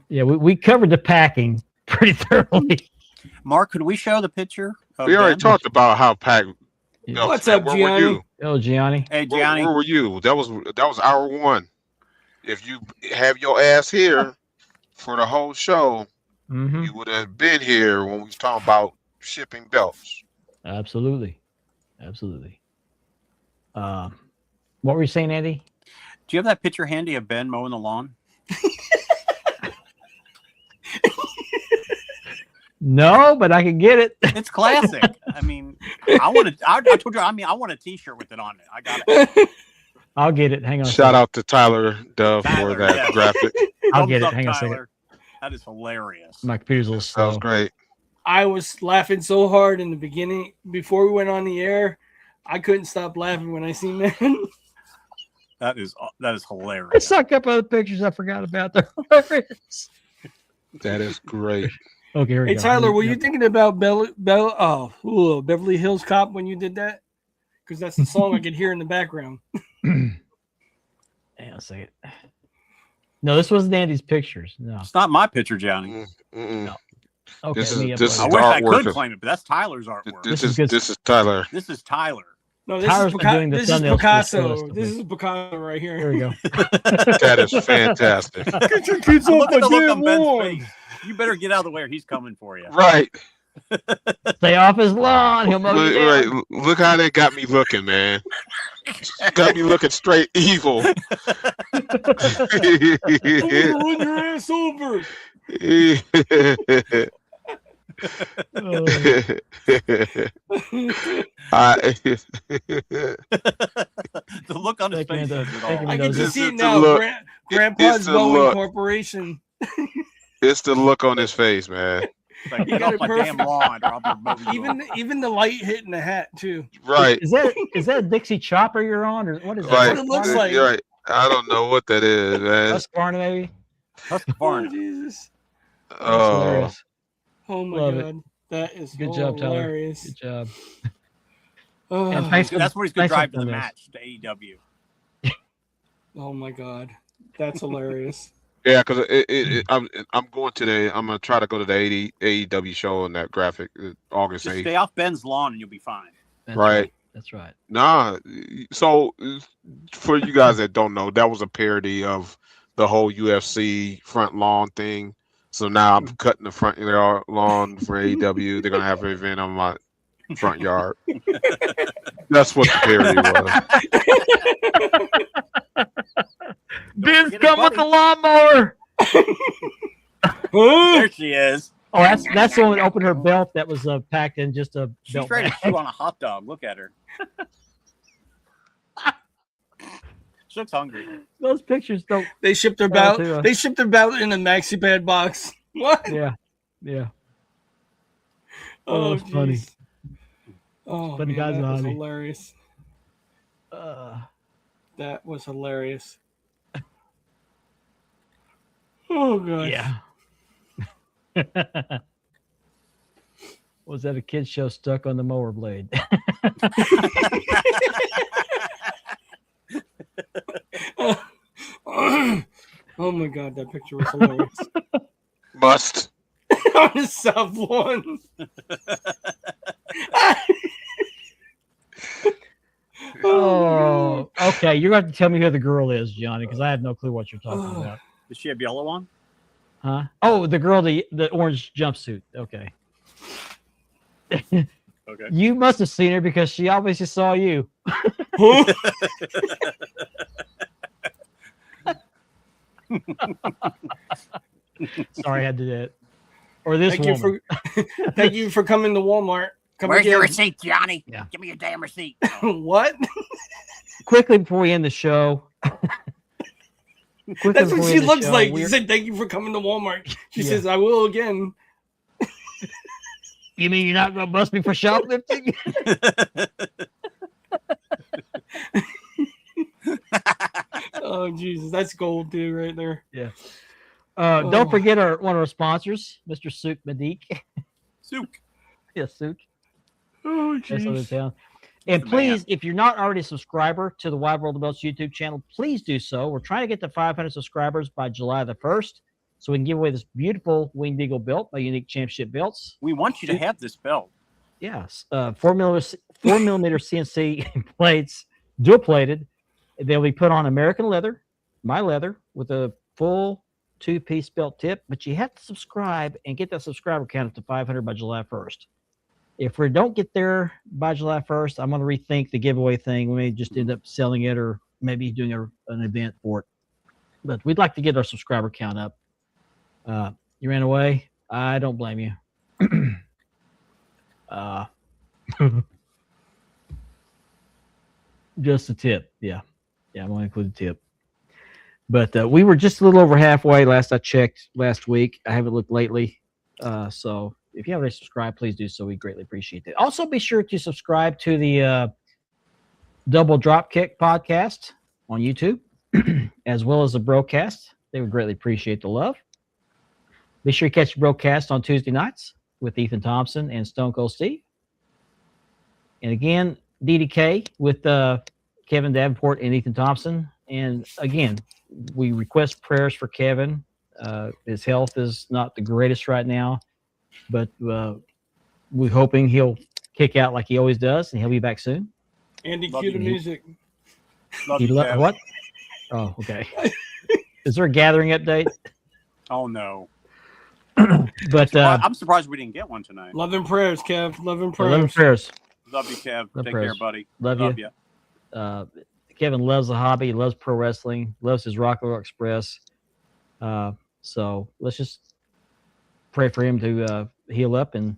Yeah, we covered the packing pretty thoroughly. Mark, could we show the picture? Of We already them? talked about how packed. Yeah. What's up, where Gianni? were you? Oh, Gianni. Hey, Where, Gianni. where were you? That was hour 1. If you have your ass here for the whole show, Mm-hmm. you would have been here when we was talking about shipping belts. Absolutely. What were you saying, Andy? Do you have that picture handy of Ben mowing the lawn? No, but I can get it. It's classic. I mean, I told you. I mean, I want a T-shirt with it on it. I got it. I'll get it. Hang on. a Shout second. out to Tyler Dove Tyler, for that yes. graphic. I'll Thumbs get it. up, Hang on a second. Tyler. That is hilarious. My computer's a little That slow. was great. I was laughing so hard in the beginning before we went on the air. I couldn't stop laughing when I seen that. That is I hilarious. saw a couple other pictures I forgot about. They're hilarious. That is great. Okay, here we Hey go. Tyler, were you Yep. thinking about Beverly Hills Cop when you did that? Because that's the song I could hear in the background. Hang on a second. No, this wasn't Andy's pictures. No. It's not my picture, Johnny. Mm-mm. Okay. This let me is- upload this it. is I the wish I artwork could of- claim it, but that's Tyler's artwork. This is is good. this is Tyler. This is Tyler. No, this Tyler's is been doing the This is thumbnails for Picasso. this This is Picasso right Here here. we go. That is fantastic. Get your kids Look off at the my look on damn Ben's lawn. face. You better get out of the way or he's coming for you. Right. Stay off his lawn. He'll mow you Look, down. right. Look how they got me looking, man. Got me looking straight evil. I'm gonna run your ass over. Oh, The look on his Thank you, face says Mendoza. it Thank you, all. I get to Mendoza. see it It's the now. look. Grandpa's It's the Boeing look. Corporation. It's the look on his face, man. It's like, You get got off it my damn perfect. lawn or I'll be moving you. Even the light hitting the hat too. Right. Is that a Dixie chopper you're on, or what is that? Right. What it looks like. You're right. I don't know what that is, man. Husqvarna, maybe. That's Oh Barnum. Jesus! That's Oh, hilarious. Oh my Love it. God, that is Good job, Tyler. hilarious. Good job. Oh, And thanks for That's what he's going thanks to drive for to the this. match to E AEW. oh my God, that's hilarious. yeah, because I'm going to I'm gonna try to go to the AEW show on that graphic August Just 8th. stay off Ben's lawn and you'll be fine. That's Right. That's right. Nah, so for you guys that don't know, that was a parody of the whole UFC front lawn thing. So now I'm cutting the front lawn for AEW. They're gonna have an event on my front yard. That's what the parody was. Ben's forget come it, with the lawnmower. There she is. Oh, that's the one that opened her belt that was packed in just a She's belt ready to bag. chew on a hot dog. Look at her. She looks hungry. Those pictures don't. They shipped their Oh, belt. too, They shipped their belt in a maxi pad box. What? Yeah. Oh, Oh, it's funny. jeez. Oh, Funny man, guys that on was me. hilarious. That was hilarious. Oh gosh. Yeah. Was that a kid's show stuck on the mower blade? Oh my god, that picture was hilarious. Must. On the South Lawn. Oh, okay. You're going to have to tell me who the girl is, Johnny, because I have no clue what you're talking about. Does she have yellow on? Huh? Oh, the girl, the orange jumpsuit. Okay. Okay. You must have seen her because she obviously saw you. Sorry, I had to do that. Or this Thank woman. thank you for coming to Walmart. Come Where's your again. receipt, Johnny? Yeah. Give me your damn receipt. What? Quickly before we end the show. That's what she looks like. You said thank you for coming to Walmart. She says, I will again. You mean you're not going to bust me for shoplifting? Oh, Jesus. That's gold, too, right there. Yeah. Don't forget one of our sponsors, Mr. Souk Madik. Souk. Yes, Souk. Oh, That's other jeez. town. And the please, man. if you're not already a subscriber to the Wide World of Belts YouTube channel, please do so. We're trying to get to 500 subscribers by July the 1st, so we can give away this beautiful Winged Eagle belt by Unique Championship Belts. We want you to have this belt. Yes, 4mm CNC plates, dual plated. They'll be put on American leather, my leather, with a full 2-piece belt tip. But you have to subscribe and get that subscriber count up to 500 by July 1st. If we don't get there by July 1st, I'm going to rethink the giveaway thing. We may just end up selling it or maybe doing an event for it. But we'd like to get our subscriber count up. You ran away. I don't blame you. Just a tip. Yeah, I'm going to include a tip. But we were just a little over halfway last I checked last week. I haven't looked lately. So if you haven't already subscribed, please do so. We greatly appreciate that. Also, be sure to subscribe to the Double Dropkick podcast on YouTube, as well as the broadcast. They would greatly appreciate the love. Be sure to catch the broadcast on Tuesday nights with Ethan Thompson and Stone Cold Steve. And again, DDK with Kevin Davenport and Ethan Thompson. And again, we request prayers for Kevin. His health is not the greatest right now, but we're hoping he'll kick out like he always does, and he'll be back soon. Andy, Love cue the you. music. Love you, Kev. What? Oh, okay. Is there a gathering update? Oh, no. But I'm surprised we didn't get one tonight. Love and prayers, Kev. Love and 11 prayers. prayers. Love you, Kev. Love Take prayers. care, buddy. Love you. you. Kevin loves the hobby, loves pro wrestling, loves his Rock and Roll Express. So let's just pray for him to heal up and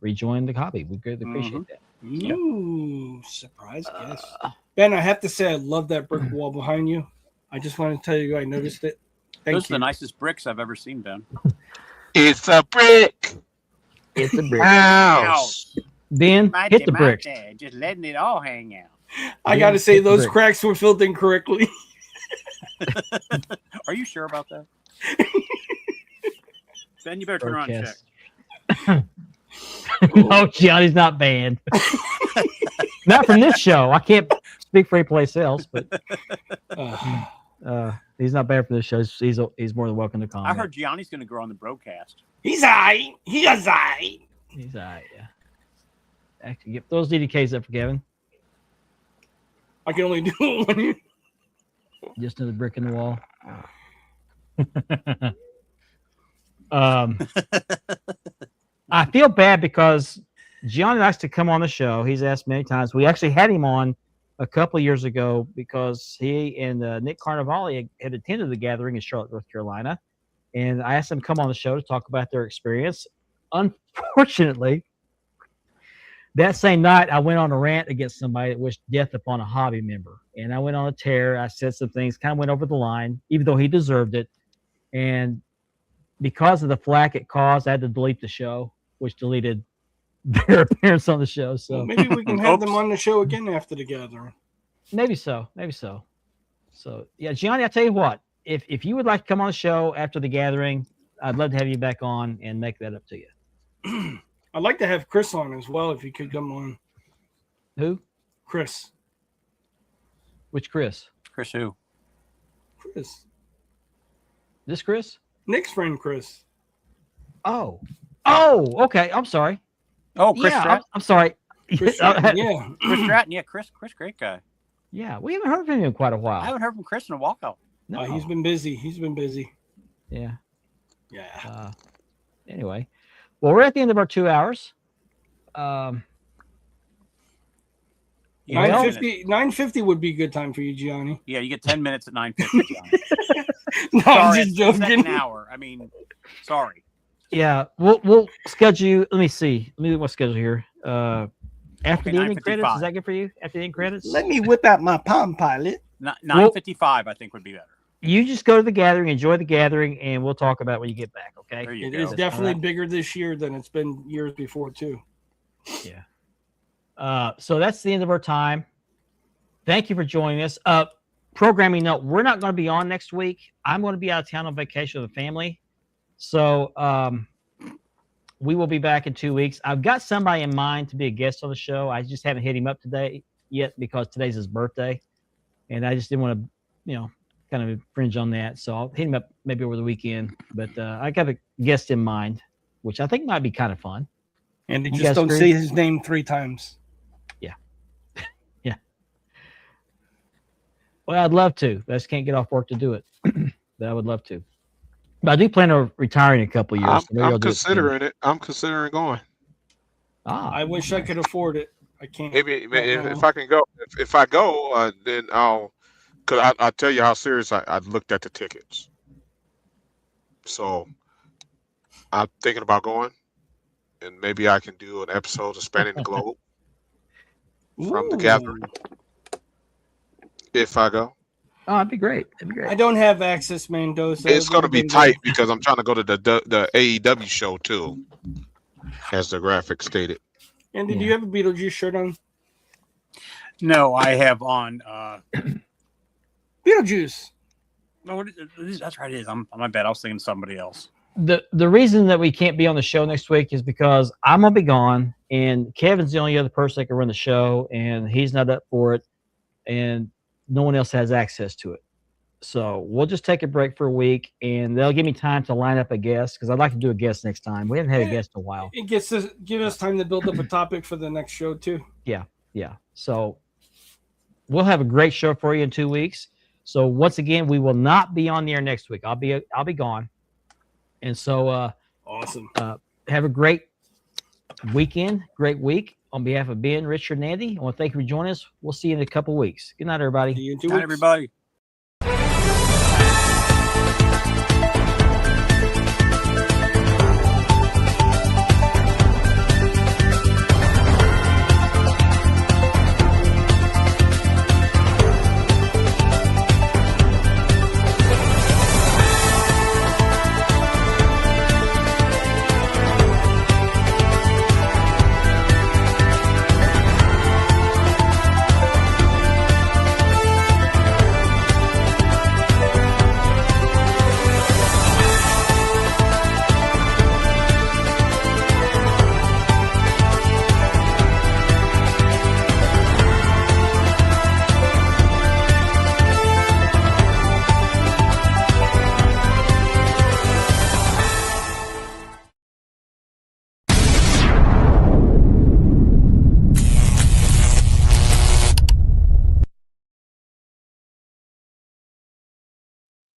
rejoin the hobby. We greatly appreciate that. Ooh, surprise guest. Ben, I have to say, I love that brick wall behind you. I just want to tell you, I noticed it. Thank Those you. are the nicest bricks I've ever seen, Ben. It's a brick Hit the brick. house. Ben, hit the bricks. Just letting it all hang out. I got to say, hit the those brick. cracks were filled in correctly. Are you sure about that? Ben, you better turn around and check. Broadcast. No, Johnny's not banned. Not from this show. I can't speak for any place else, but he's not banned from this show. He's more than welcome to comment. I heard Gianni's going to go on the broadcast. He's aight. He's aight. He's all right, yeah. Actually, get those DDKs up for Kevin. I can only do it when you. Just another brick in the wall. I feel bad because Gianni likes to come on the show. He's asked many times. We actually had him on a couple of years ago because he and Nick Carnivale had attended the gathering in Charlotte, North Carolina. And I asked them to come on the show to talk about their experience. Unfortunately, that same night, I went on a rant against somebody that wished death upon a hobby member. And I went on a tear. I said some things, kind of went over the line, even though he deserved it. And because of the flack it caused, I had to delete the show, which deleted their appearance on the show. So Maybe we can have them on the show again after the gathering. Maybe so. Maybe so. So yeah, Gianni, I tell you what, if you would like to come on the show after the gathering, I'd love to have you back on and make that up to you. I'd like to have Chris on as well if he could come on. Who? Chris. Which Chris? Chris who? Chris. This Chris? Nick's friend Chris. Oh. Oh, okay. I'm sorry. Oh, Chris yeah, Stratton. I'm sorry. Chris Stratton, yeah. Chris Stratton. Yeah, Chris, great guy. Yeah, we haven't heard from him in quite a I while. haven't heard from Chris in a while. No. He's been busy. Yeah. Yeah. Anyway, well, we're at the end of our 2 hours. You get 10 minutes. 950 would be a good time for you, Gianni. Yeah, you get 10 minutes at 9:50. No, Sorry, I'm it's just set joking. an hour. I mean, sorry. Yeah, we'll schedule you. Let me see. Let me look at my schedule here. After Okay, the ending credits, 9:55. is that good for you? After the ending credits? Let me whip out my Palm Pilot. 9:55, I think, would be better. You just go to the gathering, enjoy the gathering, and we'll talk about it when you get back, okay? There you It go. is definitely All right. bigger this year than it's been years before, too. So that's the end of our time. Thank you for joining us. Programming note, we're not going to be on next week. I'm going to be out of town on vacation with the family. So we will be back in 2 weeks. I've got somebody in mind to be a guest on the show. I just haven't hit him up today yet because today's his birthday. And I just didn't want to, kind of infringe on that. So I'll hit him up maybe over the weekend. But I got a guest in mind, which I think might be kind of fun. And they You just guys don't agree? say his name 3 times. Well, I'd love to. I just can't get off work to do it. But I would love to. But I do plan on retiring in a couple of years. so maybe I'll I'm do it soon. considering it. I'm considering going. I wish I could afford it. I can't. Maybe if I can go. If I go, then I'll. Cause I'll tell you how serious I looked at the tickets. So I'm thinking about going, and maybe I can do an episode of Spanning the Globe from the Ooh. gathering if I go. Oh, that'd be great. That'd be great. I don't have access, Mendoza. It's going to be tight because I'm trying to go to the AEW show too, as the graphic stated. And did Yeah. you have a Beetlejuice shirt on? No, I have on. Beetlejuice. No, that's right. It is. I'm my bad. I was thinking somebody else. The reason that we can't be on the show next week is because I'm gonna be gone, and Kevin's the only other person that can run the show, and he's not up for it, and no one else has access to it. So we'll just take a break for a week, and they'll give me time to line up a guest because I'd like to do a guest next time. We haven't had a guest in a while. It give us time to build up a topic for the next show too. Yeah. So we'll have a great show for you in 2 weeks. So once again, we will not be on the air next week. I'll be gone. And so Awesome. have a great weekend, great week. On behalf of Ben, Richard, and Andy, I want to thank you for joining us. We'll see you in a couple weeks. Good night, everybody. See you in 2 Hi, weeks. everybody.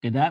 Did that